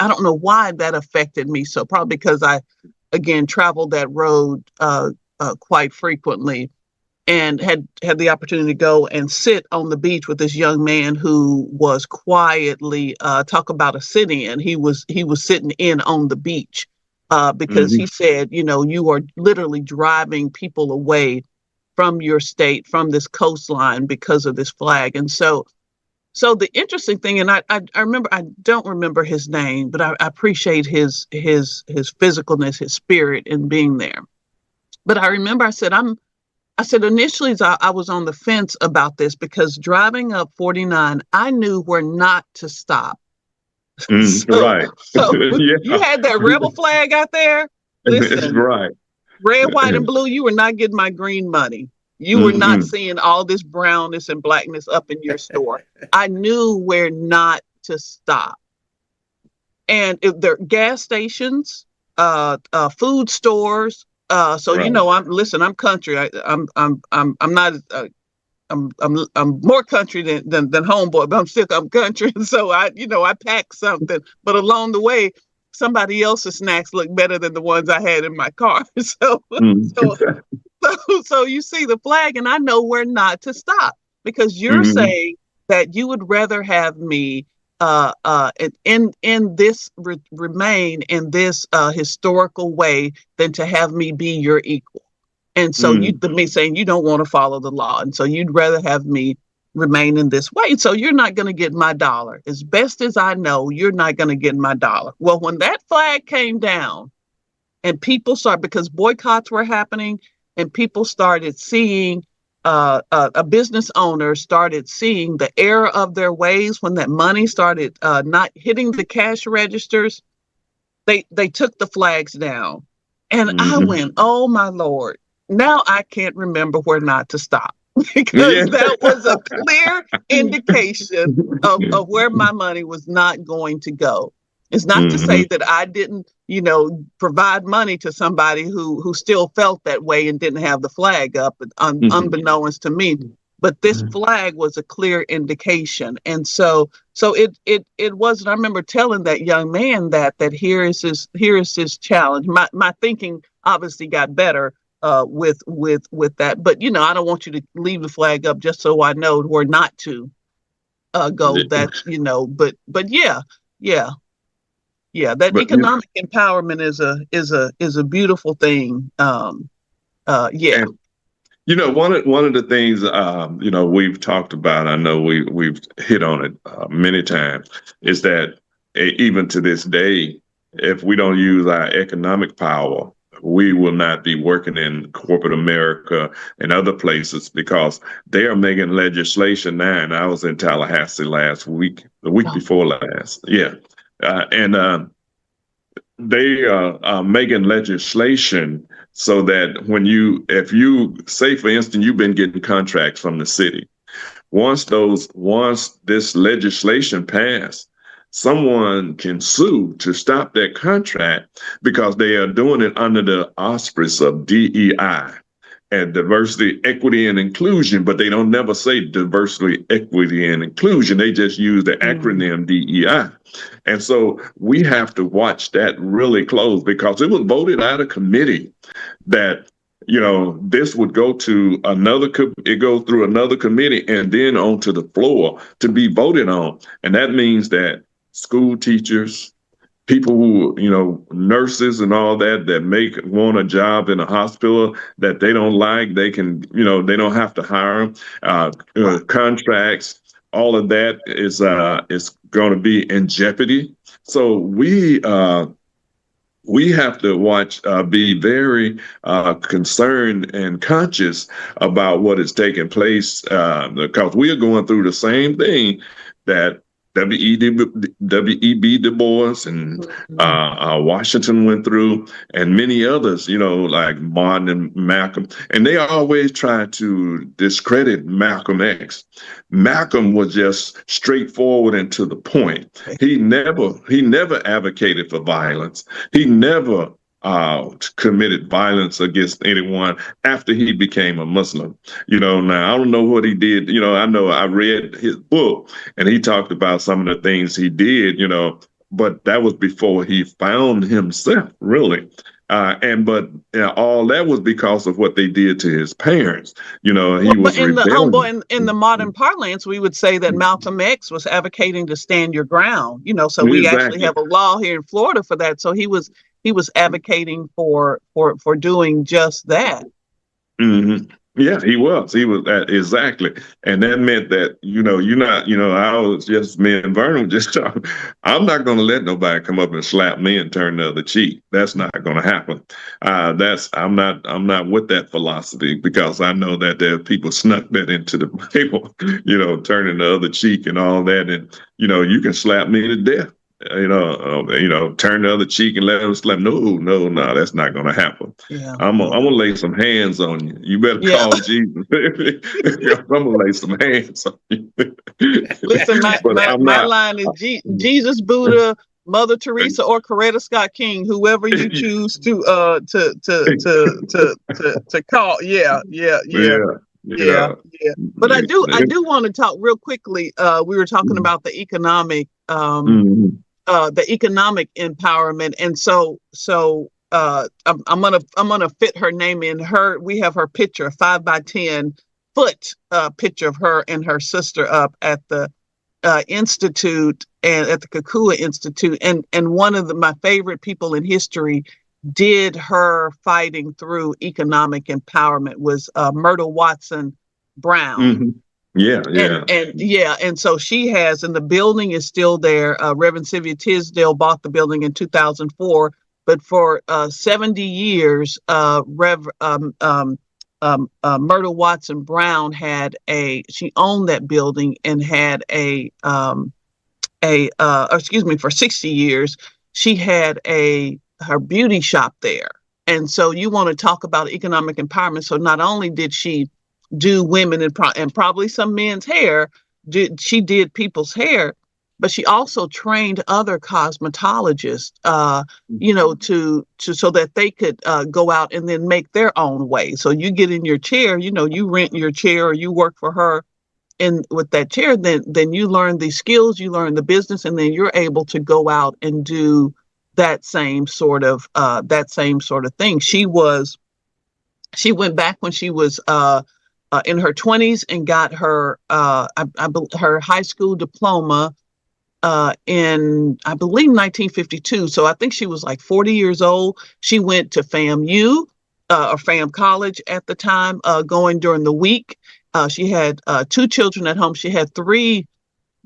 don't know why that affected me. So probably because I, again, traveled that road quite frequently and had the opportunity to go and sit on the beach with this young man who was quietly, talk about a sit-in. He was sitting in on the beach. Because he said, you are literally driving people away from your state, from this coastline, because of this flag. And so the interesting thing, and I remember, I don't remember his name, but I appreciate his physicalness, his spirit in being there. But I remember I said initially I was on the fence about this, because driving up 49, I knew where not to stop. Right. So you had that rebel flag out there. Listen, right. Red, white, and blue. You were not getting my green money. You were not seeing all this brownness and blackness up in your store. I knew where not to stop. And if there are gas stations, food stores. So Right. you know, I'm country. I'm not. I'm more country than homeboy, but I'm country. And so I pack something, but along the way, somebody else's snacks look better than the ones I had in my car. So so you see the flag, and I know where not to stop, because you're saying that you would rather have me in this remain in this historical way than to have me be your equal. And so me saying you don't want to follow the law, and so you'd rather have me remain in this way. So you're not going to get my dollar. As best as I know, you're not going to get my dollar. Well, when that flag came down, and people started, because boycotts were happening, and people started seeing, a business owner started seeing the error of their ways when that money started not hitting the cash registers. They took the flags down, and I went, oh my Lord, now I can't remember where not to stop. Because that was a clear indication of where my money was not going to go. It's not to say that I didn't, provide money to somebody who still felt that way and didn't have the flag up, unbeknownst to me. But this flag was a clear indication. And so it wasn't. I remember telling that young man that here is his challenge. My thinking obviously got better with that. But I don't want you to leave the flag up just so I know where not to go. That's but yeah, that economic empowerment is a beautiful thing. And, one of the things we've talked about, I know we've hit on it many times, is that even to this day, if we don't use our economic power, we will not be working in corporate America and other places, because they are making legislation now. And I was in Tallahassee the week before last. Yeah. And they are making legislation so that if you say, for instance, you've been getting contracts from the city, once this legislation passed, someone can sue to stop that contract because they are doing it under the auspice of DEI and diversity, equity, and inclusion, but they don't never say diversity, equity, and inclusion. They just use the acronym DEI. And so we have to watch that really close, because it was voted out of committee that, this would go to it goes through another committee and then onto the floor to be voted on. And that means that school teachers, people who, nurses and all that want a job in a hospital that they don't like, they can, they don't have to hire them. Contracts, all of that is going to be in jeopardy. So we have to be very concerned and conscious about what is taking place, because we are going through the same thing that W.E.B. Du Bois and Washington went through, and many others, like Martin and Malcolm. And they always try to discredit Malcolm X. Malcolm was just straightforward and to the point. He never advocated for violence. He never committed violence against anyone after he became a Muslim. Now I don't know what he did. I know I read his book and he talked about some of the things he did, but that was before he found himself, really. But all that was because of what they did to his parents. He was in the modern parlance, we would say that Malcolm X was advocating to stand your ground. So we actually have a law here in Florida for that. So he was advocating for doing just that. Yeah, he was exactly. And that meant that, you're not, I was just, me and Vernon just talking, I'm not going to let nobody come up and slap me and turn the other cheek. That's not going to happen. I'm not with that philosophy, because I know that there are people snuck that into the Bible, turning the other cheek and all that. And, you can slap me to death. turn the other cheek and let them slap. No, that's not going to happen. Yeah. I'm gonna lay some hands on you. You better call Jesus. I'm gonna lay some hands on you. Listen, my line is Jesus, Buddha, Mother Teresa, or Coretta Scott King, whoever you choose to call. Yeah. But I do want to talk real quickly. We were talking about the economic empowerment, and so I'm gonna fit her name in her. We have her picture, 5x10 foot picture of her and her sister up at the institute and at the Kukua Institute, and one of my favorite people in history did her fighting through economic empowerment was Myrtle Watson Brown. And so she has, and the building is still there. Reverend Sylvia Tisdale bought the building in 2004, but for 70 years, Myrtle Watson Brown she owned that building and had for 60 years, she had her beauty shop there. And so you want to talk about economic empowerment. So not only did she do women and probably some men's hair, she did people's hair, but she also trained other cosmetologists, so that they could go out and then make their own way. So you get in your chair, you rent your chair or you work for her, and with that chair, then you learn the skills, you learn the business, and then you're able to go out and do that same sort of thing. She went back when she was in her 20s and got her her high school diploma in, I believe, 1952. So I think she was like 40 years old. She went to FAMU or FAM College at the time, going during the week. She had 2 children at home. She had 3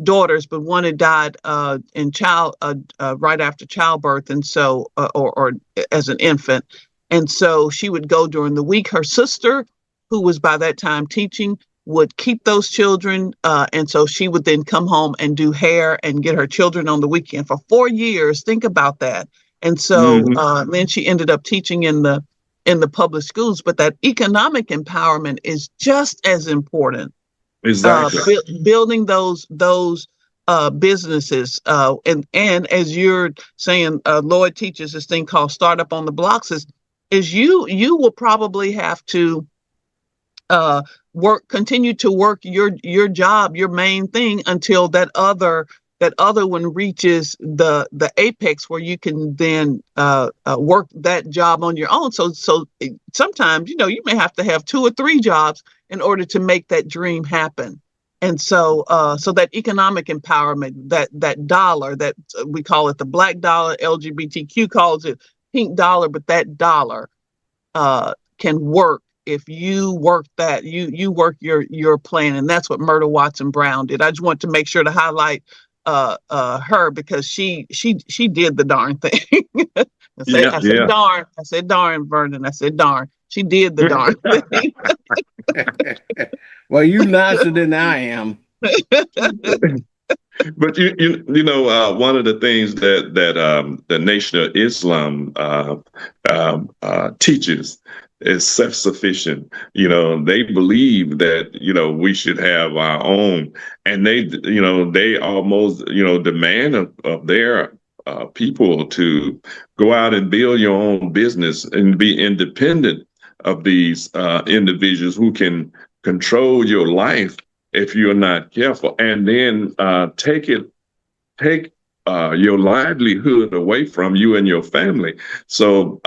daughters, but one had died right after childbirth, and so or as an infant. And so she would go during the week. Her sister, who was by that time teaching, would keep those children. And so she would then come home and do hair and get her children on the weekend for 4 years. Think about that. And so then she ended up teaching in the public schools. But that economic empowerment is just as important. Exactly. Building those businesses. And as you're saying, Lloyd teaches this thing called Startup on the Blocks, is you will probably have to continue to work your job, your main thing, until that other one reaches the apex where you can then work that job on your own. So sometimes you may have to have 2 or 3 jobs in order to make that dream happen. And so that economic empowerment, that dollar, that we call it the black dollar, LGBTQ calls it pink dollar, but that dollar can work if you work that, you work your plan. And that's what Myrtle Watson Brown did. I just want to make sure to highlight her, because she did the darn thing. I said darn, Vernon. I said darn. She did the darn thing. Well, you nicer than I am. But one of the things that the Nation of Islam teaches is self-sufficient. They believe that we should have our own, and they almost demand of their people to go out and build your own business and be independent of these individuals who can control your life if you're not careful, and then take your livelihood away from you and your family. So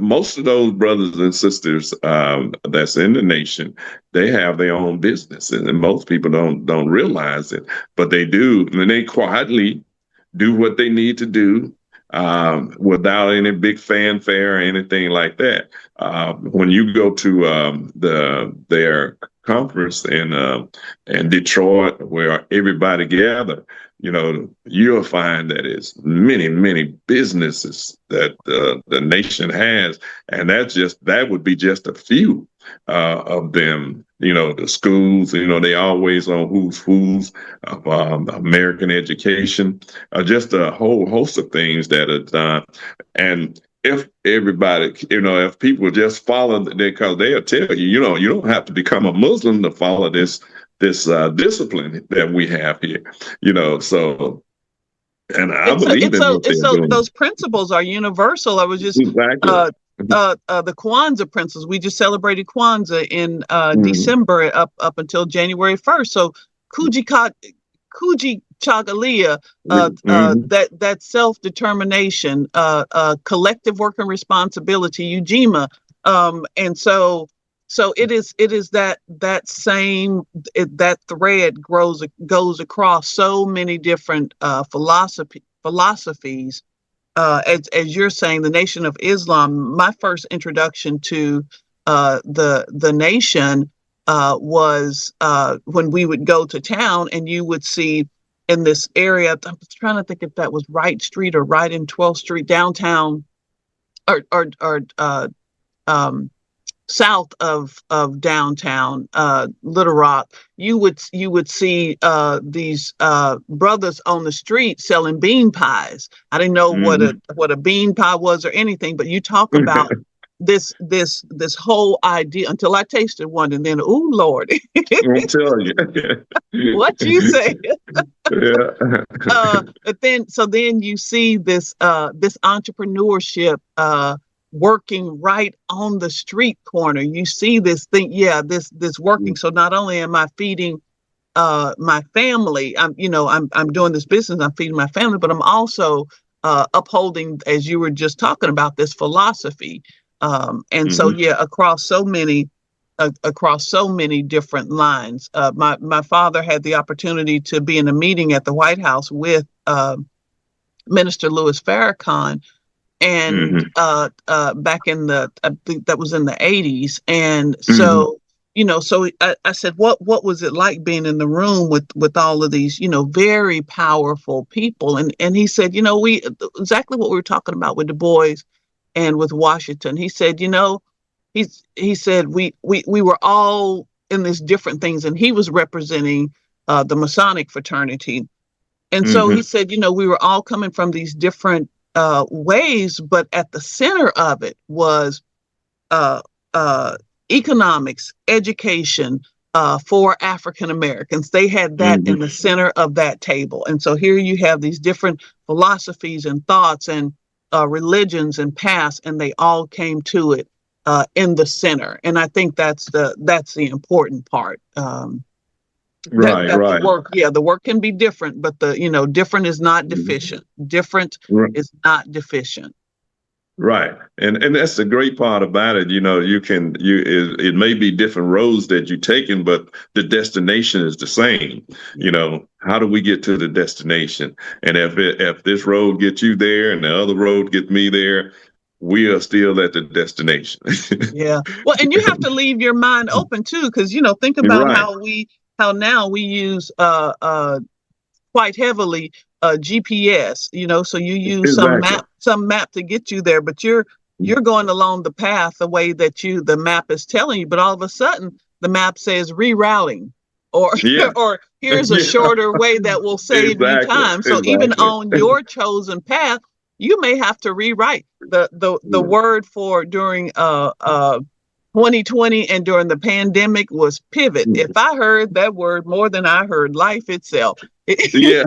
most of those brothers and sisters that's in the nation, they have their own business, and most people don't realize it, but they do, and they quietly do what they need to do without any big fanfare or anything like that. When you go to their conference in Detroit where everybody gather, you'll find that it's many, many businesses that the nation has, and that would be just a few of them. The schools, they always on who's of American education, just a whole host of things that are done. And if everybody, if people just follow, because they'll tell you, you don't have to become a Muslim to follow this discipline that we have here, so. And I believe in what they're doing. Those principles are universal. I was just the Kwanzaa principles. We just celebrated Kwanzaa in December up until January 1st. So Kujichagulia, that self-determination, collective work and responsibility, Ujima, and so it is that same that thread goes across so many different philosophies. As you're saying, the Nation of Islam. My first introduction to the nation was when we would go to town, and you would see in this area. I'm trying to think if that was Wright Street or right in 12th Street downtown, or south of downtown Little Rock. You would see these brothers on the street selling bean pies. I didn't know what a bean pie was or anything, but you talk about this whole idea until I tasted one, and then, oh Lord, I'll tell you what you say. Yeah. But then you see this entrepreneurship working right on the street corner. You see this thing, this working. So not only am I feeding my family, I'm doing this business, I'm feeding my family, but I'm also upholding, as you were just talking about, this philosophy. So across so many different lines. My father had the opportunity to be in a meeting at the White House with Minister Louis Farrakhan, and back in I think that was in the 80s. And so, I said, what was it like being in the room with all of these, very powerful people? And he said, we exactly what we were talking about with Du Bois and with Washington. He said, he said we were all in these different things, and he was representing the Masonic fraternity. And so he said, we were all coming from these different ways, but at the center of it was economics, education for African Americans. They had that in the center of that table. And so here you have these different philosophies and thoughts and religions and paths, and they all came to it in the center. And I think that's the important part. Right. The work can be different, but different is not deficient. Different is not deficient. Right. And that's the great part about it. It may be different roads that you're taking, but the destination is the same. How do we get to the destination? And if this road gets you there and the other road gets me there, we are still at the destination. Yeah. Well, and you have to leave your mind open too, because think about how now we use quite heavily GPS, so you use some map to get you there, but you're going along the path the way that the map is telling you, but all of a sudden the map says rerouting, or or here's a shorter way that will save you time. So even on your chosen path, you may have to rewrite the word for during 2020 and during the pandemic was pivot. If I heard that word more than I heard life itself, you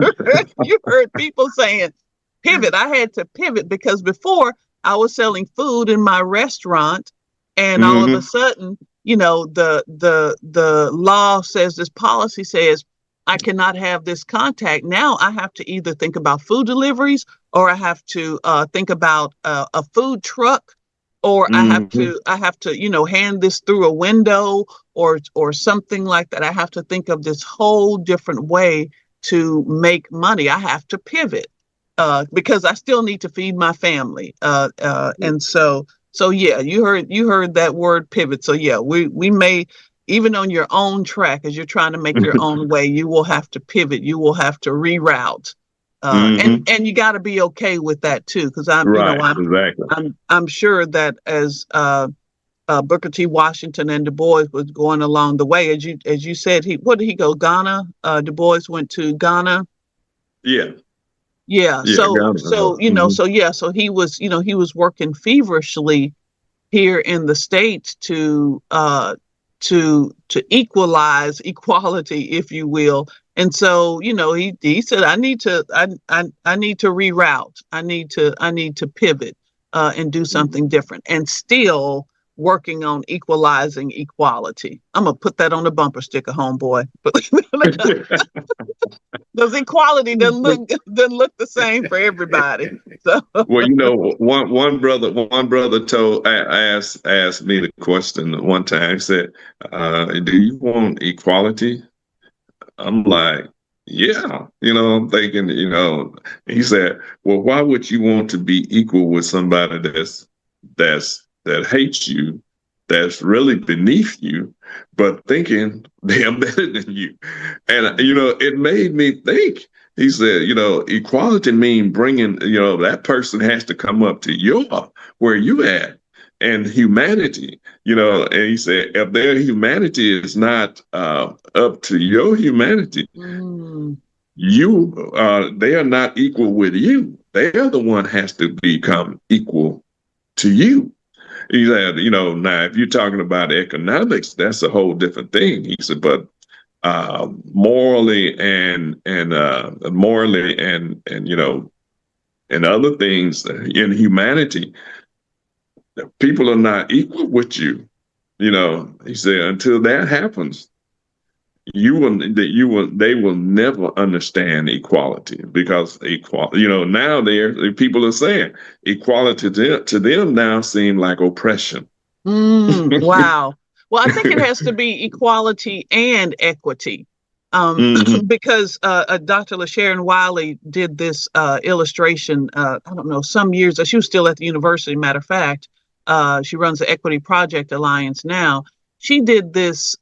heard people saying pivot. I had to pivot because before I was selling food in my restaurant, and all of a sudden, the law says, this policy says I cannot have this contact. Now I have to either think about food deliveries, or I have to think about a food truck, or I have to hand this through a window or something like that. I have to think of this whole different way to make money. I have to pivot because I still need to feed my family. And so yeah, you heard that word pivot. So yeah, we may even on your own track, as you're trying to make your own way, you will have to pivot. You will have to reroute. And you got to be okay with that too, because I'm sure that as Booker T. Washington and Du Bois was going along the way, as you said, what did he go? Ghana. Du Bois went to Ghana. Yeah. So Ghana. so he was working feverishly here in the States to equalize equality, if you will. And so, he said, I need to reroute. I need to pivot and do something different, and still working on equalizing equality. I'm gonna put that on the bumper sticker, homeboy. Because equality doesn't look the same for everybody. So well, one brother asked me the question one time. He said, "Do you want equality?" I'm like, "Yeah." I'm thinking, He said, "Well, why would you want to be equal with somebody that hates you, that's really beneath you, but thinking they're better than you?" And it made me think. He said, equality means bringing, that person has to come up to where you at, and humanity, and he said, if their humanity is not up to your humanity, they are not equal with you. They are the one has to become equal to you. He said, now if you're talking about economics, that's a whole different thing. He said, but morally and and other things in humanity, people are not equal with you. He said, until that happens, they will never understand equality, because now people are saying equality to them now seem like oppression. Wow. Well, I think it has to be equality and equity, because Dr. LaSharon Wiley did this illustration, I don't know, some years ago. She was still at the university, matter of fact. She runs the Equity Project Alliance now. She did this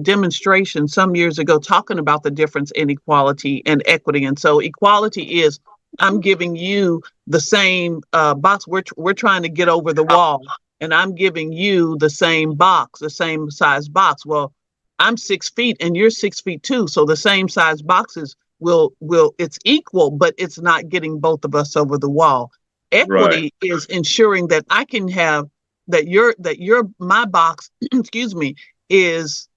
demonstration some years ago talking about the difference in equality and equity. And so equality is, I'm giving you the same box. We're trying to get over the wall, and I'm giving you the same box, the same size box. Well, I'm 6 feet and you're 6 feet too. So the same size boxes it's equal, but it's not getting both of us over the wall. Equity is ensuring that I can have my box, excuse me, is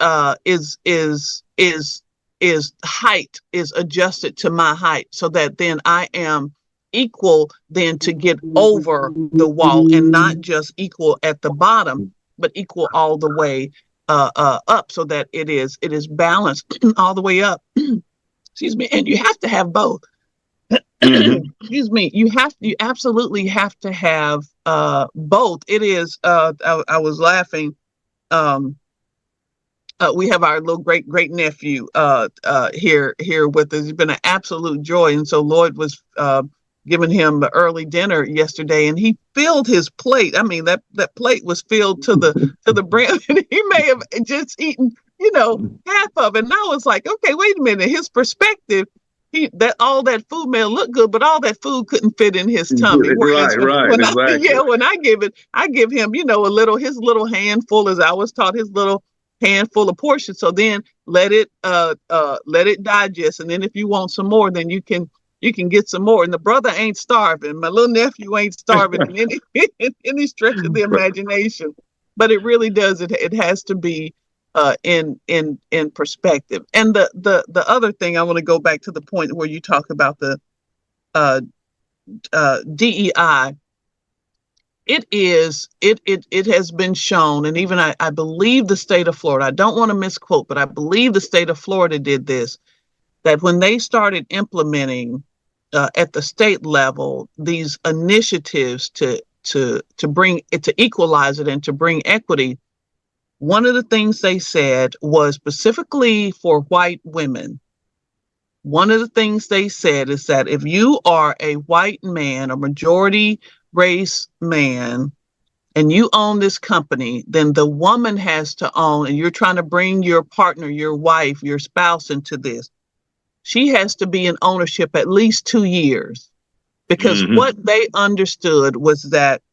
height is adjusted to my height, so that then I am equal then to get over the wall, and not just equal at the bottom, but equal all the way up, so that it is balanced all the way up. Excuse me. And you have to have both. Excuse me. You absolutely have to have both. It is. I was laughing. We have our little great nephew here with us. It's been an absolute joy, and so Lloyd was giving him the early dinner yesterday, and he filled his plate. I mean, that plate was filled to the brim, and he may have just eaten, half of it. And I was like, okay, wait a minute. His perspective, all that food may look good, but all that food couldn't fit in his tummy. Exactly. When I give him, his little handful, as I was taught, his little handful of portions. So then let it digest, and then if you want some more, then you can get some more. And the brother ain't starving. My little nephew ain't starving in any stretch of the imagination. But it really does. It has to be in perspective. And the other thing, I want to go back to the point where you talk about the DEI. It has been shown, and even I believe the state of Florida, I don't want to misquote, but I believe the state of Florida did this, that when they started implementing at the state level these initiatives to bring it, to equalize it and to bring equity, one of the things they said was, specifically for white women, one of the things they said is that if you are a white man, a majority race man, and you own this company, then the woman has to own, and you're trying to bring your partner, your wife, your spouse into this. She has to be in ownership at least 2 years, because what they understood was that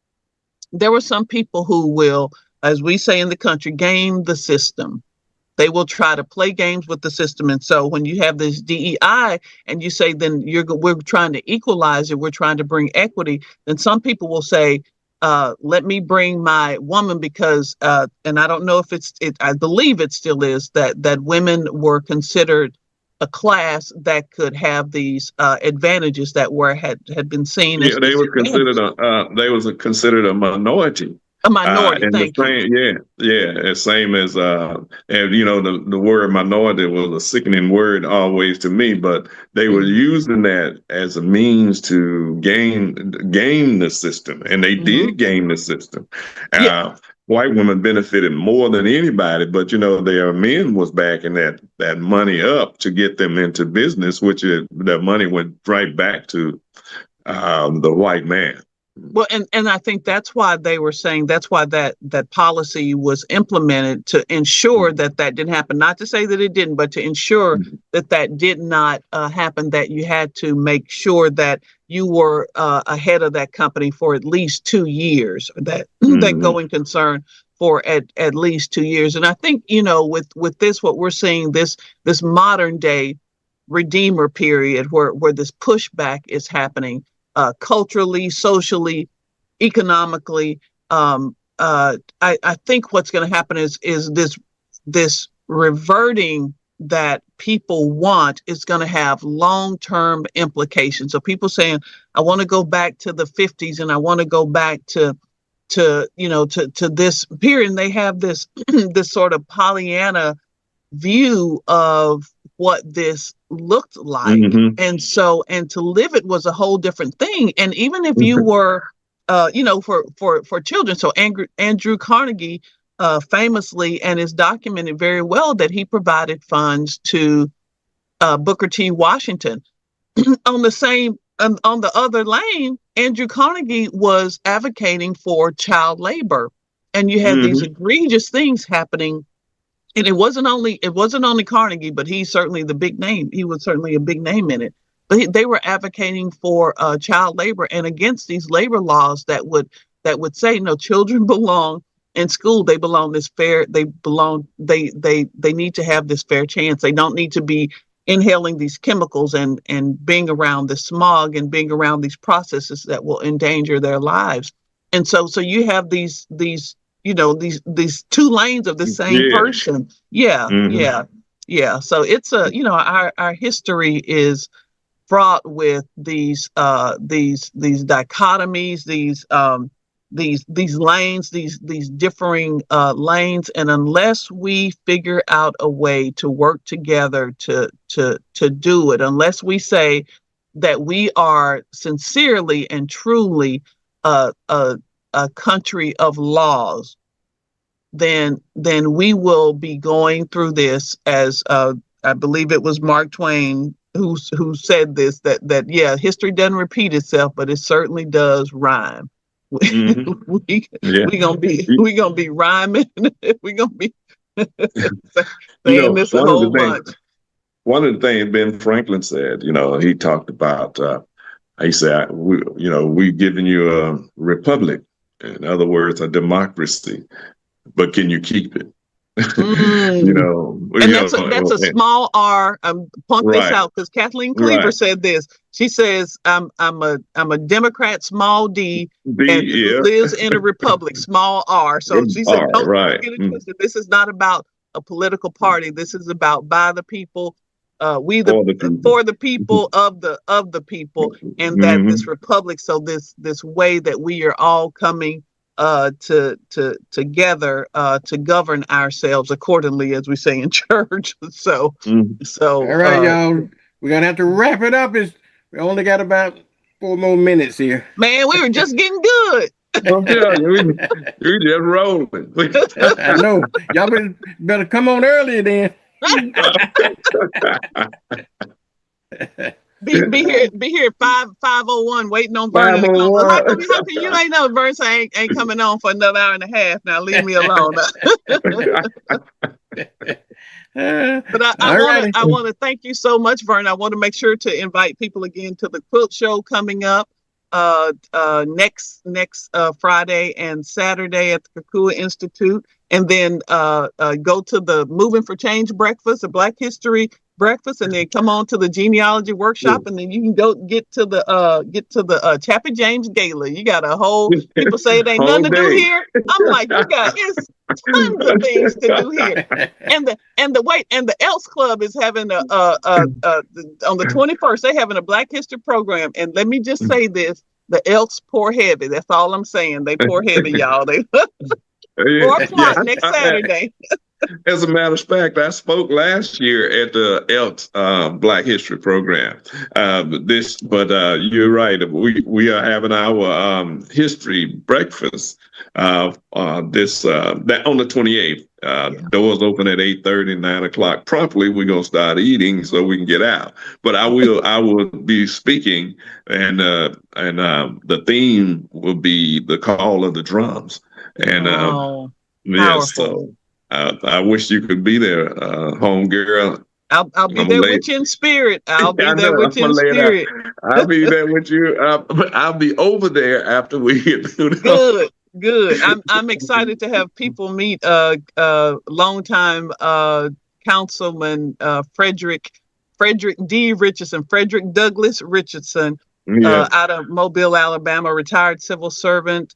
there were some people who will, as we say in the country, game the system. They will try to play games with the system. And so when you have this DEI and you say, then we're trying to equalize it, we're trying to bring equity, then some people will say, let me bring my woman, because, and I don't know if I believe it still is, that women were considered a class that could have these advantages that had been seen as they was considered a minority. A minority, and thank you. Yeah, same as and you know, the word minority was a sickening word always to me, but they were using that as a means to game the system, and they did game the system. White women benefited more than anybody, but you know, their men was backing that money up to get them into business, which that money went right back to the white man. Well, and I think that's why they were saying, that's why that policy was implemented, to ensure that didn't happen. Not to say that it didn't, but to ensure that did not happen, that you had to make sure that you were ahead of that company for at least 2 years, that going concern for at least 2 years. And I think, you know, with this, what we're seeing, this modern day redeemer period where this pushback is happening, culturally, socially, economically. I think what's going to happen is this reverting that people want is going to have long-term implications. So people saying, I want to go back to the 50s, and I want to go back to this period. And they have this this sort of Pollyanna view of what this looked like. And to live it was a whole different thing. And even if you were for children, so Andrew Carnegie famously, and is documented very well, that he provided funds to Booker T. Washington. On the other lane, Andrew Carnegie was advocating for child labor, and you had these egregious things happening. And it wasn't only Carnegie, but he's certainly the big name. He was certainly a big name in it. But they were advocating for child labor and against these labor laws that would say, no, children belong in school. They belong this fair. They need to have this fair chance. They don't need to be inhaling these chemicals and being around the smog and being around these processes that will endanger their lives. And so you have these two lanes of the same person. So it's our history is fraught with these dichotomies, these lanes, these differing lanes, and unless we figure out a way to work together to do it, unless we say that we are sincerely and truly a country of laws, then we will be going through this, as I believe it was Mark Twain who said this, that history doesn't repeat itself, but it certainly does rhyme. We gonna be rhyming. We gonna be saying this a whole bunch. One of the things Ben Franklin said, he talked about. He said, "We giving you a republic, in other words, a democracy, but can you keep it?" And that's a small R. Point this out, because Kathleen Cleaver said this. She says, "I'm a Democrat, small D, and who lives in a republic, small R." So she said, "Don't get it twisted. This is not about a political party. This is about by the people, for the people, of the people, and that this republic. So this way that we are all coming together to govern ourselves accordingly, as we say in church." So all right, y'all, we're gonna have to wrap it up. We only got about 4 more minutes here. Man, we were just getting good. I'm telling you, we just rolling. I know. Y'all better come on earlier then. Be be here at 5:01 waiting on Vernon to come. How come you ain't know Vernon ain't coming on for another hour and a half? Now leave me alone. But I want to thank you so much, Vernon. I want to make sure to invite people again to the quilt show coming up next Friday and Saturday at the Kakua Institute, and then go to the Moving for Change breakfast, a Black History breakfast, and then come on to the genealogy workshop, and then you can go get to the Chappie James Gala. You got a whole people say it ain't nothing to do here. I'm like, it's tons of things to do here. And the Elks Club is having on the 21st, they're having a Black History program. And let me just say this, the Elks pour heavy. That's all I'm saying. They pour heavy, y'all. They 4 o'clock next Saturday. As a matter of fact, I spoke last year at the Elks Black History program. You're right. We are having our history breakfast that on the 28th. Doors open at 8:30, 9 o'clock. Promptly, we're gonna start eating so we can get out. But I will be speaking, and the theme will be the call of the drums. And so. I wish you could be there, home girl. I'll be there with you in spirit. I'll be there with you in spirit. I'll be there with you. I'll be over there after we get through. Good. I'm excited to have people meet longtime Councilman Frederick D. Richardson, Frederick Douglass Richardson, out of Mobile, Alabama, retired civil servant.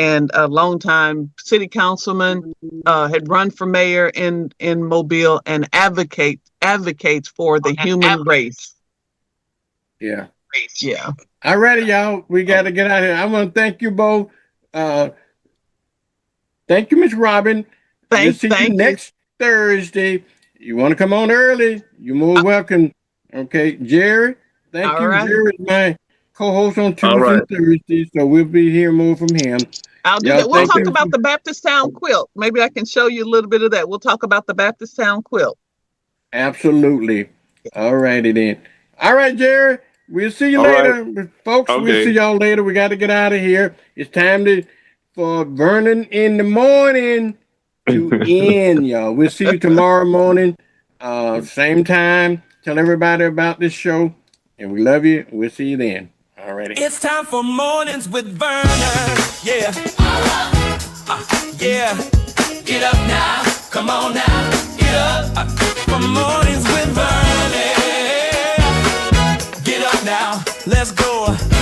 And a longtime city councilman, had run for mayor in Mobile and advocates for the human race. Yeah. Yeah. All righty, y'all. We got to get out of here. I want to thank you both. Thank you, Miss Robin. We'll see you next Thursday. You want to come on early? You're more welcome. Okay, Jerry. Thank you. Right. Jerry is my co-host on Tuesday and Thursday, so we'll be hearing more from him. I'll do that. We'll talk about the Baptist Town quilt. Maybe I can show you a little bit of that. We'll talk about the Baptist Town quilt. Absolutely. All righty then. All right, Jerry. We'll see you later. Right. Folks, we'll see y'all later. We got to get out of here. It's time for Vernon in the morning to end, y'all. We'll see you tomorrow morning. Same time. Tell everybody about this show. And we love you. We'll see you then. All righty. It's time for Mornings with Vernon. Yeah. Yeah. Get up now. Come on now. Get up. For Mornings with Vernon. Get up now. Let's go.